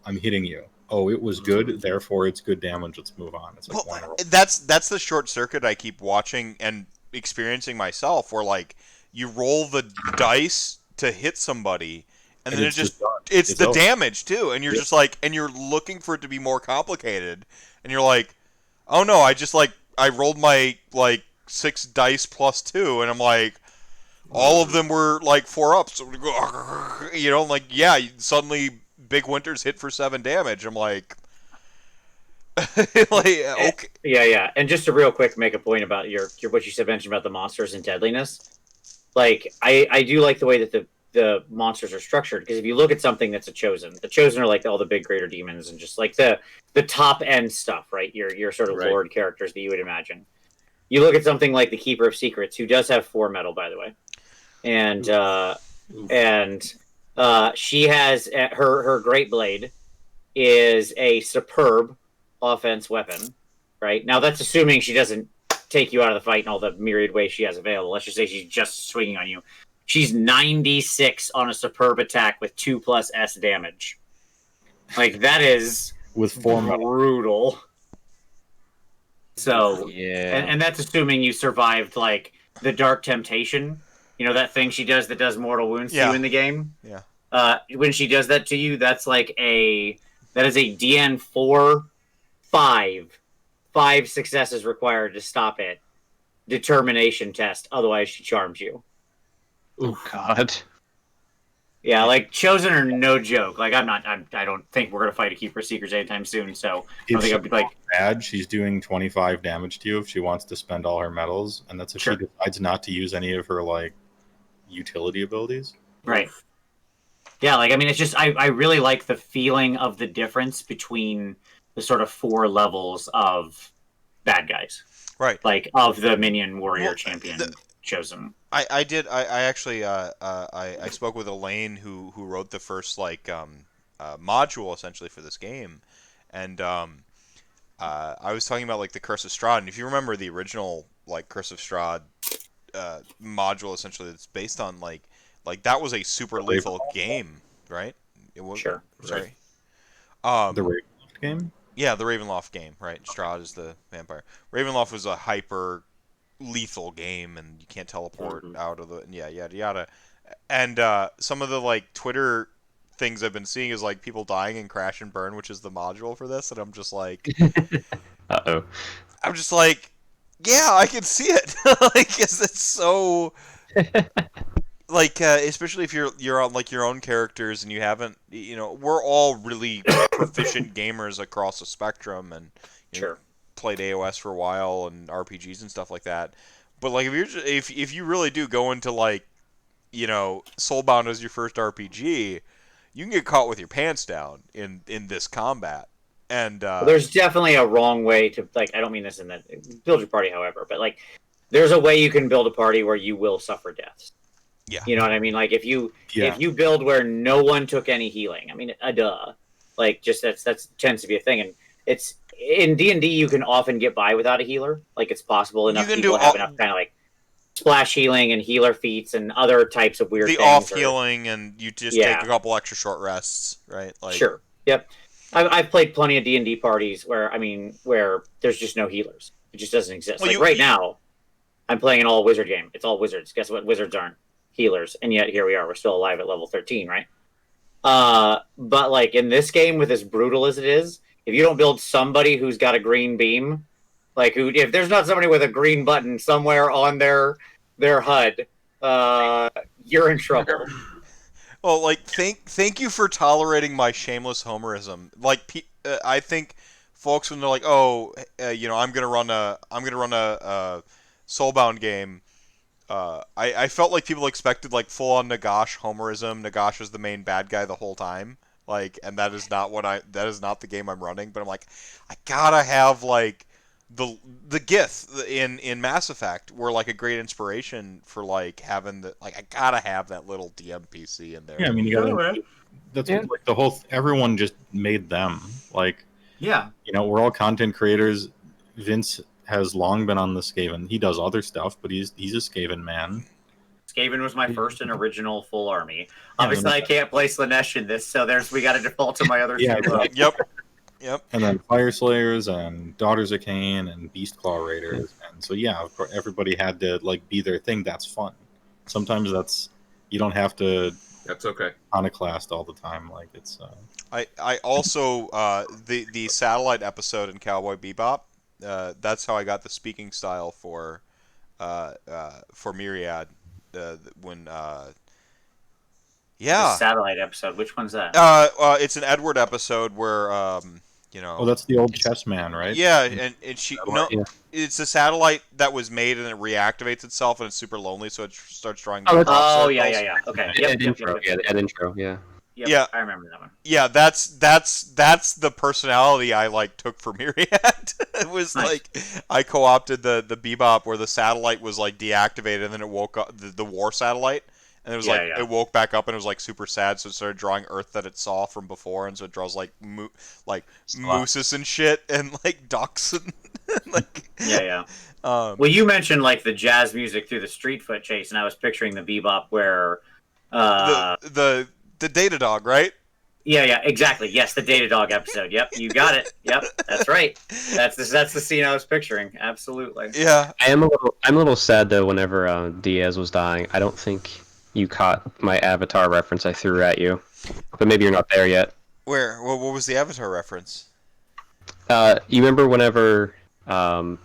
I'm hitting you. Oh, it was good, therefore it's good damage. Let's move on. It's like one roll. That's the short circuit I keep watching and experiencing myself, where like you roll the dice to hit somebody, and then it's the over. damage too, and you're just like, and you're looking for it to be more complicated, and you're like, oh no, I rolled my like 6 dice +2, and I'm like. All of them were like 4-ups, you know. Like, suddenly Big Winter's hit for 7 damage. I'm like, okay, Yeah. And just to real quick make a point about your what you said mentioned about the monsters and deadliness. Like, I do like the way that the monsters are structured, because if you look at something that's the chosen are like all the big greater demons and just like the top end stuff, right? Your sort of lord characters that you would imagine. You look at something like the Keeper of Secrets, who does have 4 metal, by the way. And she has her great blade is a superb offense weapon, right? Now that's assuming she doesn't take you out of the fight in all the myriad ways she has available. Let's just say she's just swinging on you. She's 96 on a superb attack with 2+ S damage. Like, that is with 4 brutal. So Yeah. and that's assuming you survived like the Dark Temptation. You know, that thing she does that does mortal wounds to you in the game? Yeah. When she does that to you, that is a DN 4, 5. 5 successes required to stop it. Determination test. Otherwise, she charms you. Oh God. Yeah, like Chosen are no joke. Like I don't think we're gonna fight a Keeper Seekers anytime soon. So I don't If think I'd be like, bad, she's doing 25 damage to you if she wants to spend all her medals, and that's if Sure. she decides not to use any of her like utility abilities. right. Yeah, like I mean, it's just I really like the feeling of the difference between the sort of 4 levels of bad guys, Right. like of the minion warrior champion Chosen. I actually I spoke with Elaine who wrote the first like module essentially for this game, and I was talking about like the Curse of Strahd, and if you remember the original like Curse of Strahd module, essentially it's based on like that was a super lethal game, right? It was Sure. sorry. The Ravenloft game. Yeah, the Ravenloft game, right? Strahd is the vampire. Ravenloft was a hyper lethal game, and you can't teleport out of the yada yada. And some of the like Twitter things I've been seeing is like people dying in Crash and Burn, which is the module for this, and I'm just like, Uh-oh. I'm just like, yeah, I can see it. Like, 'cause it's so like, especially if you're on like your own characters and you haven't, we're all really proficient gamers across the spectrum, and Sure. played AOS for a while and RPGs and stuff like that. But like if you really do go into like Soulbound as your first RPG, you can get caught with your pants down in this combat. And There's definitely a wrong way to like. I don't mean this in that build your party, however, but like there's a way you can build a party where you will suffer deaths. Yeah. You know what I mean? Like if you build where no one took any healing, I mean, duh. Like just that's tends to be a thing, and it's in D&D you can often get by without a healer. Like it's possible enough people have enough kind of like splash healing and healer feats and other types of weird the things. off healing, and you just take a couple extra short rests, right? Like sure. Yep. I've played plenty of D&D parties where there's just no healers. It just doesn't exist. Well, right now, I'm playing an all wizard game. It's all wizards. Guess what? Wizards aren't healers, and yet here we are. We're still alive at level 13, right? But like in this game, with as brutal as it is, if you don't build somebody who's got a green beam, like if there's not somebody with a green button somewhere on their HUD, you're in trouble. Well, like thank you for tolerating my shameless homerism. Like I think folks when they're like, oh, I'm gonna run a Soulbound game. I felt like people expected like full on Nagash homerism. Nagash is the main bad guy the whole time. Like, and that is not the game I'm running. But I'm like, I gotta have like the Gith in Mass Effect were like a great inspiration for like having I gotta have that little DMPC in there. Yeah, I mean, that's like the whole. Everyone just made them. Like, yeah, we're all content creators. Vince has long been on the Skaven. He does other stuff, but he's a Skaven man. Skaven was my first and original full army. Obviously, I can't play Slanesh in this, so we got to default to my other. Yep. And then Fire Slayers and Daughters of Cain and Beastclaw Raiders, and so of course everybody had to like be their thing. That's fun. Sometimes you don't have to. That's okay. Iconoclast all the time, like it's. I also the satellite episode in Cowboy Bebop. That's how I got the speaking style for Myriad. When the satellite episode. Which one's that? It's an Edward episode where Oh, that's the old chess man, right? Yeah, and she it's a satellite that was made and it reactivates itself and it's super lonely, so it starts drawing. Oh yeah. Okay. Yep. Ed intro. Yeah. Yep, yeah, I remember that one. Yeah, that's the personality I like took for Myriad. It was nice. Like I co-opted the Bebop where the satellite was like deactivated and then it woke up the war satellite and it was it woke back up and it was like super sad, so it started drawing Earth that it saw from before, and so it draws like mooses and shit and like ducks and like well, you mentioned like the jazz music through the street foot chase, and I was picturing the Bebop where the Datadog, right? Yeah, exactly. Yes, the Datadog episode. Yep, you got it. Yep, that's right. That's the scene I was picturing. Absolutely. Yeah. I'm a little sad though. Whenever Diaz was dying, I don't think you caught my Avatar reference I threw at you, but maybe you're not there yet. Where? Well, what was the Avatar reference? You remember whenever the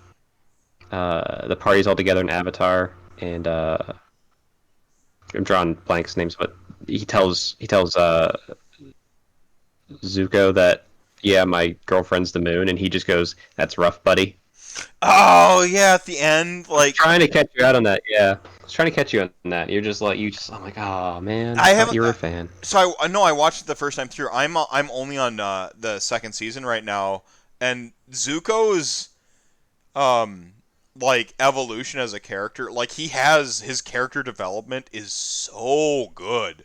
party's all together in Avatar, and I'm drawing blanks names, but he tells Zuko that, yeah, my girlfriend's the moon, and he just goes, "That's rough, buddy." Oh yeah, at the end, like Trying to catch you out on that, yeah. I was trying to catch you on that. You're just like, I'm like, oh man, I I haven't. thought you were a fan. So I know I watched it the first time through. I'm only on the second season right now, and Zuko's like evolution as a character, like his character development is so good.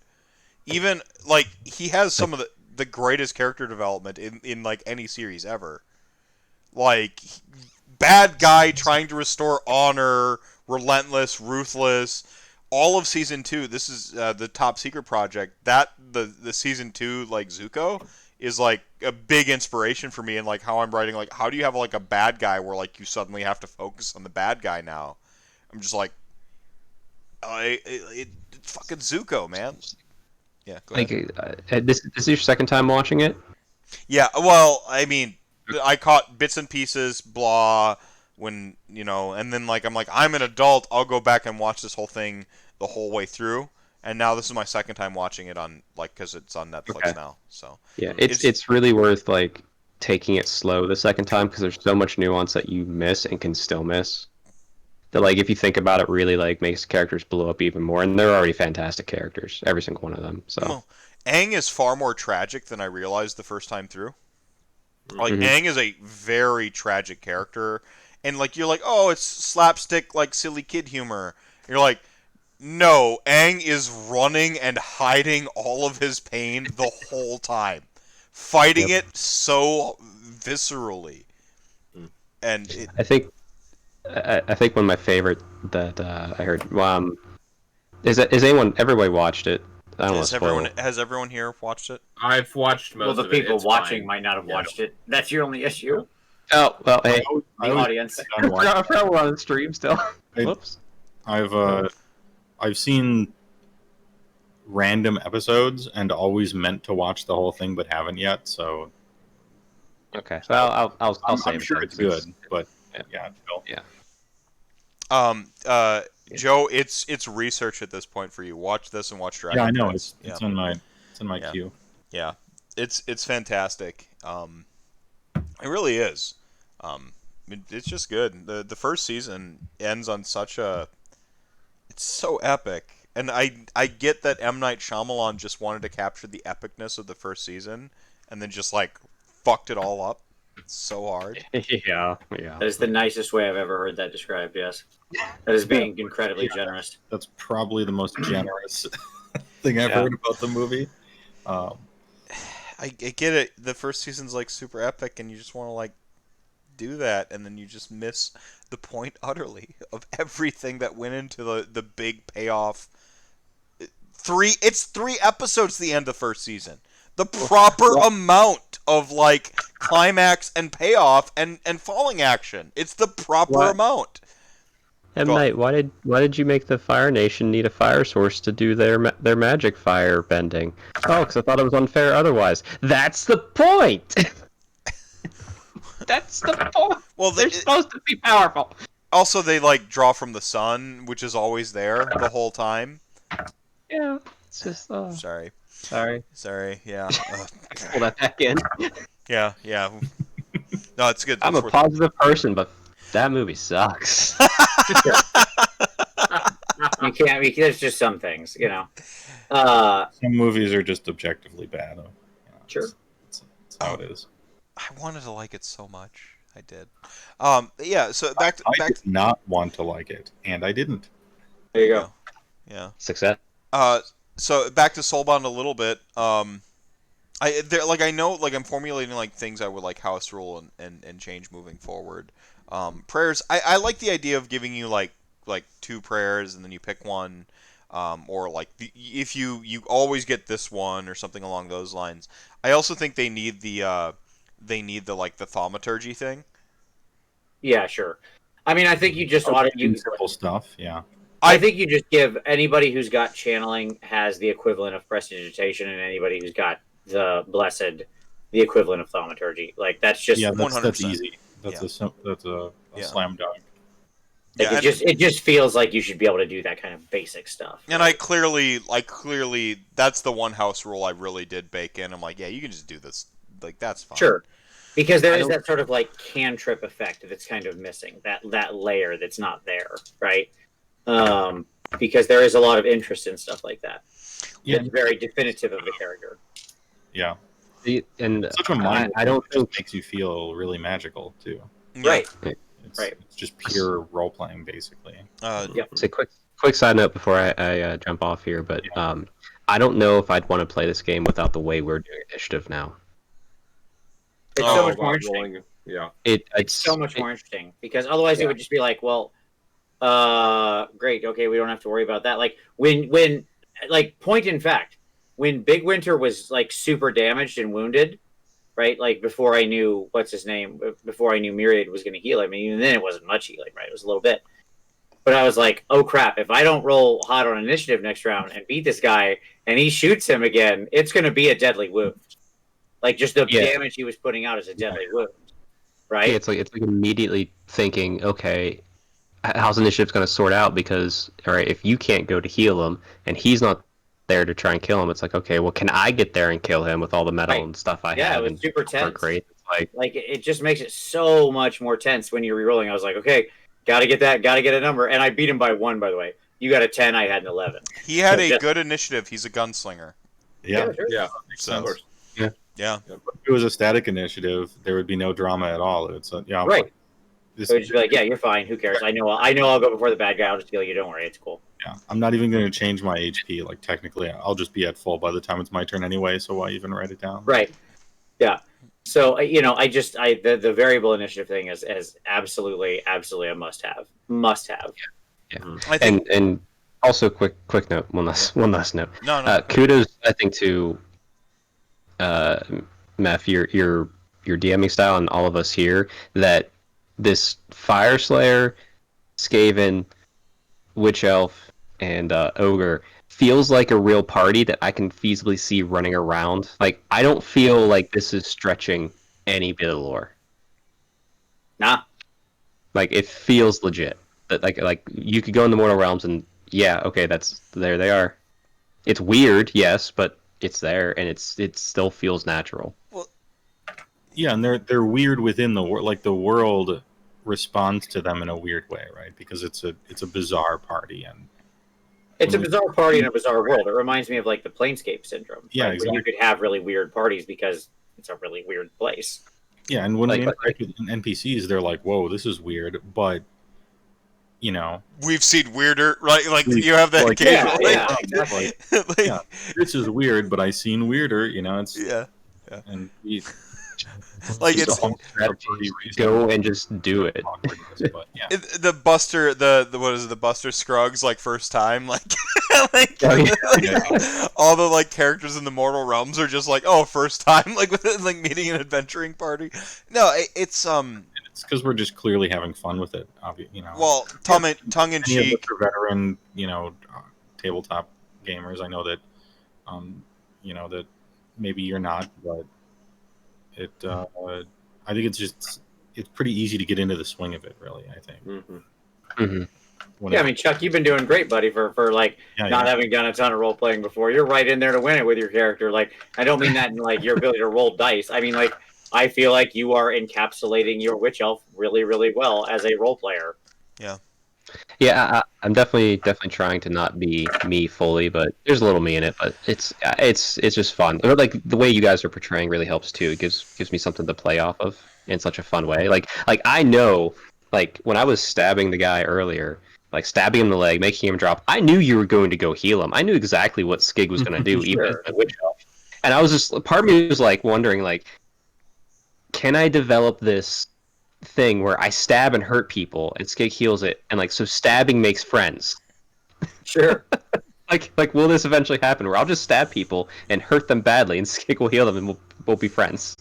Even like he has some of the greatest character development in like any series ever. Like bad guy trying to restore honor, relentless, ruthless. All of season 2, this is the top secret project. That the season 2 like Zuko is like a big inspiration for me in like how I'm writing. Like, how do you have like a bad guy where like you suddenly have to focus on the bad guy now? I'm just like, it's fucking Zuko, man. Yeah, go ahead. Like, this is your second time watching it? Yeah, well, I mean, I caught bits and pieces, blah, when, and then, like, I'm like, I'm an adult, I'll go back and watch this whole thing the whole way through, and now this is my second time watching it on, like, because it's on Netflix now, so. Yeah, it's really worth, like, taking it slow the second time, because there's so much nuance that you miss and can still miss. That, like, if you think about it, really, like, makes characters blow up even more, and they're already fantastic characters, every single one of them, so. Well, Aang is far more tragic than I realized the first time through. Like, Aang is a very tragic character, and, like, you're like, oh, it's slapstick, like, silly kid humor. You're like, no, Aang is running and hiding all of his pain the whole time. Fighting it so viscerally. And I think one of my favorite that I heard, everybody watched it? I don't want to spoil it. Has everyone here watched it? I've watched most of it. Well, the people It's watching fine. might not have watched it. That's your only issue. Oh, well, hey. The audience. I forgot we're on the stream still. Whoops. I've seen random episodes and always meant to watch the whole thing, but haven't yet. So okay, so I'll say I'm sure it's good, but yeah, Phil. Yeah. Joe, it's research at this point for you. Watch this and watch Dragon. Yeah, I know. Prince. It's in my queue. Yeah, it's fantastic. It really is. It's just good. The first season ends on such a. It's so epic, and I get that M. Night Shyamalan just wanted to capture the epicness of the first season, and then just like fucked it all up. It's so hard. Yeah. That is the nicest way I've ever heard that described. Yes, that is being incredibly generous. That's probably the most generous thing I've heard about the movie. I get it. The first season's like super epic, and you just want to like do that, and then you just miss the point utterly of everything that went into the big payoff. It's 3 episodes. The end of the first season. The proper amount of like climax and payoff and falling action. It's the proper amount. M. Night, why did you make the Fire Nation need a fire source to do their magic fire bending? Oh, because I thought it was unfair otherwise. That's the point. That's the point. Well, they're supposed to be powerful. Also, they like draw from the sun, which is always there the whole time. Yeah, it's just. Sorry. Yeah. Pull that back in. Yeah. No, it's good. I'm a positive person, but that movie sucks. You can't. There's just some things, Some movies are just objectively bad. Sure. That's how it is. I wanted to like it so much. I did. Yeah. So I did not want to like it, and I didn't. There you go. Yeah. Success. So back to Soulbound a little bit. I know like I'm formulating like things I would like house rule and change moving forward. Prayers. I like the idea of giving you like 2 prayers and then you pick one, or like if you always get this one or something along those lines. I also think they need the like the thaumaturgy thing. Yeah, sure. I mean, I think you just ought to use simple stuff. Yeah. I think you just give anybody who's got channeling has the equivalent of prestidigitation, and anybody who's got the blessed, the equivalent of thaumaturgy. Like that's just 100%. That's easy. That's a slam dunk. Like Yeah, it just feels like you should be able to do that kind of basic stuff. and I clearly, that's the one house rule I really did bake in. I'm like, yeah, you can just do this. Like, that's fine. Sure. Because there is that sort of like cantrip effect that's kind of missing. That layer that's not there, right? Because there is a lot of interest in stuff like that. Yeah. It's very definitive of the character. Yeah. And Such a mind. I don't think makes you feel really magical too. Yeah. Right. It's just pure role playing, basically. Yep. It's a quick side note before I jump off here, but I don't know if I'd want to play this game without the way we're doing initiative now. It's so much more interesting. Yeah. It's so much more interesting because otherwise it would just be like, well, great, okay, we don't have to worry about that. Like when like point in fact, when Bigwinter was like super damaged and wounded, right? Like before I knew before I knew Myriad was going to heal him. I mean, even then it wasn't much healing, right? It was a little bit. But I was like, oh crap, if I don't roll hot on initiative next round and beat this guy and he shoots him again, it's going to be a deadly wound. Like just the damage he was putting out is a deadly wound, right? Yeah, it's like immediately thinking, okay, how's initiative's going to sort out? Because all right, if you can't go to heal him and he's not there to try and kill him, it's like, okay, well, can I get there and kill him with all the metal and stuff I have? Yeah, it was super tense. Great. It's like it just makes it so much more tense when you're rerolling. I was like, okay, gotta get a number, and I beat him by 1, by the way. You got a 10, I had an 11. He had a good initiative. He's a gunslinger. Yeah. Sure. Yeah. So, Of course. yeah. If it was a static initiative, there would be no drama at all. It's right. It would just be like, yeah, you're fine. Who cares? I know I'll go before the bad guy. I'll just heal you. Don't worry. It's cool. Yeah, I'm not even going to change my HP. Like technically, I'll just be at full by the time it's my turn anyway. So why even write it down? Right. Yeah. So the variable initiative thing is absolutely a must have. Yeah. I think, and also quick note, one last note. No. Kudos, I think, to Meph, your DMing style, and all of us here, that this Fire Slayer, Skaven, Witch Elf, and Ogre feels like a real party that I can feasibly see running around. Like, I don't feel like this is stretching any bit of lore. Nah. Like, it feels legit. That like you could go in the Mortal Realms and yeah, okay, there they are. It's weird, yes, but it's there and it still feels natural. Yeah, and they're weird within the world. Like the world responds to them in a weird way, right? Because it's a bizarre party and it's a bizarre party in a bizarre world. It reminds me of like the Planescape syndrome. Yeah, right? exactly. Where you could have really weird parties because it's a really weird place. Yeah, and when we interact with NPCs, they're like, "Whoa, this is weird," but you know, we've seen weirder, right? Like you have that like, game. Yeah, exactly. Yeah, this is weird, but I've seen weirder. You know, it's and like it's go and just do it. But, yeah. The Buster, the what is it? The Buster Scruggs, like first time, like, like all the like characters in the Mortal Realms are just like, oh, first time, like with like meeting an adventuring party. No, it's It's because we're just clearly having fun with it. You know. Well, tongue in cheek. For veteran, tabletop gamers, I know that, that maybe you're not, but it. I think it's pretty easy to get into the swing of it. Really, I think. Mm-hmm. Mm-hmm. Yeah, I mean, Chuck, you've been doing great, buddy, for not having done a ton of role playing before. You're right in there to win it with your character. Like, I don't mean that in like your ability to roll dice. I mean, like, I feel like you are encapsulating your witch elf really, really well as a role player. Yeah. Yeah, I'm definitely trying to not be me fully, but there's a little me in it. But it's just fun. Like the way you guys are portraying really helps too. It gives me something to play off of in such a fun way. Like I know, like when I was stabbing the guy earlier, like stabbing him in the leg, making him drop, I knew you were going to go heal him. I knew exactly what Skig was going to do, even as a witch elf. And I was just, part of me was like wondering, like, can I develop this thing where I stab and hurt people and Skig heals it, and like so stabbing makes friends? Sure. like will this eventually happen where I'll just stab people and hurt them badly and Skig will heal them and we'll be friends?